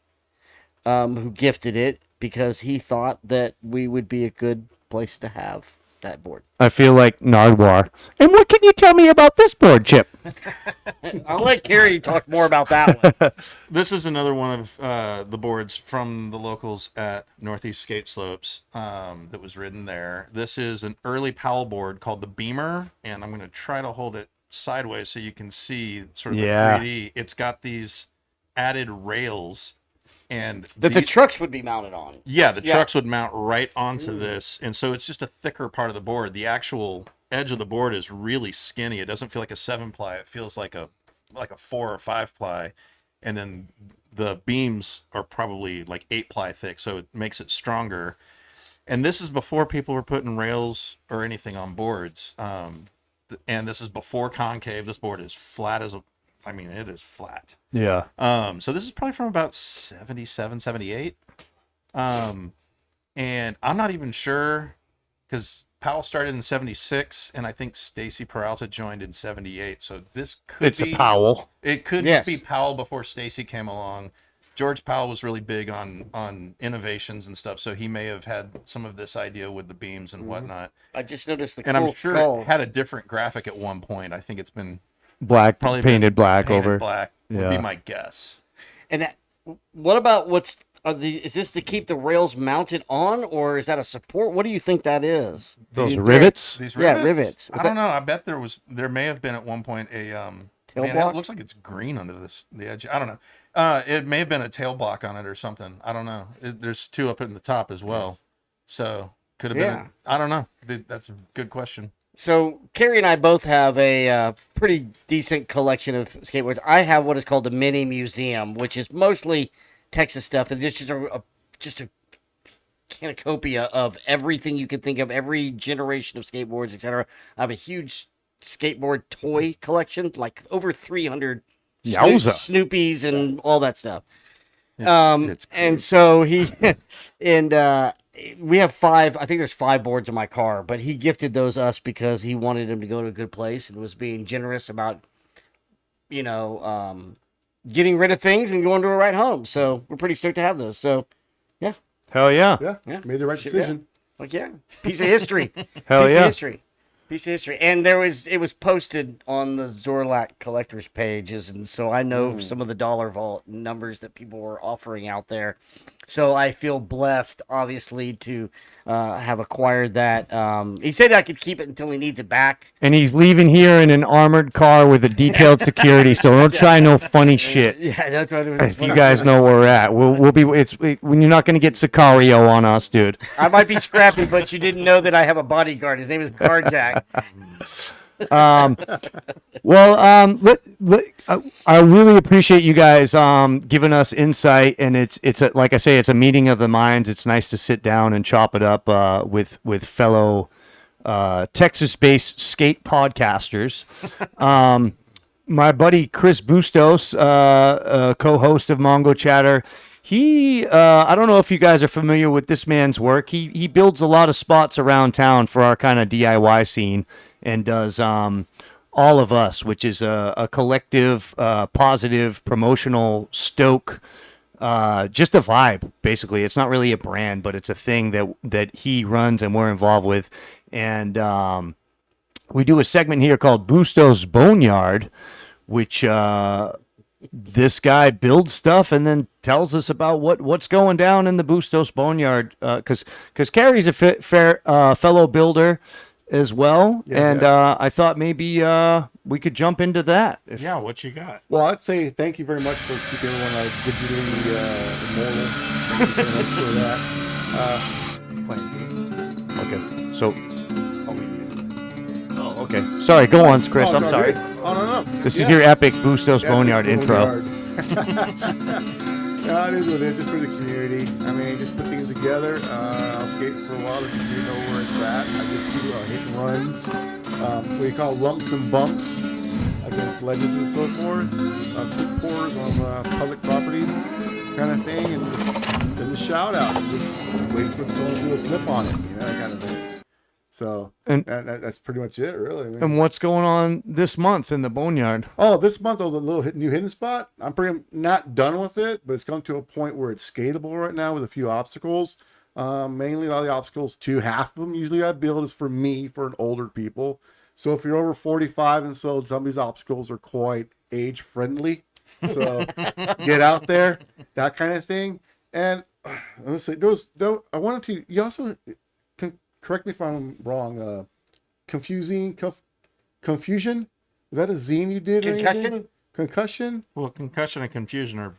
S2: who gifted it because he thought that we would be a good place to have that board.
S1: I feel like Nardwar. And what can you tell me about this board, Chip?
S2: I'll let Carrie talk more about that one.
S8: This is another one of the boards from the locals at Northeast Skate Slopes that was ridden there. This is an early Powell board called the Beamer, and I'm going to try to hold it sideways so you can see sort of
S1: Yeah.
S8: the 3D. It's got these added rails, and
S2: That the trucks would be mounted on.
S8: yeah, the
S2: Yeah.
S8: trucks would mount right onto this, and so it's just a thicker part of the board. The actual edge of the board is really skinny. It doesn't feel like a 7-ply. It feels like a 4 or 5-ply, and then the beams are probably like 8-ply thick, so it makes it stronger. And this is before people were putting rails or anything on boards. And this is before concave. This board is flat as it is flat.
S1: Yeah.
S8: So this is probably from about 77, 78. And I'm not even sure because Powell started in '76, and I think Stacy Peralta joined in '78. So this could
S1: It's
S8: be
S1: a Powell.
S8: It could
S2: Yes.
S8: just be Powell before Stacy came along. George Powell was really big on innovations and stuff, so he may have had some of this idea with the beams and whatnot.
S2: I just noticed the
S8: And I'm
S2: cool
S8: sure
S2: skull.
S8: it had a different graphic at one point. I think it's been
S1: Black,
S8: probably
S1: painted
S8: been
S1: black
S8: painted
S1: over.
S8: black would
S1: Yeah.
S8: be my guess.
S2: And what about is this to keep the rails mounted on, or is that a support? What do you think that is?
S1: Those
S2: You-
S1: rivets.
S8: These
S2: Yeah,
S8: rivets?
S2: rivets.
S8: I don't know. I bet there may have been at one point a
S2: Tail
S8: man,
S2: block?
S8: it looks like it's green under the edge. I don't know. It may have been a tail block on it or something. I don't know. There's two up in the top as well, so could have
S2: Yeah.
S8: been. I don't know. That's a good question.
S2: So Carrie and I both have a pretty decent collection of skateboards. I have what is called the mini museum, which is mostly Texas stuff, and just a cornucopia of everything you can think of, every generation of skateboards, etc. I have a huge skateboard toy collection, like over 300
S1: Yowza.
S2: Snoopies and all that stuff.
S8: It's
S2: And so he and we have 5. I think there's 5 boards in my car, but he gifted those us because he wanted them to go to a good place and was being generous about, getting rid of things and going to a right home. So we're pretty stoked to have those. So
S1: Hell yeah.
S3: Yeah,
S2: Yeah.
S3: made the right
S2: Shit,
S3: decision.
S2: like piece of history.
S1: Hell
S2: Piece
S1: yeah.
S2: of history. Piece of history. And it was posted on the Zorlak collectors pages, and so I know some of the dollar vault numbers that people were offering out there. So I feel blessed, obviously, to have acquired that. He said I could keep it until he needs it back.
S1: And he's leaving here in an armored car with a detailed security, so don't try no funny shit.
S2: Yeah, that's what it
S1: If you guys know where we're at, we'll be. When you're not going to get Sicario on us, dude.
S2: I might be scrappy, but you didn't know that I have a bodyguard. His name is Carjack.
S1: I really appreciate you guys giving us insight, and it's like I say, it's a meeting of the minds. It's nice to sit down and chop it up with fellow Texas-based skate podcasters. My buddy Chris Bustos, co-host of Mongochatter, he I don't know if you guys are familiar with this man's work. He builds a lot of spots around town for our kind of DIY scene, and does All of Us, which is a collective, positive, promotional stoke, just a vibe, basically. It's not really a brand, but it's a thing that he runs and we're involved with. And we do a segment here called Bustos Boneyard, which this guy builds stuff and then tells us about what's going down in the Bustos Boneyard. Because Carrie's a fellow builder as well, and I thought maybe we could jump into that.
S8: Yeah, what you got?
S3: Well, I'd say thank you very much for keeping everyone digitally immortal. Thank you very much for that.
S1: Okay, so. Oh, okay. Sorry, go on, Chris. I'm sorry.
S3: Oh, no.
S1: This is your epic Bustos Boneyard intro.
S3: Yeah, it is what it is, just for the community. I mean, just put things together. I'll skate for a while, let the community know where it's at. I just do hit and runs, what you call lumps and bumps against ledges and so forth. Quick pours on public properties, kind of thing, and just send a shout out. Just wait for someone to do a flip on it, that kind of thing. So that's pretty much it, really. I mean,
S1: And what's going on this month in the Boneyard?
S3: oh, this month was a little new hidden spot. I'm pretty not done with it, but it's come to a point where it's skatable right now with a few obstacles. Mainly a lot of the obstacles, half of them usually I build is for me, for an older people. So if you're over 45 and so, some of these obstacles are quite age friendly. So get out there, that kind of thing. And let's say I wanted to, you also, correct me if I'm wrong, confusion? Is that a zine you did? or anything?
S2: Concussion?
S3: Concussion?
S8: Well, concussion and confusion are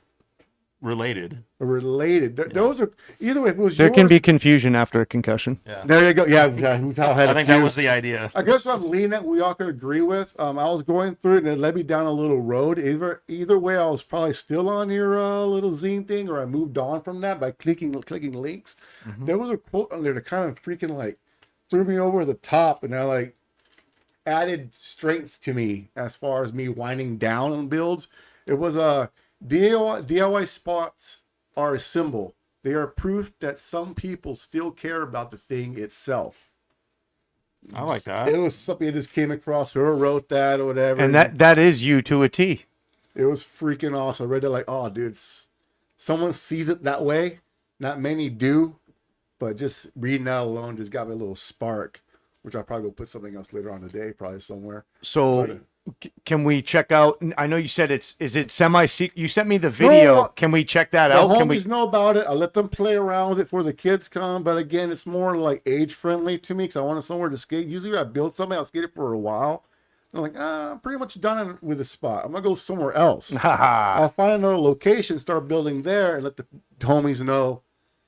S8: related.
S3: Related. Those are, either way, if it was
S1: There
S3: yours,
S1: can be confusion after a concussion.
S3: there you go. Yeah, we've all had
S8: I
S3: a
S8: think
S3: few.
S8: that was the idea.
S3: I guess what I'm leaning at, we all could agree with. I was going through it and it led me down a little road. Either way, I was probably still on your little zine thing, or I moved on from that by clicking links.
S8: Mm-hmm.
S3: There was a quote on there that kind of freaking like threw me over the top, and I like added strength to me as far as me winding down on builds. It was DIY spots are a symbol. They are proof that some people still care about the thing itself.
S7: I like that.
S3: It was something I just came across. Whoever wrote that or whatever.
S1: And that is you to a T.
S3: It was freaking awesome. I read it like, oh, dude, someone sees it that way. Not many do, but just reading that alone just got me a little spark, which I'll probably go put something else later on today, probably somewhere.
S1: So can we check out? I know you said is it semi-secret? You sent me the video.
S3: No,
S1: can we check that
S3: The
S1: out?
S3: homies
S1: Can we?
S3: know about it. I let them play around with it before the kids come. But again, it's more like age friendly to me because I want somewhere to skate. Usually, I build something, I'll skate it for a while. I'm like, I'm pretty much done with the spot. I'm gonna go somewhere else. I'll find another location, start building there, and let the homies know.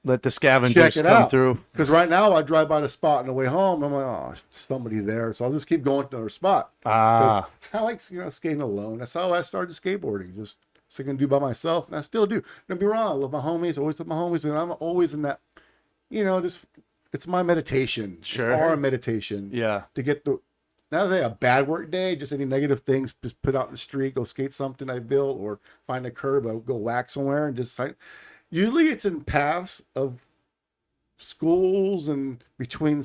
S1: Let the scavengers
S3: Check it
S1: come
S3: out.
S1: through.
S3: Because right now, I drive by the spot on the way home. I'm like, oh, somebody there. So I'll just keep going to another spot. I like skating alone. That's how I started skateboarding. Just so I can do by myself, and I still do. Don't be wrong. I love my homies. Always with my homies, and I'm always in that. Just it's my meditation.
S1: Sure.
S3: It's our meditation.
S1: Yeah.
S3: To get the. Not say a bad work day, just any negative things, just put out in the street, go skate something I built, or find a curb, I'll go whack somewhere, and just usually it's in paths of schools and between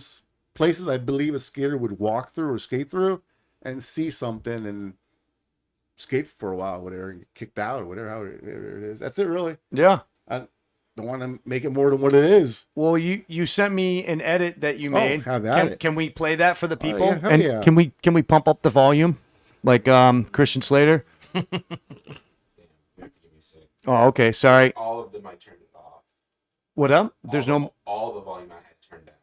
S3: places I believe a skater would walk through or skate through, and see something and skate for a while, whatever, and get kicked out or whatever, however it is. That's it, really.
S1: Yeah.
S3: I don't want to make it more than what it is.
S1: Well, you sent me an edit that you made.
S3: have at it.
S1: Can we play that for the people?
S3: yeah, hell
S1: And
S3: yeah.
S1: can we pump up the volume, like Christian Slater? Oh, okay. Sorry.
S5: All of them I turned it off.
S1: What up? There's no.
S5: All the volume I had turned down.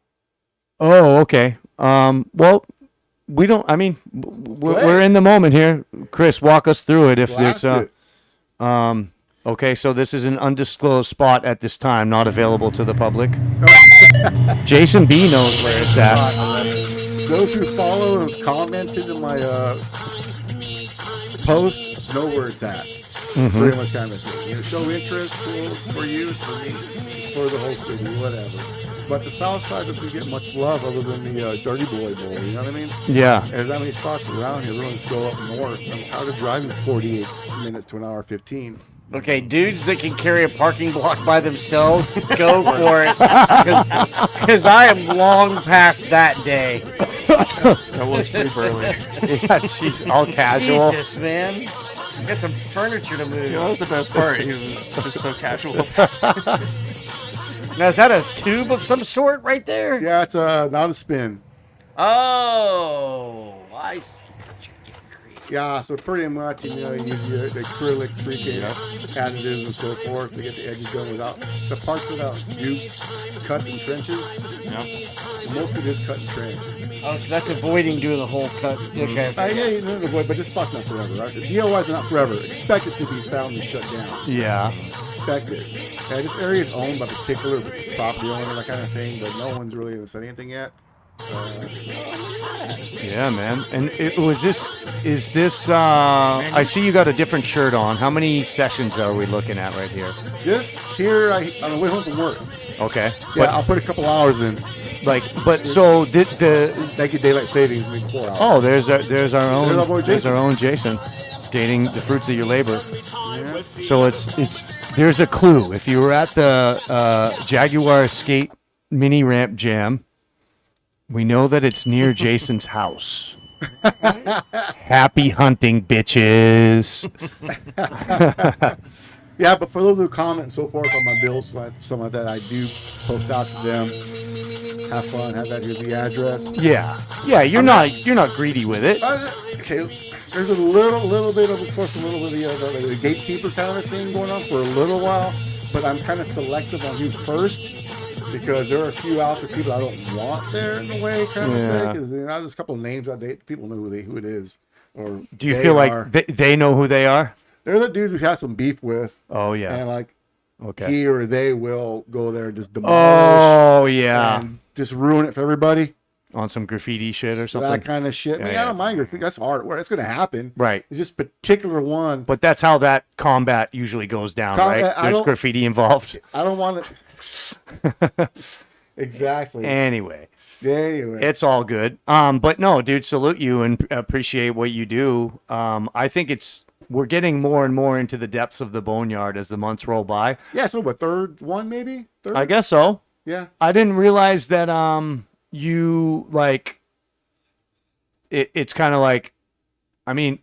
S1: Oh, okay. Well, we don't. I mean, we're in the moment here. Chris, walk us through it. If
S3: Blast
S1: it's
S3: it.
S1: okay, so this is an undisclosed spot at this time, not available to the public. Jason B knows where it's at.
S3: Those who follow and commented in my posts know where it's at. Pretty much kind of thing. Show interest for you, for me, for the whole city, whatever. But the south side doesn't get much love other than the Dirty Boy Bowl, you know what I mean?
S1: Yeah.
S3: There's that many spots around here. Everyone's go up north. I'm tired of driving 48 minutes to an hour 15.
S2: Okay, dudes that can carry a parking block by themselves, go for it. Because I am long past that day.
S7: That was pretty burly.
S1: Yeah, she's all casual.
S2: Jesus, man. Got some furniture to move.
S7: That was the best part. He was just so casual.
S2: Now, is that a tube of some sort right there?
S3: Yeah, it's not a spin.
S2: Oh, I see.
S3: Yeah, so pretty much, you use the acrylic freaking additives and so forth to get the edges done without the parts without cuts and trenches.
S7: Yeah.
S3: Most of it is cut and trench.
S2: Oh, so that's avoiding doing the whole cut. Okay.
S3: But this spot's not forever, right? The DIY's not forever. Expect it to be found and shut down.
S1: Yeah.
S3: Expect it. Yeah, this area is owned by a particular property owner, that kind of thing, but no one's really said anything yet.
S1: Yeah, man. And is this, I see you got a different shirt on. How many sessions are we looking at right here?
S3: Just here, on the way home from work.
S1: Okay.
S3: Yeah, I'll put a couple hours in.
S1: So the
S3: Thank you, daylight savings, maybe 4 hours.
S1: oh, there's our own,
S3: There's our boy
S1: there's
S3: Jason.
S1: our own Jason, skating the fruits of your labor. So it's there's a clue. If you were at the Jaguar Skate Mini Ramp Jam, we know that it's near Jason's house. Happy hunting, bitches.
S3: Yeah, but for those who comment and so forth on my bills, some of that I do post out to them. Have fun. Have that. Here's the address.
S1: Yeah. You're not greedy with it.
S3: Okay, there's a little bit of, course, a little bit of the gatekeeper kind of thing going on for a little while, but I'm kind of selective on who first because there are a few out there people I don't want there in a way, kind of thing. Because there's a couple of names out there, people know who it is. Or
S1: do you feel like they know who they are?
S3: They're the dudes we've had some beef with.
S1: Oh yeah.
S3: And like,
S1: okay,
S3: he or they will go there and just demolish.
S1: Oh yeah.
S3: And just ruin it for everybody.
S1: On some graffiti shit or something.
S3: That kind of shit. I mean, I don't mind graffiti. That's artwork. That's going to happen.
S1: Right.
S3: It's just particular one.
S1: But that's how that combat usually goes down, right? There's graffiti involved.
S3: I don't want it. Exactly.
S1: Anyway.
S3: Anyway.
S1: It's all good. But no, dude, salute you and appreciate what you do. I think we're getting more and more into the depths of the boneyard as the months roll by.
S3: Yeah, so what, third one maybe? Third?
S1: I guess so.
S3: Yeah.
S1: I didn't realize that you it's kind of like, I mean,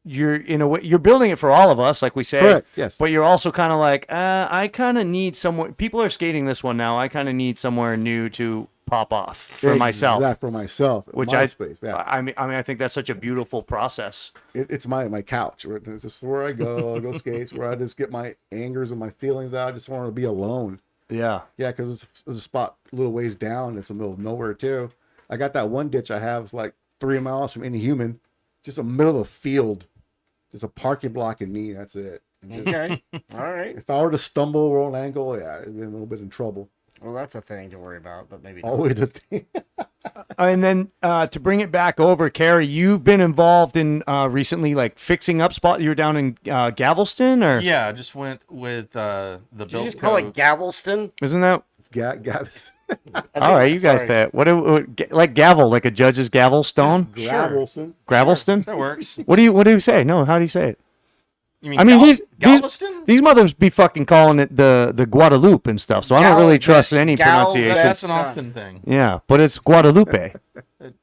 S1: you're in a way you're building it for all of us, like we say.
S9: Correct. Yes.
S1: But you're also kind of like, I kind of need somewhere. People are skating this one now. I kind of need somewhere new to pop off for myself.
S9: For myself.
S1: Which
S9: my space. Yeah.
S1: I mean, I think that's such a beautiful process.
S9: It's my couch. This is where I go. I go skates. Where I just get my angers and my feelings out. I just want to be alone.
S1: Yeah.
S9: Yeah, because there's a spot a little ways down. It's in the middle of nowhere too. I got that one ditch I have. It's like 3 miles from any human. Just a middle of a field. Just a parking block and me. That's it.
S2: Okay. All right.
S9: If I were to stumble, roll an ankle, yeah, I'd be a little bit in trouble.
S2: Well, that's a thing to worry about, but maybe not.
S9: Always a thing.
S1: And then to bring it back over, Carrie, you've been involved in recently, like fixing up spot. You were down in Galveston, or
S8: Yeah, I just went with the
S2: Did
S8: Built
S2: you just call it Galveston?
S1: isn't that?
S9: All
S1: All right, you guys
S2: sorry.
S1: say it. What like gavel, like a judge's gavel stone?
S9: Gravelson.
S1: Gravelston?
S8: That works.
S1: What do you say? No, how do you say it?
S8: You mean
S1: I mean,
S8: Galveston?
S1: these mothers be fucking calling it the Guadalupe and stuff, so I don't really trust any pronunciation.
S8: That's an Austin thing.
S1: Yeah, but it's Guadalupe.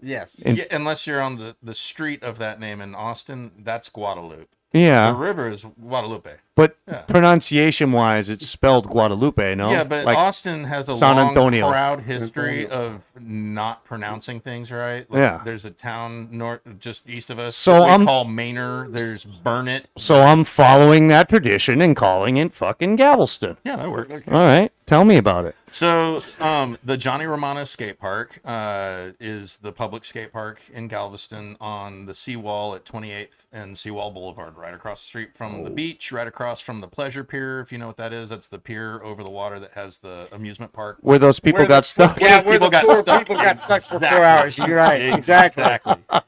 S2: Yes.
S1: And-
S8: Yeah, unless you're on the street of that name in Austin, that's Guadalupe.
S1: Yeah,
S8: The river is Guadalupe.
S1: but
S8: Yeah.
S1: pronunciation-wise, it's spelled Guadalupe, no?
S8: Yeah, but
S1: like,
S8: Austin has a
S1: San
S8: long,
S1: Antonio.
S8: proud history of not pronouncing things right. Like,
S1: Yeah.
S8: There's a town just east of us
S1: So,
S8: that we call Manor. There's Burnett.
S1: so I'm following that tradition and calling it fucking Galveston.
S8: Yeah, that works.
S1: All right, tell me about it.
S8: So, the Johnny Romano Skate Park is the public skate park in Galveston on the seawall at 28th and Seawall Boulevard, right across the street from the beach, right across from the Pleasure Pier, if you know what that is. That's the pier over the water that has the amusement park.
S1: Where those people got stuck.
S2: Yeah, where the
S8: got
S2: poor
S8: stuck.
S2: people got stuck for 4 hours. You're right. Exactly.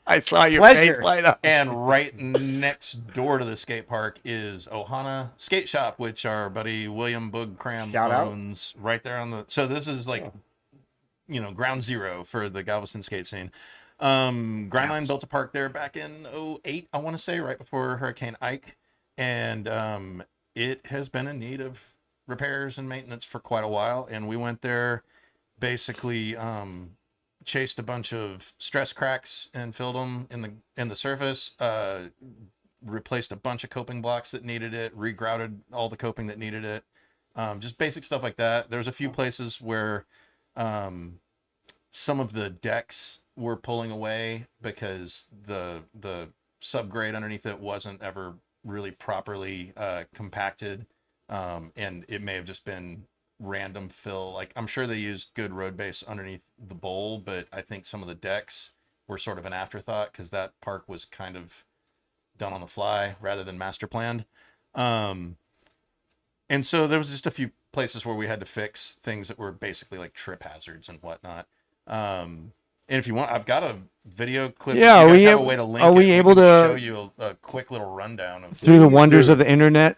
S1: I saw your
S2: Pleasure.
S1: face light up.
S8: And right next door to the skate park is Ohana Skate Shop, which our buddy William Boog Cram
S2: Shout out.
S8: owns right there on the. So this is like, ground zero for the Galveston skate scene. Grindline built a park there back in 2008, I want to say, right before Hurricane Ike, and it has been in need of repairs and maintenance for quite a while. And we went there, basically chased a bunch of stress cracks and filled them in the surface. Replaced a bunch of coping blocks that needed it. Regrouted all the coping that needed it. Just basic stuff like that. There was a few places where some of the decks were pulling away because the subgrade underneath it wasn't ever really properly compacted, and it may have just been random fill. Like, I'm sure they used good road base underneath the bowl, but I think some of the decks were sort of an afterthought because that park was kind of done on the fly rather than master planned. And so there was just a few places where we had to fix things that were basically like trip hazards and whatnot. And if you want, I've got a video clip.
S1: Yeah,
S8: if you guys
S1: we
S8: have
S1: have-
S8: a way to link
S1: are
S8: it,
S1: we able
S8: can
S1: to-
S8: show you a quick little rundown of
S1: Through the wonders of the internet.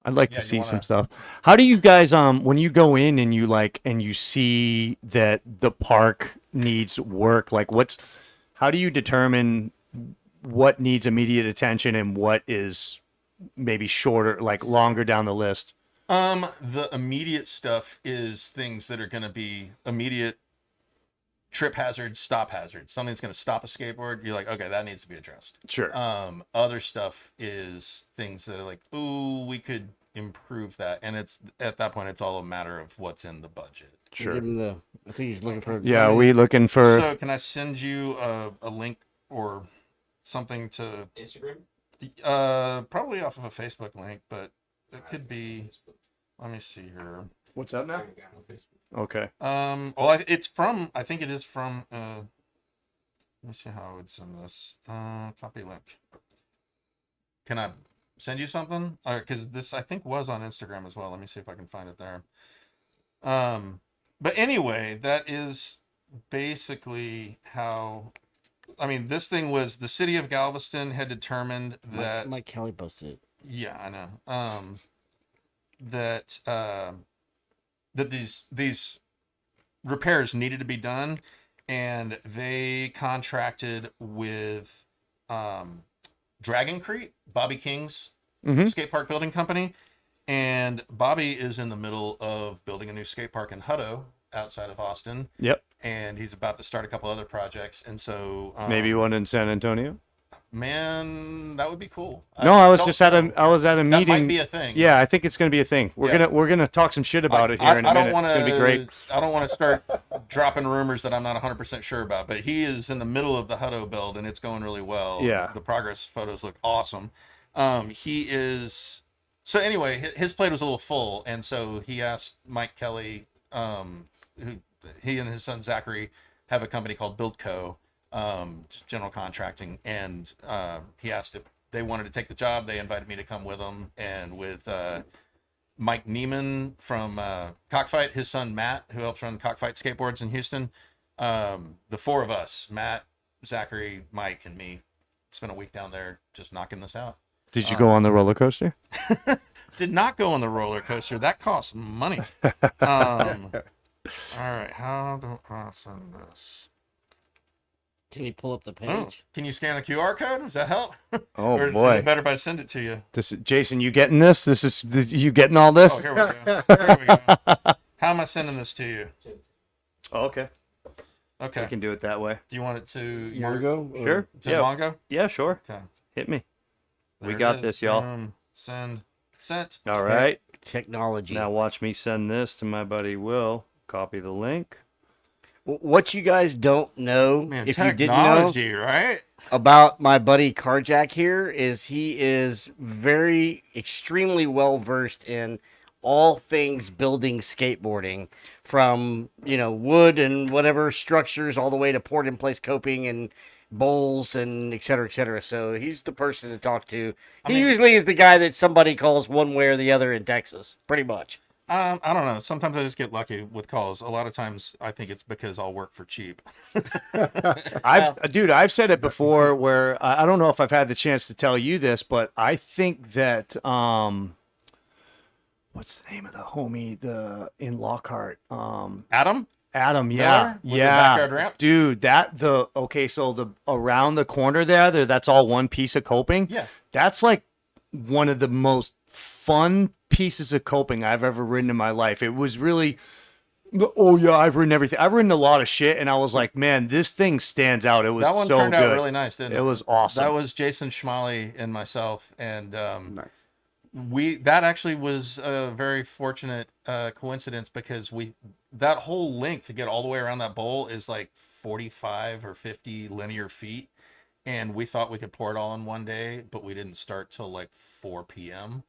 S1: I'd like
S8: Yeah,
S1: to
S8: you
S1: see
S8: wanna-
S1: some stuff. How do you guys when you go in and you see that the park needs work, like how do you determine what needs immediate attention and what is maybe shorter, like longer down the list?
S8: The immediate stuff is things that are going to be immediate trip hazards, stop hazards. Something that's going to stop a skateboard. You're like, okay, that needs to be addressed.
S1: Sure.
S8: Other stuff is things that are like, ooh, we could improve that. And it's at that point, it's all a matter of what's in the budget.
S1: Sure.
S2: Give him I think he's looking for.
S1: Yeah, are we looking for
S8: So can I send you a link or something to
S10: Instagram?
S8: probably off of a Facebook link, but it could be. Let me see here.
S1: what's up now? Okay.
S8: Well, it's from. I think it is from. Let me see how I would send this. Copy link. Can I send you something? Because this I think was on Instagram as well. Let me see if I can find it there. But anyway, that is basically how. I mean, this thing was the city of Galveston had determined that.
S2: Mike Kelly posted it.
S8: Yeah, I know. That these repairs needed to be done, and they contracted with Dragon Crete, Bobby King's skate park building company, and Bobby is in the middle of building a new skate park in Hutto outside of Austin.
S1: Yep.
S8: and he's about to start a couple other projects. And so
S1: Maybe one in San Antonio.
S8: man, that would be cool.
S1: No, I was
S8: don't
S1: just at a
S8: know.
S1: I was at a
S8: That
S1: meeting.
S8: might be a thing.
S1: Yeah, I think it's going to be a thing.
S8: Yeah.
S1: We're gonna talk some shit about it here in a
S8: I don't
S1: minute.
S8: want
S1: It's going to be great.
S8: I don't want to start dropping rumors that I'm not 100% sure about, but he is in the middle of the Hutto build and it's going really well.
S1: Yeah.
S8: The progress photos look awesome. He is. So anyway, his plate was a little full, and so he asked Mike Kelly, who he and his son Zachary have a company called Buildco, just general contracting, and he asked if they wanted to take the job. They invited me to come with them, and with Mike Neiman from Cockfight, his son Matt, who helps run Cockfight Skateboards in Houston. The four of us, Matt, Zachary, Mike, and me, spent a week down there just knocking this out.
S1: Did you go on the roller coaster?
S8: Did not go on the roller coaster. That costs money. All right, how do I send this?
S2: Can you pull up the
S8: Oh,
S2: page?
S8: can you scan a QR code? Does that help?
S1: Oh
S8: Or is
S1: boy.
S8: it better if I send it to you?
S1: This is, Jason, you getting this? You getting all this?
S8: Oh, here we go. Here we go. How am I sending this to you?
S1: Oh, okay.
S8: Okay.
S1: We can do it that way.
S8: Do you want it to
S9: Mongo? Or-
S1: Sure.
S8: To
S1: Yeah.
S8: Mongo?
S1: Yeah, sure.
S8: Okay.
S1: Hit me. We
S8: There it
S1: got
S8: is.
S1: this, y'all.
S8: Send. Sent.
S1: All right.
S2: Technology.
S1: Now watch me send this to my buddy Will. Copy the link.
S2: What you guys don't know,
S8: Man,
S2: if you didn't know
S8: technology, right?
S2: about my buddy Carjack here, is he is extremely well versed in all things building skateboarding, from wood and whatever structures all the way to port in place coping and bowls and et cetera, et cetera. So he's the person to talk to. He usually is the guy that somebody calls one way or the other in Texas, pretty much.
S8: I don't know. Sometimes I just get lucky with calls. A lot of times I think it's because I'll work for cheap.
S1: I've said it before where I don't know if I've had the chance to tell you this, but I think that what's the name of the homie in Lockhart?
S8: Adam?
S1: Adam,
S8: Miller
S1: yeah,
S8: with the backyard ramp?
S1: dude. So the around the corner there, that's all one piece of coping.
S8: Yeah.
S1: That's like one of the most fun pieces of coping I've ever ridden in my life. It was really, oh yeah, I've ridden everything. I've ridden a lot of shit, and I was like, man, this thing stands out. It was
S8: That one
S1: so
S8: turned
S1: good.
S8: out really nice, didn't it?
S1: It was awesome.
S8: That was Jason Schmalley and myself, and
S9: Nice.
S8: that actually was a very fortunate coincidence, because that whole length to get all the way around that bowl is like 45 or 50 linear feet, and we thought we could pour it all in one day, but we didn't start till like 4 p.m.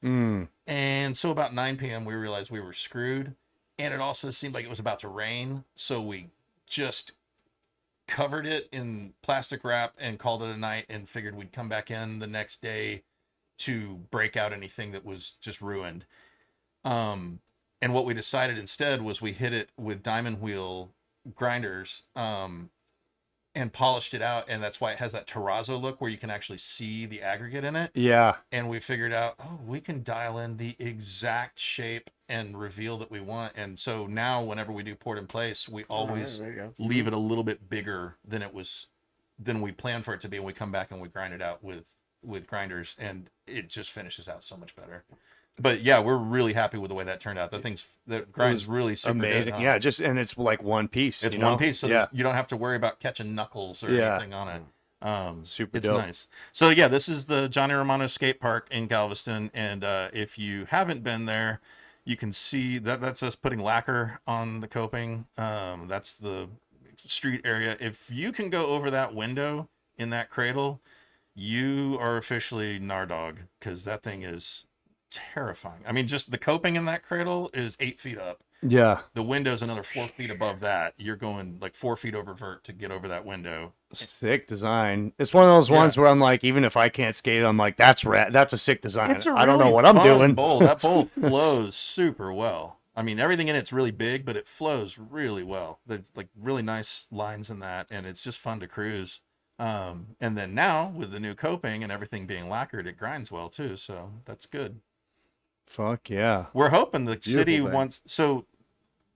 S8: And so about 9 p.m. we realized we were screwed, and it also seemed like it was about to rain, so we just covered it in plastic wrap and called it a night, and figured we'd come back in the next day to break out anything that was just ruined. And what we decided instead was we hit it with diamond wheel grinders and polished it out, and that's why it has that terrazzo look where you can actually see the aggregate in it.
S1: Yeah.
S8: And we figured out, we can dial in the exact shape and reveal that we want. And so now whenever we do port in place, we always
S2: there you go.
S8: leave it a little bit bigger than we planned for it to be, and we come back and we grind it out with grinders, and it just finishes out so much better. But yeah, we're really happy with the way that turned out. That grinds really super
S1: amazing.
S8: good, huh?
S1: Yeah, and it's like one piece.
S8: It's
S1: you
S8: one
S1: know?
S8: piece, so
S1: yeah.
S8: you don't have to worry about catching knuckles or
S1: Yeah.
S8: anything on it.
S1: Super
S8: It's
S1: dope.
S8: nice. So yeah, this is the Johnny Romano Skate Park in Galveston, and if you haven't been there, you can see that's us putting lacquer on the coping. That's the street area. If you can go over that window in that cradle, you are officially Nardog, because that thing is terrifying. I mean, just the coping in that cradle is 8 feet up.
S1: Yeah.
S8: The window's another 4 feet above that. You're going like 4 feet over vert to get over that window.
S1: Sick design. It's one of those ones where I'm like, even if I can't skate, I'm like, that's rad. That's a sick design.
S8: It's a
S1: I don't know
S8: really
S1: what I'm
S8: fun
S1: doing.
S8: bowl. That bowl flows super well. I mean, everything in it's really big, but it flows really well. There's like really nice lines in that, and it's just fun to cruise. And then now with the new coping and everything being lacquered, it grinds well too. So that's good.
S1: Fuck yeah.
S8: We're hoping the city
S9: thing.
S8: wants, so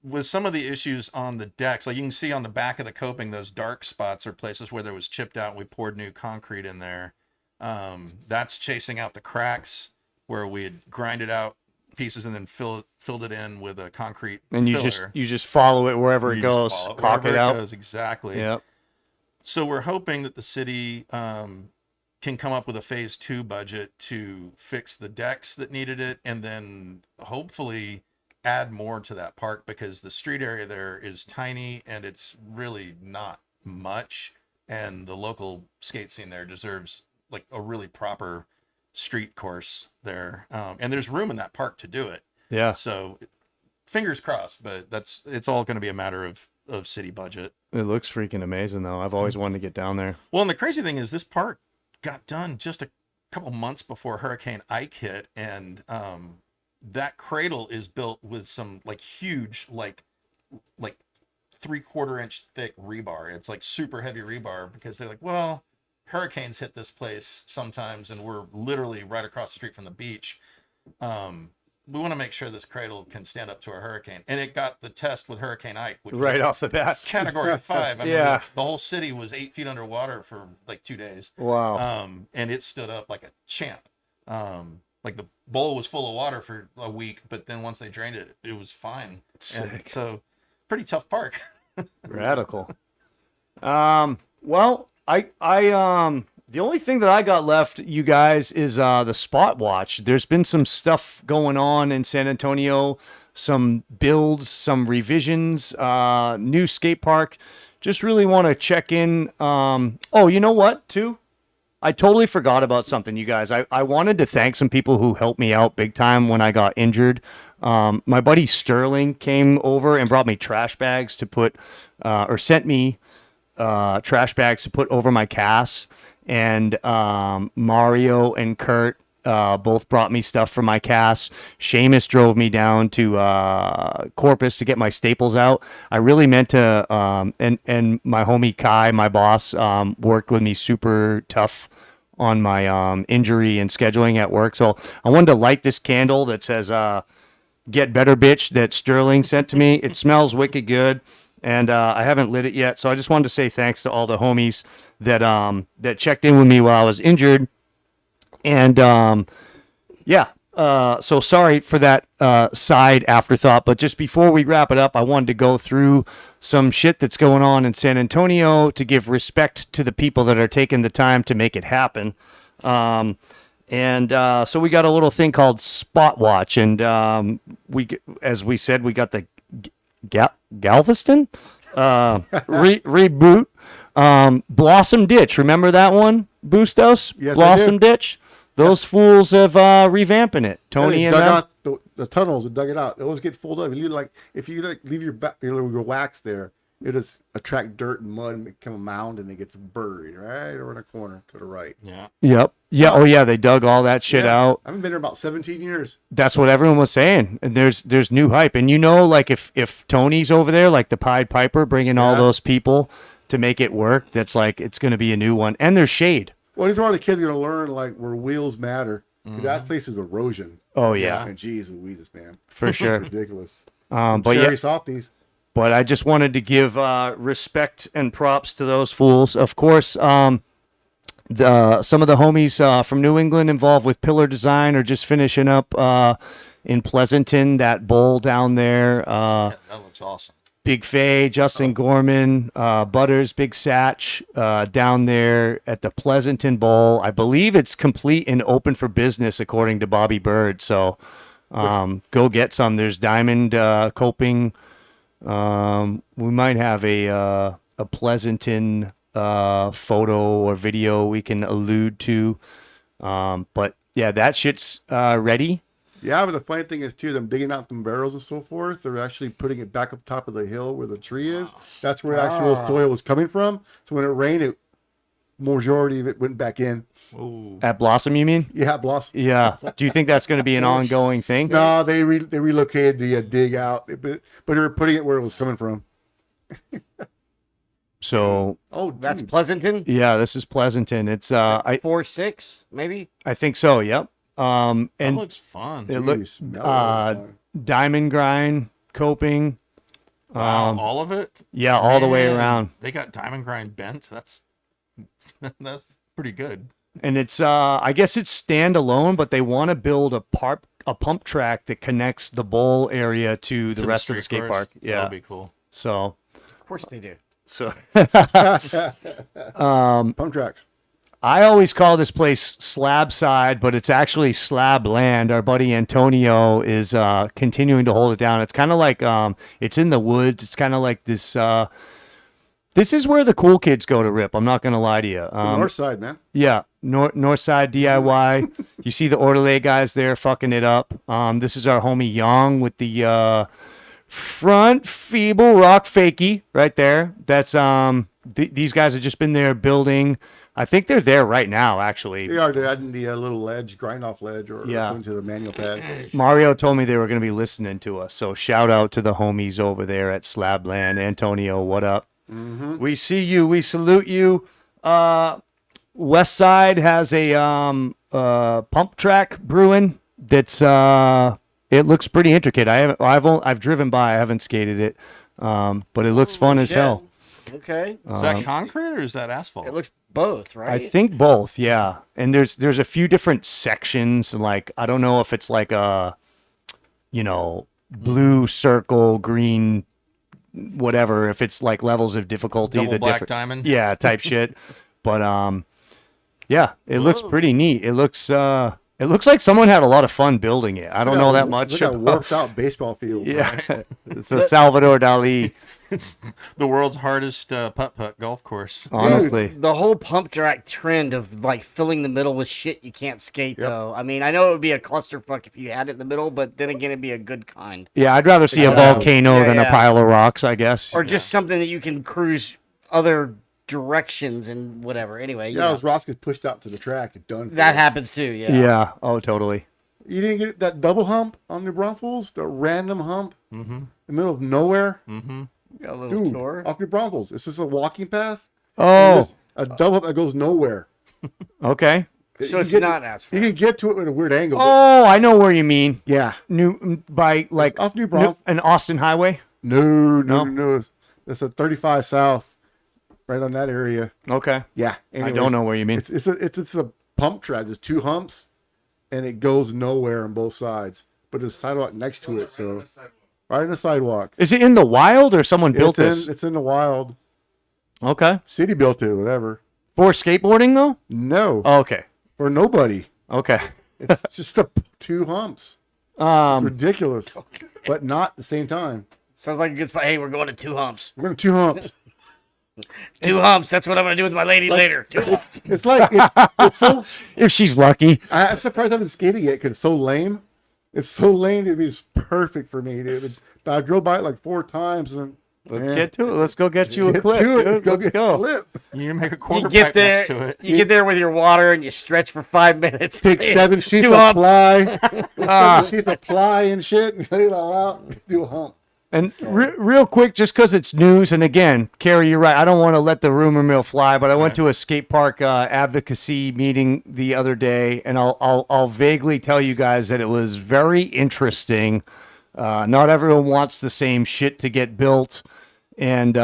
S8: with some of the issues on the decks, like you can see on the back of the coping, those dark spots are places where there was chipped out and we poured new concrete in there. That's chasing out the cracks where we had grinded out pieces and then filled it in with a concrete
S1: And
S8: filler.
S1: you just follow it wherever it
S8: You
S1: goes,
S8: just follow
S1: cock
S8: wherever
S1: it out.
S8: goes, exactly.
S1: Yep.
S8: So we're hoping that the city can come up with a phase 2 budget to fix the decks that needed it, and then hopefully add more to that park, because the street area there is tiny and it's really not much, and the local skate scene there deserves like a really proper street course there, and there's room in that park to do it.
S1: Yeah.
S8: So fingers crossed, but it's all going to be a matter of city budget.
S1: It looks freaking amazing, though. I've always wanted to get down there.
S8: Well, and the crazy thing is this park got done just a couple months before Hurricane Ike hit, and that cradle is built with some like huge like 3/4 inch thick rebar. It's like super heavy rebar, because they're like, well, hurricanes hit this place sometimes, and we're literally right across the street from the beach. We want to make sure this cradle can stand up to a hurricane, and it got the test with Hurricane Ike, which
S1: Right
S8: was
S1: off the bat.
S8: Category 5. I mean,
S1: Yeah.
S8: the whole city was 8 feet underwater for like 2 days.
S1: Wow.
S8: And it stood up like a champ. Like the bowl was full of water for a week, but then once they drained it, it was fine. And
S1: Sick.
S8: so pretty tough park.
S1: Radical. Well, I the only thing that I got left, you guys, is the spot watch. There's been some stuff going on in San Antonio, some builds, some revisions, new skate park. Just really want to check in. Oh, you know what, too? I totally forgot about something, you guys. I wanted to thank some people who helped me out big time when I got injured. My buddy Sterling came over and brought me trash bags to put, or sent me trash bags to put over my casts. And Mario and Kurt both brought me stuff for my casts. Seamus drove me down to Corpus to get my staples out. I really meant to, and my homie Kai, my boss, worked with me super tough on my injury and scheduling at work. So I wanted to light this candle that says "Get Better, Bitch" that Sterling sent to me. It smells wicked good. And I haven't lit it yet, so I just wanted to say thanks to all the homies that that checked in with me while I was injured. And so sorry for that side afterthought, but just before we wrap it up, I wanted to go through some shit that's going on in San Antonio to give respect to the people that are taking the time to make it happen. So we got a little thing called Spot Watch, and as we said, we got the Galveston reboot. Blossom Ditch, remember that one, Bustos?
S9: Yes, I
S1: Blossom
S9: do.
S1: Ditch. Those fools have revamping it. Tony
S9: They
S1: and
S9: dug
S1: them.
S9: out the tunnels and dug it out. They always get full up. If you leave your wax there, it just attract dirt and mud and become a mound, and it gets buried right over in the corner to the right.
S8: Yeah.
S1: Yep. Yeah. Oh yeah. They dug all that shit out.
S9: I haven't been there about 17 years.
S1: That's what everyone was saying. And there's new hype. And like if Tony's over there, like the Pied Piper, bringing all those people to make it work, that's like it's going to be a new one. And there's shade.
S9: Well, these are all the kids going to learn like where wheels matter. 'Cause that place is erosion.
S1: Oh yeah,
S9: And geez Louise, man,
S1: for sure.
S9: It's ridiculous.
S1: But
S9: Cherry
S1: yeah.
S9: softies.
S1: But I just wanted to give respect and props to those fools. Of course, some of the homies from New England involved with Pillar Design are just finishing up in Pleasanton, that bowl down there.
S8: That looks awesome.
S1: Big Faye, Justin Gorman, Butters, Big Satch down there at the Pleasanton Bowl. I believe it's complete and open for business, according to Bobby Bird. So go get some. There's diamond coping. We might have a Pleasanton photo or video we can allude to. But yeah, that shit's ready.
S9: Yeah, but the funny thing is too, them digging out them barrels and so forth, they're actually putting it back up top of the hill where the tree is. That's where actual soil was coming from. So when it rained, majority of it went back in.
S8: Ooh.
S1: At Blossom, you mean?
S9: Yeah, Blossom.
S1: Yeah. Do you think that's going to be an ongoing thing?
S9: No, they relocated the dig out, but they were putting it where it was coming from.
S1: So
S9: Oh,
S2: That's
S9: dude.
S2: Pleasanton.
S1: yeah, this is Pleasanton. It's I
S2: 4-6 maybe.
S1: I think so. Yep.
S8: That
S1: And
S8: looks fun.
S1: it looks
S9: Jeez, that was fun.
S1: diamond grind coping.
S8: Wow, all of it?
S1: Yeah, all the way
S8: Man,
S1: around.
S8: They got diamond grind bent. That's pretty good.
S1: And it's I guess it's standalone, but they want to build a a pump track that connects the bowl area to the
S8: To
S1: rest of the
S8: street
S1: skate
S8: course?
S1: park. Yeah.
S8: That'd be cool.
S1: So,
S2: Of course they do.
S9: Pump tracks.
S1: I always call this place Slab Side, but it's actually Slab Land. Our buddy Antonio is continuing to hold it down. It's kind of like it's in the woods. It's kind of like this. This is where the cool kids go to rip. I'm not gonna lie to you.
S9: The north side, man.
S1: Yeah, North Side DIY. You see the Orderly guys there fucking it up. This is our homie Yang with the front feeble rock fakie right there. That's these guys have just been there building. I think they're there right now, actually.
S9: They are adding the little ledge, grind off ledge, or
S1: Yeah.
S9: into the manual pad.
S1: Mario told me they were going to be listening to us, so shout out to the homies over there at Slabland. Antonio, what up? We see you. We salute you. West Side has a pump track brewing. That's it looks pretty intricate. I've driven by. I haven't skated it, but it looks fun as
S2: shit.
S1: hell.
S2: Okay.
S8: Is that concrete or is that asphalt?
S2: It looks both, right?
S1: I think both, yeah. And there's a few different sections. Like I don't know if it's like a, blue circle, green, whatever. If it's like levels of difficulty,
S8: Double
S1: the
S8: black
S1: different,
S8: diamond?
S1: yeah, type shit. But yeah, it looks pretty neat. It looks like someone had a lot of fun building it. I don't know that much.
S9: Look at a
S1: about-
S9: warped out baseball field.
S1: Yeah, it's a Salvador Dali.
S8: The world's hardest putt-putt golf course.
S1: Honestly,
S2: The whole pump track trend of like filling the middle with shit you can't skate though. I mean, I know it would be a clusterfuck if you had it in the middle, but then again, it'd be a good kind.
S1: yeah, I'd rather see a volcano
S2: Yeah,
S1: than a
S2: yeah.
S1: pile of rocks, I guess.
S2: Or just something that you can cruise other directions and whatever. Anyway,
S9: Yeah, those rocks get pushed out to the track and done. For
S2: that
S9: it.
S2: happens too. Yeah.
S1: Yeah. Oh, totally.
S9: You didn't get that double hump on New Braunfels? The random hump in the middle of nowhere?
S2: Got a little
S9: Dude,
S2: tour.
S9: off New Braunfels. It's just a walking path.
S1: Oh,
S9: Just a double hump that goes nowhere.
S1: okay.
S2: So
S9: You
S2: it's
S9: get-
S2: not asphalt.
S9: You can get to it at a weird angle. but-
S1: Oh, I know where you mean.
S9: yeah.
S1: By like
S9: off New Braunfels.
S1: an Austin highway.
S9: No. It's a 35 South, right on that area.
S1: Okay.
S9: Yeah.
S1: I
S9: anyways,
S1: don't know where you mean.
S9: It's a pump track. There's two humps, and it goes nowhere on both sides. But there's a sidewalk next to it, so right in the sidewalk.
S1: Is it in the wild or someone built this?
S9: It's in the wild.
S1: Okay.
S9: City built it, whatever.
S1: For skateboarding though?
S9: No,
S1: Oh, okay.
S9: for nobody.
S1: Okay.
S9: It's just two humps. It's ridiculous, but not at the same time.
S2: Sounds like a good spot. Hey, we're going to two humps.
S9: We're going to two humps.
S2: Two humps. That's what I'm gonna do with my lady later. Two humps.
S9: It's like it's so.
S1: If she's lucky.
S9: I'm surprised I haven't skated yet because it's so lame. It's so lame. It is perfect for me, dude. I drove by it like 4 times and.
S1: Let's
S9: man,
S1: get to it. Let's go get you a
S9: get
S1: clip,
S9: to it.
S1: dude.
S9: Go
S1: Let's
S9: get
S1: go.
S9: a clip.
S8: You make a
S2: You
S8: quarter
S2: get
S8: pipe
S2: there.
S8: next to it.
S2: You get there with your water and you stretch for 5 minutes.
S9: Take 7 sheets
S2: Two
S9: of
S2: humps.
S9: ply, 7 sheets of ply and shit, and cut it all out. Do a hump.
S1: And real quick, just because it's news, and again, Carrie, you're right. I don't want to let the rumor mill fly, but I went to a skate park advocacy meeting the other day, and I'll vaguely tell you guys that it was very interesting. Not everyone wants the same shit to get built, and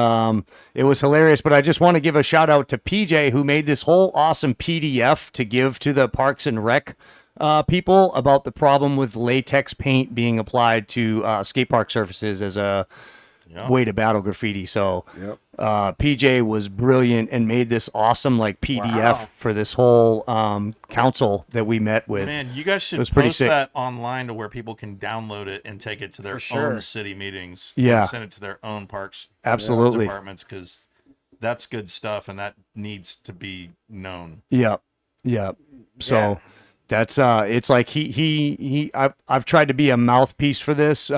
S1: it was hilarious. But I just want to give a shout out to PJ, who made this whole awesome PDF to give to the Parks and Rec people about the problem with latex paint being applied to skate park surfaces as a way to battle graffiti. So PJ was brilliant and made this awesome like PDF for this whole council that we met with.
S8: Man, you guys should
S1: was pretty
S8: post
S1: sick.
S8: that online to where people can download it and take it to their
S2: sure.
S8: own city meetings.
S1: Yeah.
S8: And send it to their own parks
S1: Absolutely.
S8: departments because that's good stuff and that needs to be known.
S1: Yep. So that's it's like I've tried to be a mouthpiece for this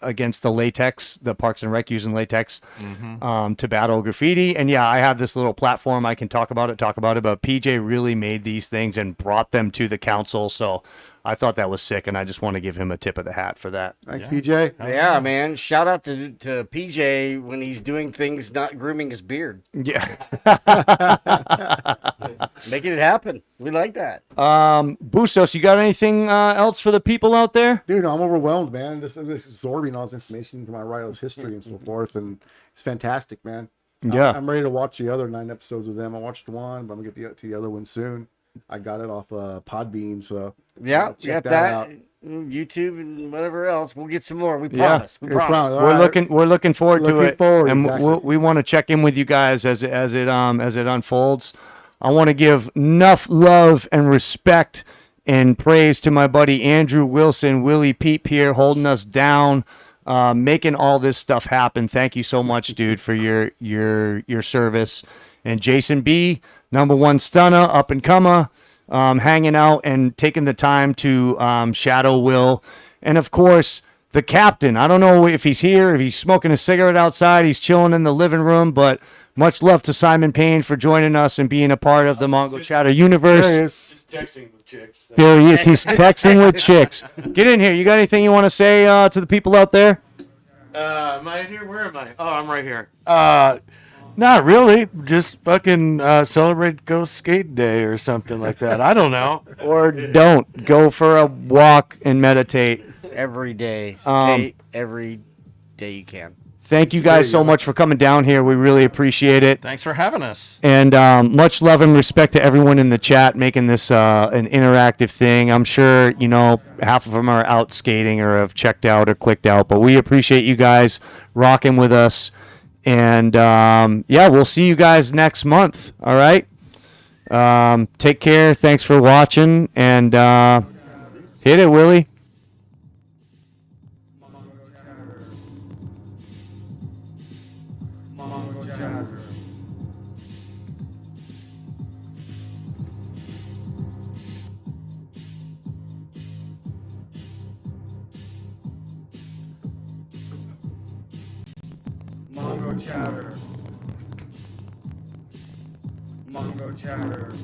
S1: against the latex, the Parks and Rec using latex to battle graffiti. And yeah, I have this little platform I can talk about it, but PJ really made these things and brought them to the council. So I thought that was sick, and I just want to give him a tip of the hat for that.
S9: Thanks, PJ.
S2: Yeah, man. Shout out to PJ when he's doing things not grooming his beard.
S1: Yeah.
S2: Making it happen. We like that.
S1: Bustos, you got anything else for the people out there?
S9: Dude, I'm overwhelmed, man. This absorbing all this information into my Riot's history and so forth, and it's fantastic, man.
S1: Yeah.
S9: I'm ready to watch the other 9 episodes of them. I watched one, but I'm gonna get to the other one soon. I got it off Podbean, so
S2: Yeah, we
S9: check
S2: got
S9: that
S2: that.
S9: out.
S2: YouTube and whatever else. We'll get some more. We
S1: Yeah.
S2: promise. We promise.
S9: All
S1: We're
S9: right.
S1: looking forward to
S9: Looking
S1: it,
S9: forward,
S1: and
S9: exactly.
S1: we want to check in with you guys as it unfolds. I want to give enough love and respect and praise to my buddy Andrew Wilson, Willie Peep here, holding us down, making all this stuff happen. Thank you so much, dude, for your service. And Jason B, #1 stunner, up and comer, hanging out and taking the time to shadow Will. And of course, the captain. I don't know if he's here, if he's smoking a cigarette outside, he's chilling in the living room, but much love to Simon Payne for joining us and being a part of the Mongochatter universe.
S9: There he is.
S4: Just texting with chicks.
S1: There he is. He's texting with chicks. Get in here. You got anything you want to say to the people out there?
S8: Am I here? Where am I? Oh, I'm right here.
S7: Not really. Just fucking celebrate Ghost Skate Day or something like that. I don't know.
S1: Or don't. Go for a walk and meditate.
S2: Every day. Skate every day you can.
S1: Thank you guys so much for coming down here. We really appreciate it.
S8: Thanks for having us.
S1: And much love and respect to everyone in the chat making this an interactive thing. I'm sure, half of them are out skating or have checked out or clicked out. But we appreciate you guys rocking with us. And, we'll see you guys next month. All right? Take care. Thanks for watching. And hit it, Willie.
S11: Mongochatter. Mongochatter. Mongochatter.